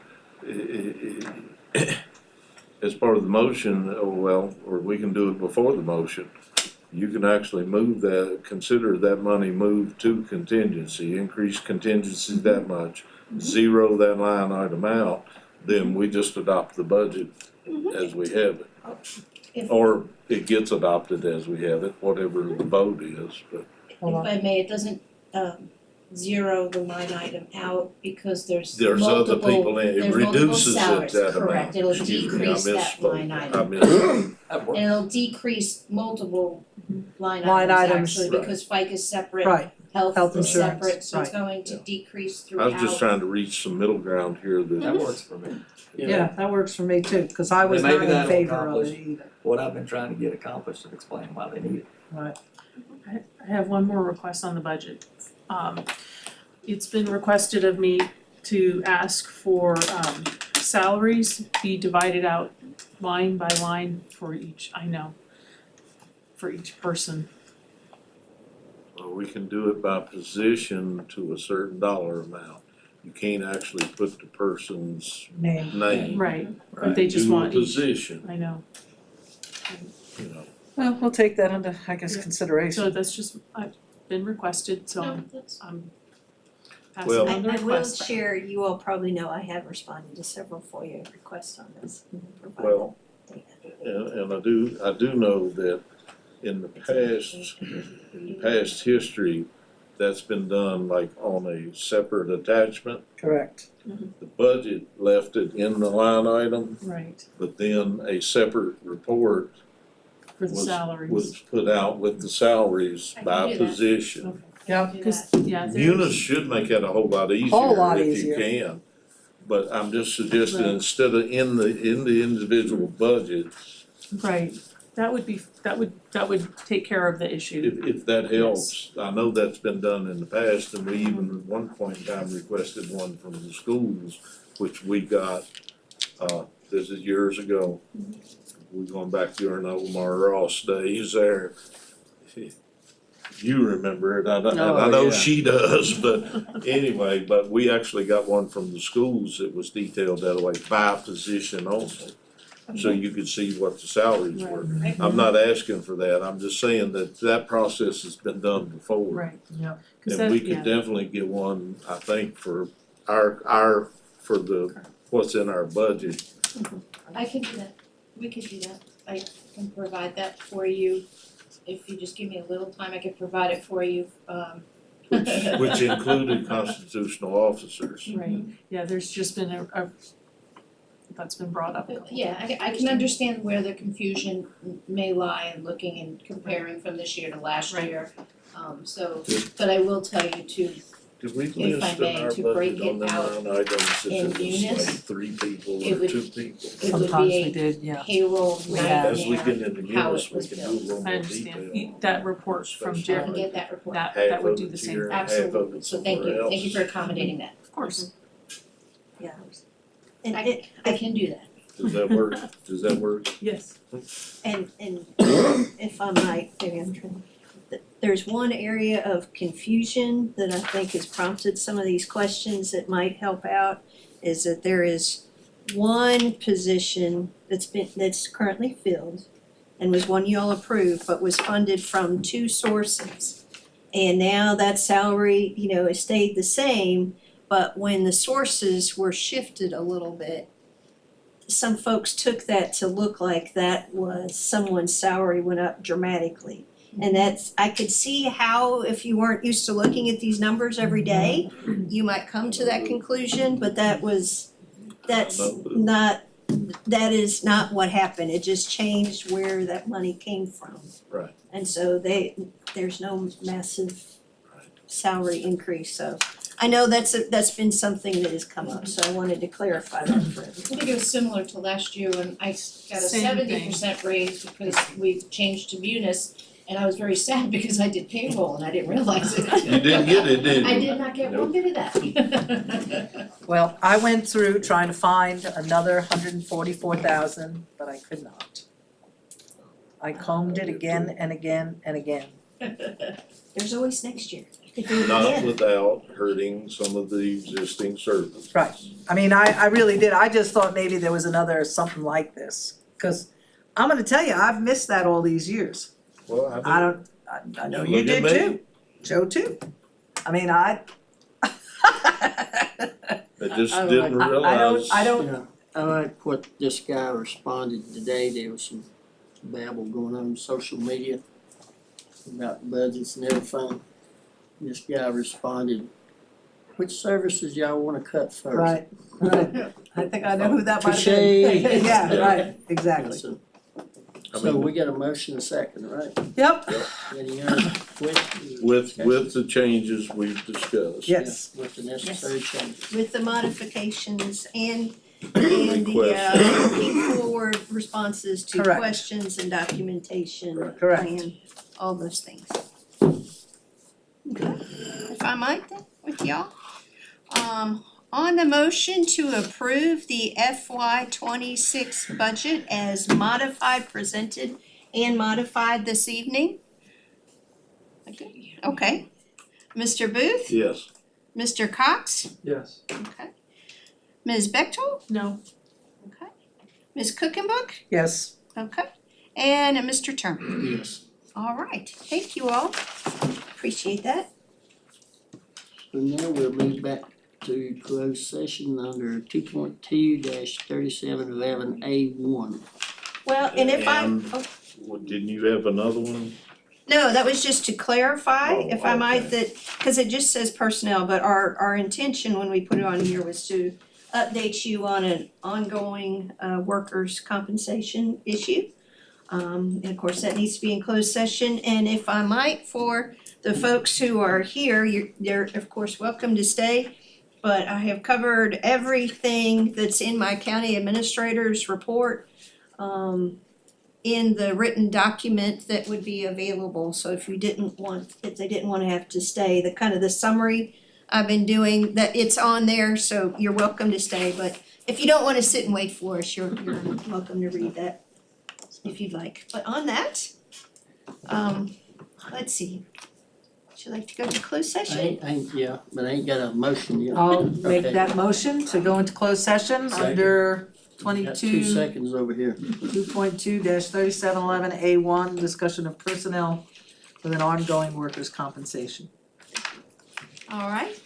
as part of the motion, or we can do it before the motion. You can actually move that, consider that money moved to contingency, increase contingency that much, zero that line item out, then we just adopt the budget as we have it. If- Or it gets adopted as we have it, whatever the vote is, but If I may, it doesn't zero the line item out because there's there's other multiple, people in it, it there's multiple reduces it salaries, that amount. correct, it'll Excuse me, I decrease that misspoke. line I item. misspoke. That works. And it'll decrease multiple line Line items items. actually, because FICA is separate, right, health Health is insurance, separate, so it's right. going to Yeah. decrease I throughout. was just trying to reach some middle ground here That that, works for me. yeah, that works for me too, cause I was And maybe not in that'll favor of accomplish- it either. What I've been trying to get accomplished and explain why they need it. Right, I have one more request on the budget. It's been requested of me to ask for salaries be divided out line by line for each, for each person. well, we can do it by position to a certain dollar amount. You can't actually put the person's name. name. Right, but they just want To a each, position, I know. you know. Well, we'll take that into, I guess, Yeah. consideration. So that's just, I've been requested, so No, that's- I'm passing Well- on the I will request. share, you all probably know I have responded to several FOIA requests on this. Well, and I do know that in the past history, that's been done like on a separate attachment. Correct. The budget left it in the line item, Right, but then a separate report for the was salaries. put out with the salaries I can by do that. position. Yeah. Do Cause, that. yeah, Munis there's, should make that a whole lot Whole lot easier if you easier. can. But I'm just suggesting Right. instead of in the individual budget, right, that would take care of the issue. if that helps. I know that's been done in the past, and we even at one point in time requested one from the schools, which we got, this is years ago. We're going back during the Omar Ross days there. You remember it, I Oh, know yeah. she does, but anyway, but we actually got one from the schools that was detailed that way by position only. So you could see what the salaries were. I'm not asking for that, I'm just saying that process has been done before. Right. Yeah. 'Cause And that- we yeah. could definitely get one, I think, for for what's in our budget. I can do that, we can do that, I can provide that for you, if you just give me a little time, I can provide it for you, Which included constitutional officers. Right, yeah, there's just been a that's been brought up a couple Yeah, I can understand where the confusion may lie in looking and comparing from this year to last Right. year. But I will tell you too, Did we If I list in may, our to break budget on it the out line items in if it was units, like 3 people it or would- 2 people? it would Sometimes we be did, a yeah. payroll We have. As we nightmare, get into how units, it we was can do a built. little I more understand, detail. that report from I can Jeremy, get that report. that would do the Half of same, it's here, half of Absolutely, it's so thank somewhere you, thank you else. for accommodating that, of course. Yeah. And I can do that. Does that work? Does that work? Yes. And if I might, maybe I'm trying, there's one area of confusion that I think has prompted some of these questions that might help out, is that there is one position that's currently filled and was one you all approved, but was funded from 2 sources. And now that salary, has stayed the same, but when the sources were shifted a little bit, some folks took that to look like that was someone's salary went up dramatically. And I could see how, if you weren't used to looking at these numbers every day, you might come to that conclusion, but that was that's I know. not, that is not what happened, it just changed where that money came from. Right. And so there's no massive salary increase, so I know that's been something that has come up, so I wanted to clarify that for I everyone. think it was similar to last year when I got a Same thing. 70% raise because we changed to Munis. And I was very sad because I did payroll and I didn't realize it. You didn't get it, did you? I did not get one bit of that. Well, I went through trying to find another $144,000, but I could not. I combed it again and again and again. There's always next year, you could do it Not again. without hurting some of the existing services. Right. I mean, I really did, I just thought maybe there was another something like this, cause I'm gonna tell you, I've missed that all these years. Well, I know you Look at did me. too, Joe too. I mean, I just I didn't realize. I don't, Yeah, I like what this guy responded today, there was some babble going on social media about budgets and everything. This guy responded, which services y'all wanna cut first? right, I think I know who that might Touche. be. Yeah, right, exactly. So we got a motion and a second, right? Yep, Any other questions? With the changes we've discussed. yes. With the necessary changes. With the modifications and the looking forward responses to Correct. questions and documentation, Correct. plan, all those things. Okay, if I might then, with y'all. On the motion to approve the FY 26 budget as modified, presented and modified this evening. Okay, Mr. Booth, Yes. Mr. Cox, Yes. okay. Ms. Bechtel, No, okay. Ms. Cookenbook, Yes, okay. And Mr. Turner. Yes. All right, thank you all. Appreciate that. So now we'll move back to closed session under 2.2-3711A1. Well, and if I, And- oh, Well, didn't you have another one? no, that was just to clarify, Oh, if I might, okay. that, cause it just says personnel, but our intention when we put it on here was to update you on an ongoing workers' compensation issue. And of course, that needs to be in closed session, and if I might, for the folks who are here, they're of course welcome to stay. But I have covered everything that's in my county administrator's report, in the written document that would be available, so if they didn't wanna have to stay, the kind of the summary I've been doing, that it's on there, so you're welcome to stay, but if you don't wanna sit and wait for us, you're welcome to read that if you'd like. But on that, let's see, would you like to go to closed session? Yeah, but I ain't got a motion yet. I'll make Okay. that motion to go into closed session Second. under Got 2 22, seconds over here. 2.2-3711A1, discussion of personnel with an ongoing workers' compensation. All right,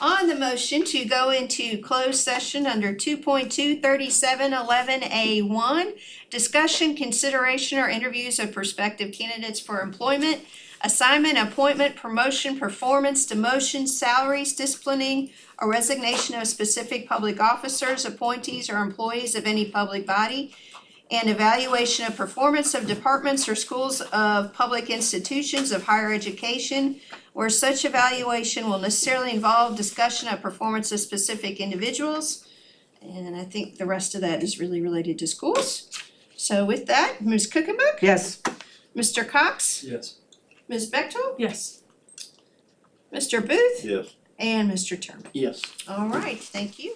on the motion to go into closed session under 2.2-3711A1, discussion, consideration, or interviews of prospective candidates for employment, assignment, appointment, promotion, performance, demotion, salaries, disciplining, or resignation of specific public officers, appointees, or employees of any public body, and evaluation of performance of departments or schools of public institutions of higher education, where such evaluation will necessarily involve discussion of performance of specific individuals. And I think the rest of that is really related to schools. So with that, Ms. Cookenbook, Yes. Mr. Cox, Yes. Ms. Bechtel, yes. Mr. Booth, Yes. and Mr. Turner. Yes. All right, thank you.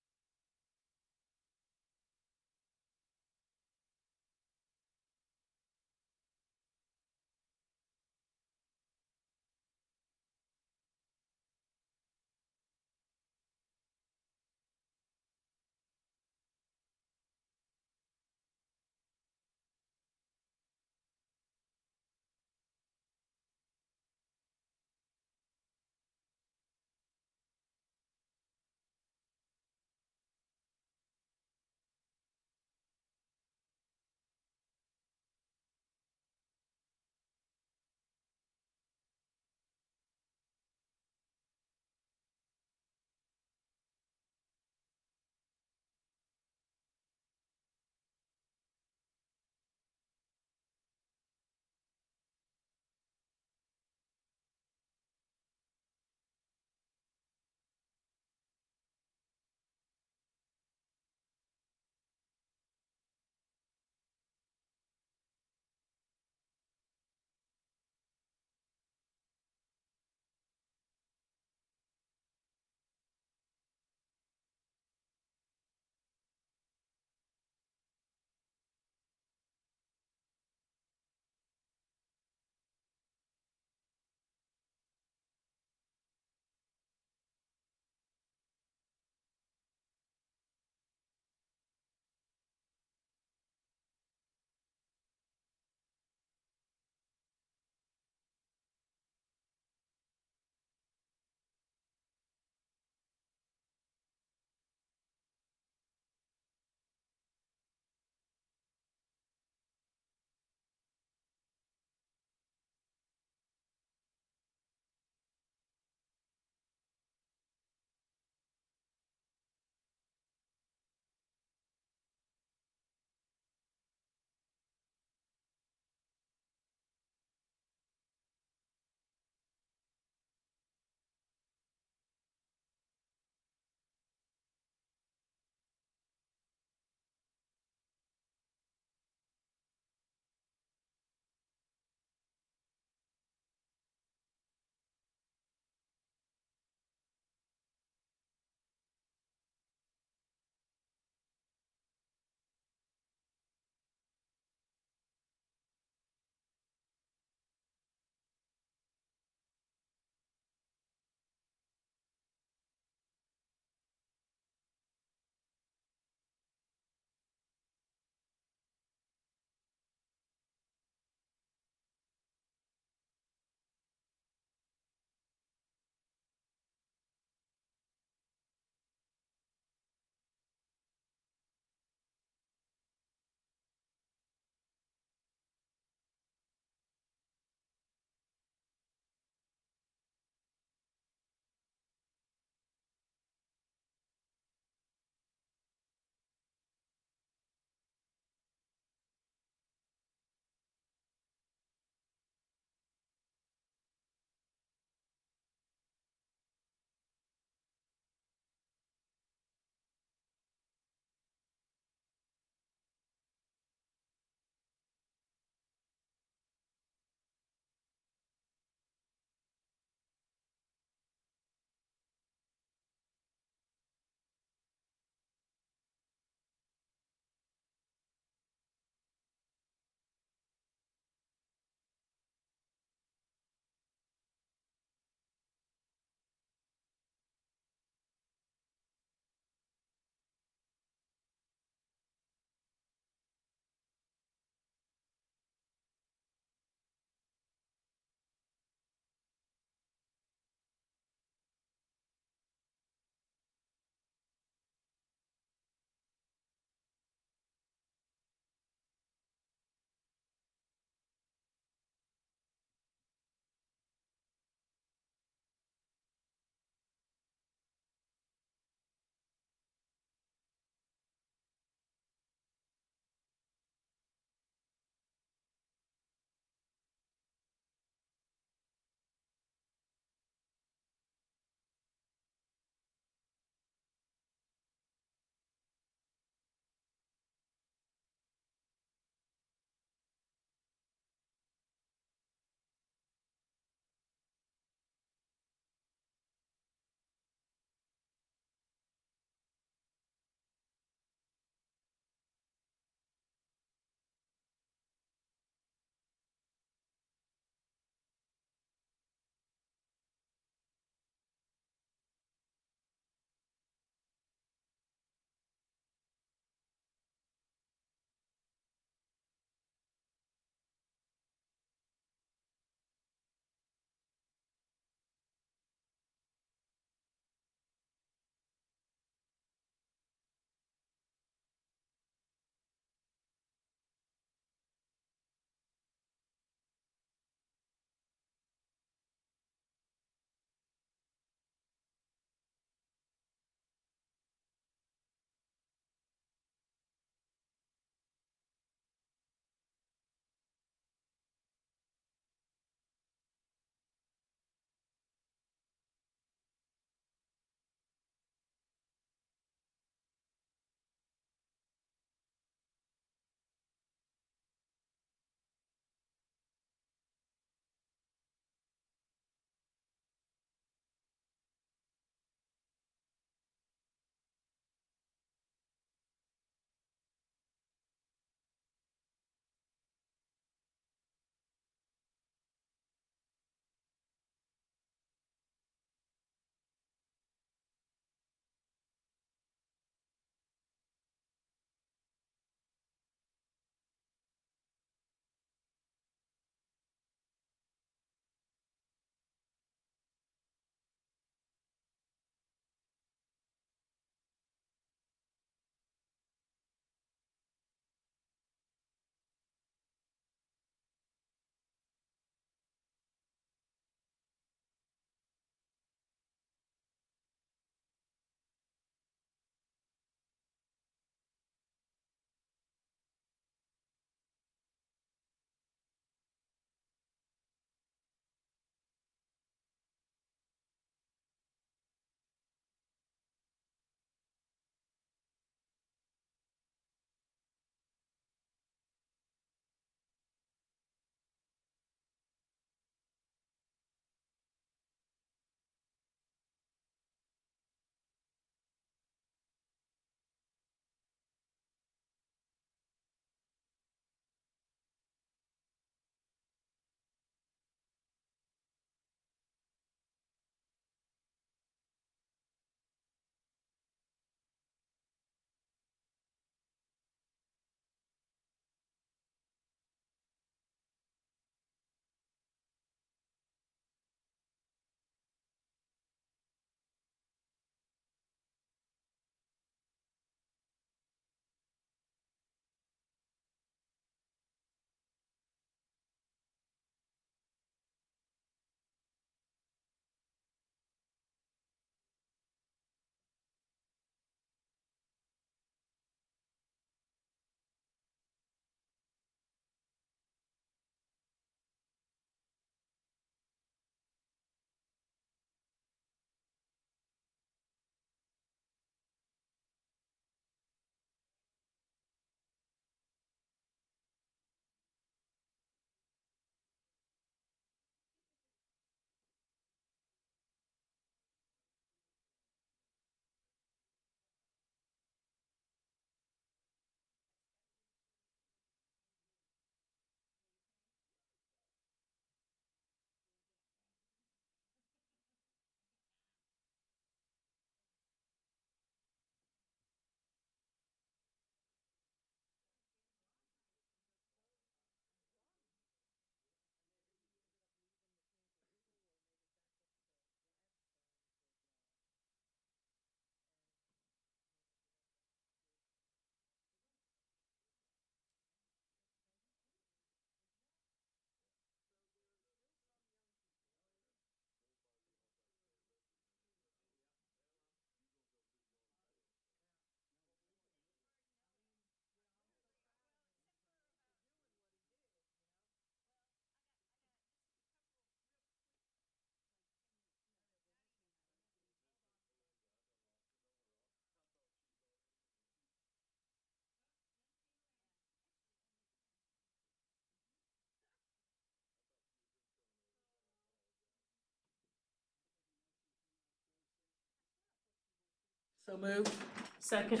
So moved. Second.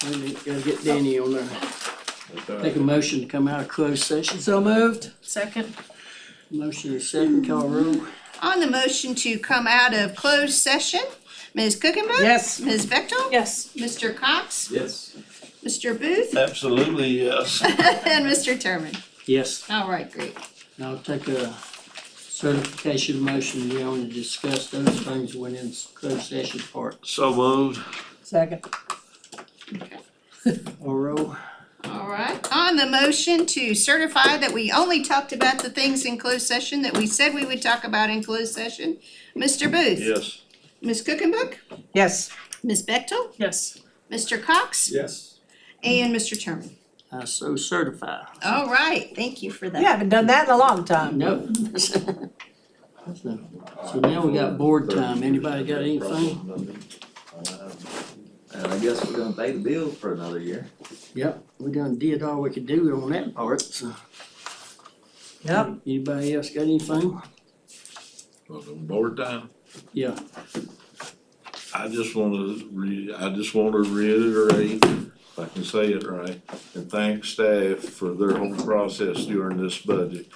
Wait a minute, gotta get Danny on there. Make a motion to come out of closed session. So moved. Second. Motion is second, call roll. On the motion to come out of closed session, Ms. Cookenberg? Yes. Ms. Bechtel? Yes. Mr. Cox? Yes. Mr. Booth? Absolutely, yes. And Mr. Terman? Yes, All right, great. I'll take a certification motion, we only discuss those things when in closed session part. So moved. Second. Call roll. All right, on the motion to certify that we only talked about the things in closed session that we said we would talk about in closed session, Mr. Booth? Yes. Ms. Cookenberg? Yes. Ms. Bechtel? Yes. Mr. Cox? Yes. And Mr. Terman? I so certify. All right, thank you for that. You haven't done that in a long time. Nope. So now we got board time, anybody got anything? And I guess we're gonna pay the bill for another year. Yep, we done did all we could do on that part, so. Yep. Anybody else got anything? Welcome board time. Yeah. I just wanna reiterate, if I can say it right, and thank staff for their whole process during this budget.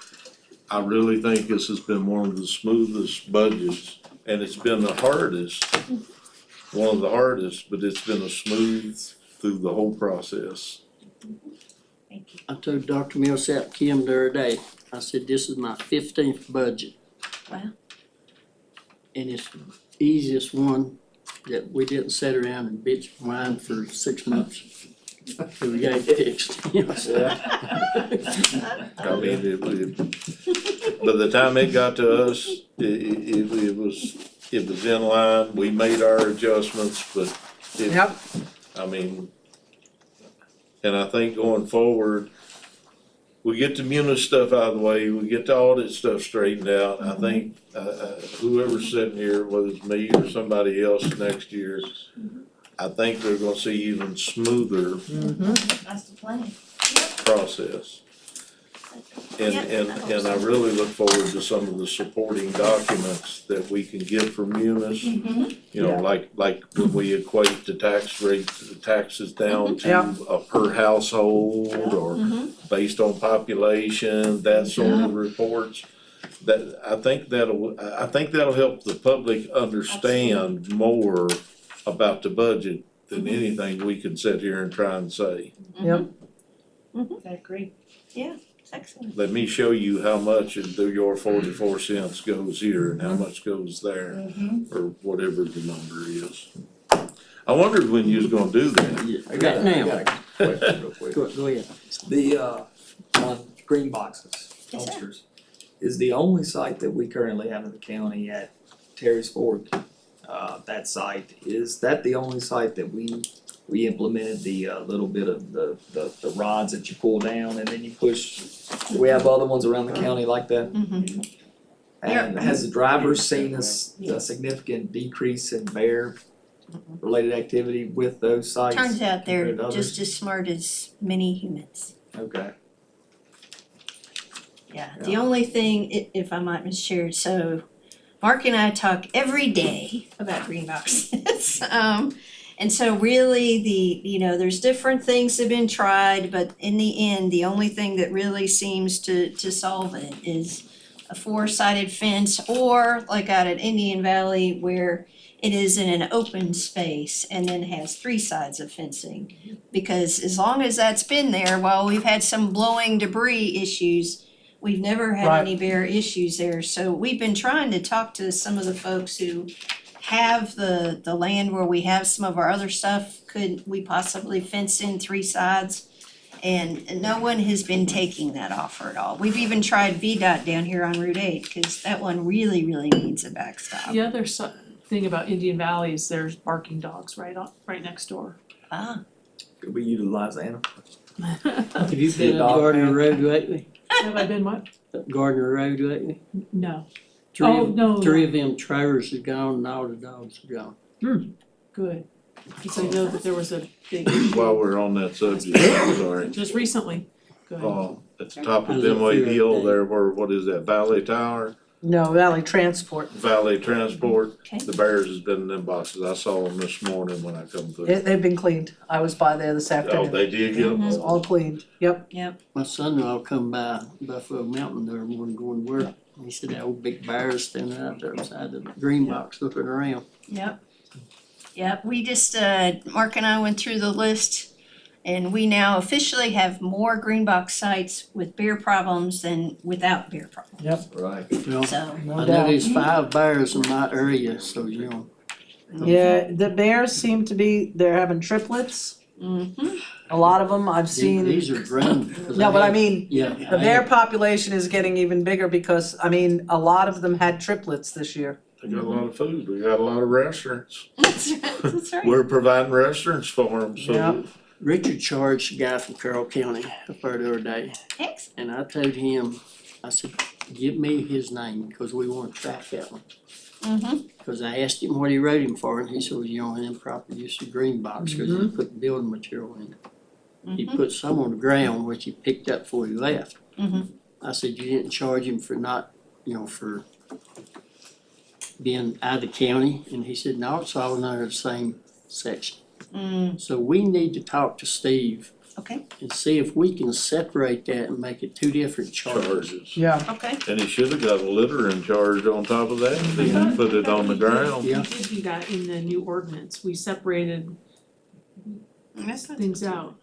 I really think this has been one of the smoothest budgets, and it's been the hardest, one of the hardest, but it's been a smooth through the whole process. Thank you. I told Dr. Millsap Kim the other day, I said, this is my 15th budget. Wow. And it's the easiest one that we didn't sit around and bitch and whine for 6 months. So we got it fixed, you know, so. I mean, by the time it got to us, it was in line, we made our adjustments, but Yep. I mean, and I think going forward, we get the Munis stuff out of the way, we get the audit stuff straightened out. I think, whoever's sitting here, whether it's me or somebody else next year, I think they're gonna see even smoother That's the plan. process. And I really look forward to some of the supporting documents that we can get from Munis. You know, like when we equate the tax rate, the taxes down Yeah. to a per household or based on population, that sort of reports. That, I think that'll help the public understand more about the budget than anything we can sit here and try and say. Yep. I agree. Excellent. Let me show you how much of your 44 cents goes here and how much goes there, or whatever the number is. I wondered when you was gonna do that. I got Now. a question real quick. Go ahead. The on green boxes, Yes, sir. dumpsters, is the only site that we currently have in the county at Terry's Fork. That site, is that the only site that we implemented the little bit of the rods that you pull down and then you push? Do we have other ones around the county like that? And has the drivers seen a significant decrease in bear related activity with those sites? Turns out they're compared to others? just as smart as many humans. Okay. Yeah, the only thing, if I might, Ms. Chair, so Mark and I talk every day about green boxes. And so really there's different things that have been tried, but in the end, the only thing that really seems to solve it is a 4-sided fence, or like out at Indian Valley where it is in an open space and then has 3 sides of fencing. Because as long as that's been there, while we've had some blowing debris issues, we've never had Right. any bear issues there. So we've been trying to talk to some of the folks who have the land where we have some of our other stuff. Could we possibly fence in 3 sides? And no one has been taking that offer at all. We've even tried VDOT down here on Route 8, cause that one really needs a backstop. The other thing about Indian Valley is there's barking dogs right next door. Ah, Could we utilize animals? Have you See a been up dog Gardner pound? Road lately? Have I been what? Up Gardner Road lately? No. Three Oh, of- no. Three of them trailers are gone and all the dogs are gone. Good. Because I know that there was a big issue While we're on that subject, I'm sorry. just recently. Go ahead. At the top I of was up Benway there Hill that day. there, where, what is that, Valley Tower? No, Valley Transport. Valley Transport, Okay. the bears has been in them boxes. I saw them this morning when I come through. They've been cleaned. I was by there this Oh, afternoon. they did get them? It's all cleaned. Yep. My son-in-law come by Buffalo Mountain there one going to work. He said that old big bear standing out there beside the green box looking around. Yep. Yep, we just, Mark and I went through the list and we now officially have more green box sites with bear problems than without bear problems. Right. Well, So, No I know doubt. there's 5 bears in my area, so you know. Yeah, the bears seem to be, they're having triplets. mhm. A lot of them I've seen. These are grown. 'Cause No, but I had- mean, Yeah. the bear population is getting even bigger because, I mean, a lot of them had triplets this year. They got a lot of food. We got a lot of restaurants. That's right, that's right. We're providing restaurants for them, Yeah. so. Richard charged a guy from Carroll County up there the other day, Excellent. and I told him, I said, give me his name, cause we wanna track that one. Mhm. Cause I asked him what he wrote him for, and he said, well, you know, improper use of green box, cause he put building material in it. He put some on the ground, which he picked up before he left. Mhm. I said, you didn't charge him for not, you know, for being out of the county, and he said, no, it's all under the same section. Mm, So we need to talk to Steve okay, and see if we can separate that and make it 2 different charges. Charges. Yeah. okay. And he should have got a littering charge on top of that, if he didn't put it on the ground. Yeah. We did do that in the new ordinance, we separated That's not things out.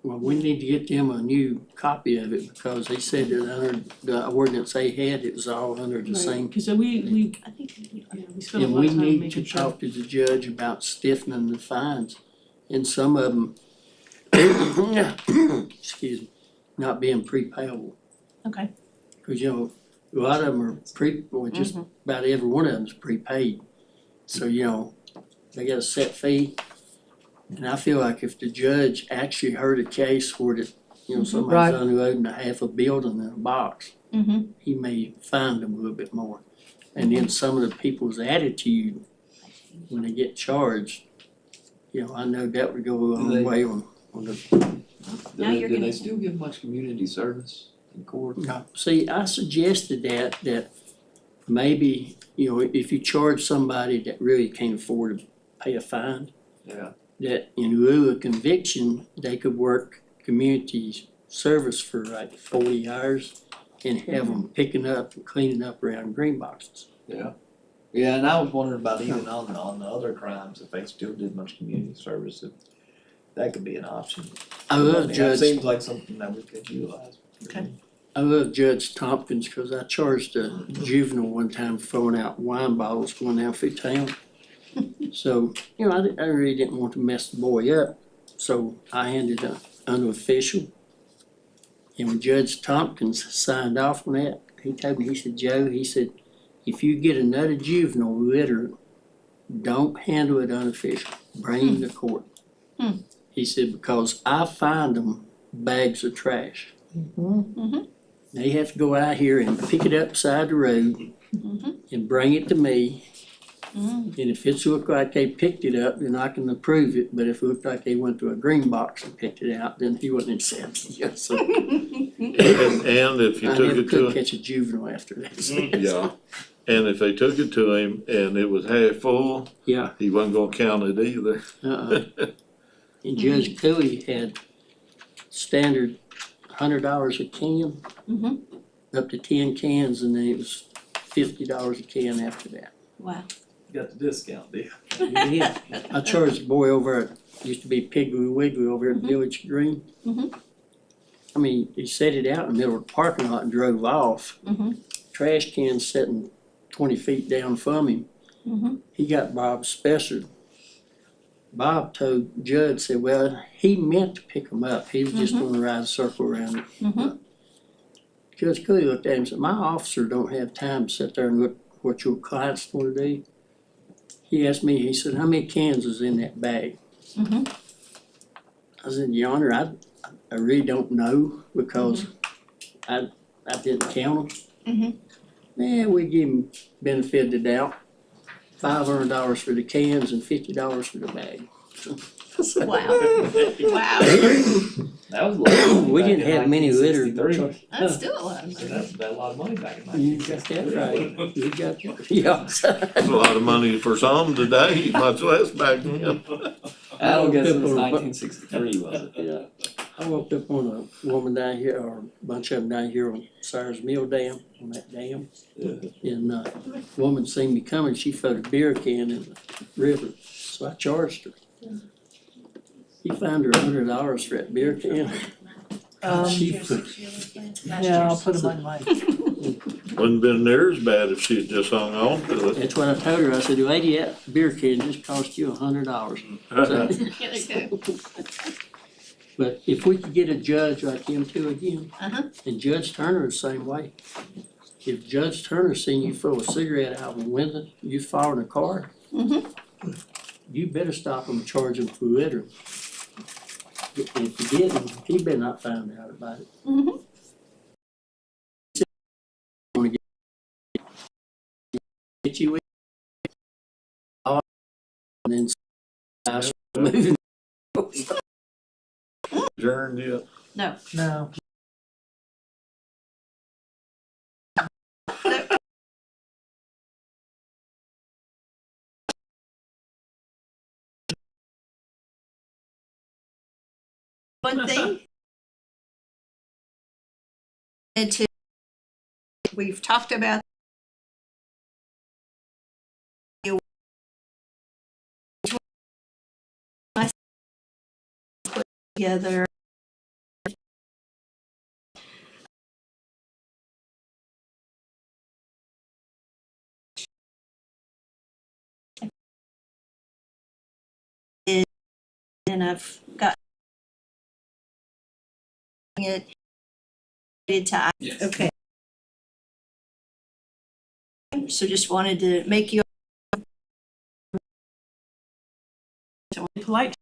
Well, we need to get them a new copy of it because he said that under the ordinance they had, it was all under the same. Cause we, I think. yeah, we spent a And lot we of time need to making sure. talk to the judge about stiffening the fines. And some of them, excuse me, not being prepayable. Okay. Cause you know, a lot of them are or just about every one of them's prepaid. So, you know, they got a set fee. And I feel like if the judge actually heard a case where the, you know, Right. somebody's unloading a half a building in a box, Mhm. he may fine them a little bit more. And then some of the people's attitude when they get charged, you know, I know that would go a long they- way on the. Now you're Do gonna- they still give much community service in court? No, see, I suggested that maybe, you know, if you charge somebody that really can't afford to pay a fine, Yeah. that in lieu of conviction, they could work community service for like 40 hours and have them picking up and cleaning up around green boxes. Yeah. Yeah, and I was wondering about even on the other crimes, if they still did much community service, if that could be an option. I love mean, Judge, That seems like something that we could utilize. Okay. I love Judge Tompkins because I charged a juvenile one time for throwing out wine bottles going down through town. So, you know, I really didn't want to mess the boy up, so I handed an unofficial. And when Judge Tompkins signed off on that, he told me, he said, Joe, he said, if you get another juvenile litter, don't handle it unofficial, bring him to court. Hmm. He said, because I find them bags of trash. They have to go out here and pick it up beside the road and bring it to me. And if it's look like they picked it up, then I can approve it, but if it looked like they went to a green box and picked it out, then he wasn't accepting it, so. And if you I took never it to could him, catch a juvenile after that. yeah, and if they took it to him and it was half full, Yeah, he wasn't gonna count it either. And Judge Cooley had standard $100 a can, up to 10 cans, and then it was $50 a can after that. Wow. Got the discount deal. Yeah, I charged the boy over at, used to be Piggly Wiggly over at Village Green. I mean, he set it out in the middle of the parking lot and drove off. Trash can sitting 20 feet down from him. He got Bob Spessard. Bob told Judge, said, well, he meant to pick him up, he was just gonna ride a circle around it. Judge Cooley looked at him and said, my officer don't have time to sit there and look what your clients wanna do. He asked me, he said, how many cans is in that bag? I said, Your Honor, I really don't know because I didn't count them. Yeah, we give him benefit of the doubt, $500 for the cans and $50 for the bag. Wow. Wow. That was a lot of money We back didn't in have many litter 1963. That's still a lot of So money. that's a lot of money back in You got that right, you got, yeah. That's a lot of money for some today, much less back then. I don't guess it was People are- 1963, was it? Yeah, I walked up on a woman down here, or a bunch of them down here on Sires Mill Dam, on that dam. And, woman seen me coming, she put a beer can in the river, so I charged her. He fined her $100 for that beer can. She put, Yeah, I'll put them on mine. Wouldn't been near as bad if she had just hung on to it. that's what I told her, I said, lady, that beer can just cost you $100. Yeah, they do. But if we could get a judge like him too again, Uh-huh. and Judge Turner is the same way. If Judge Turner seen you throw a cigarette out the window, you following a car, you better stop him and charge him for litter. And if you didn't, he better not find out about it. Wanna get you with, and then moving. Adjourned yet? No. One thing. And to, we've talked about put together and I've got it to, okay. So just wanted to make you Polite.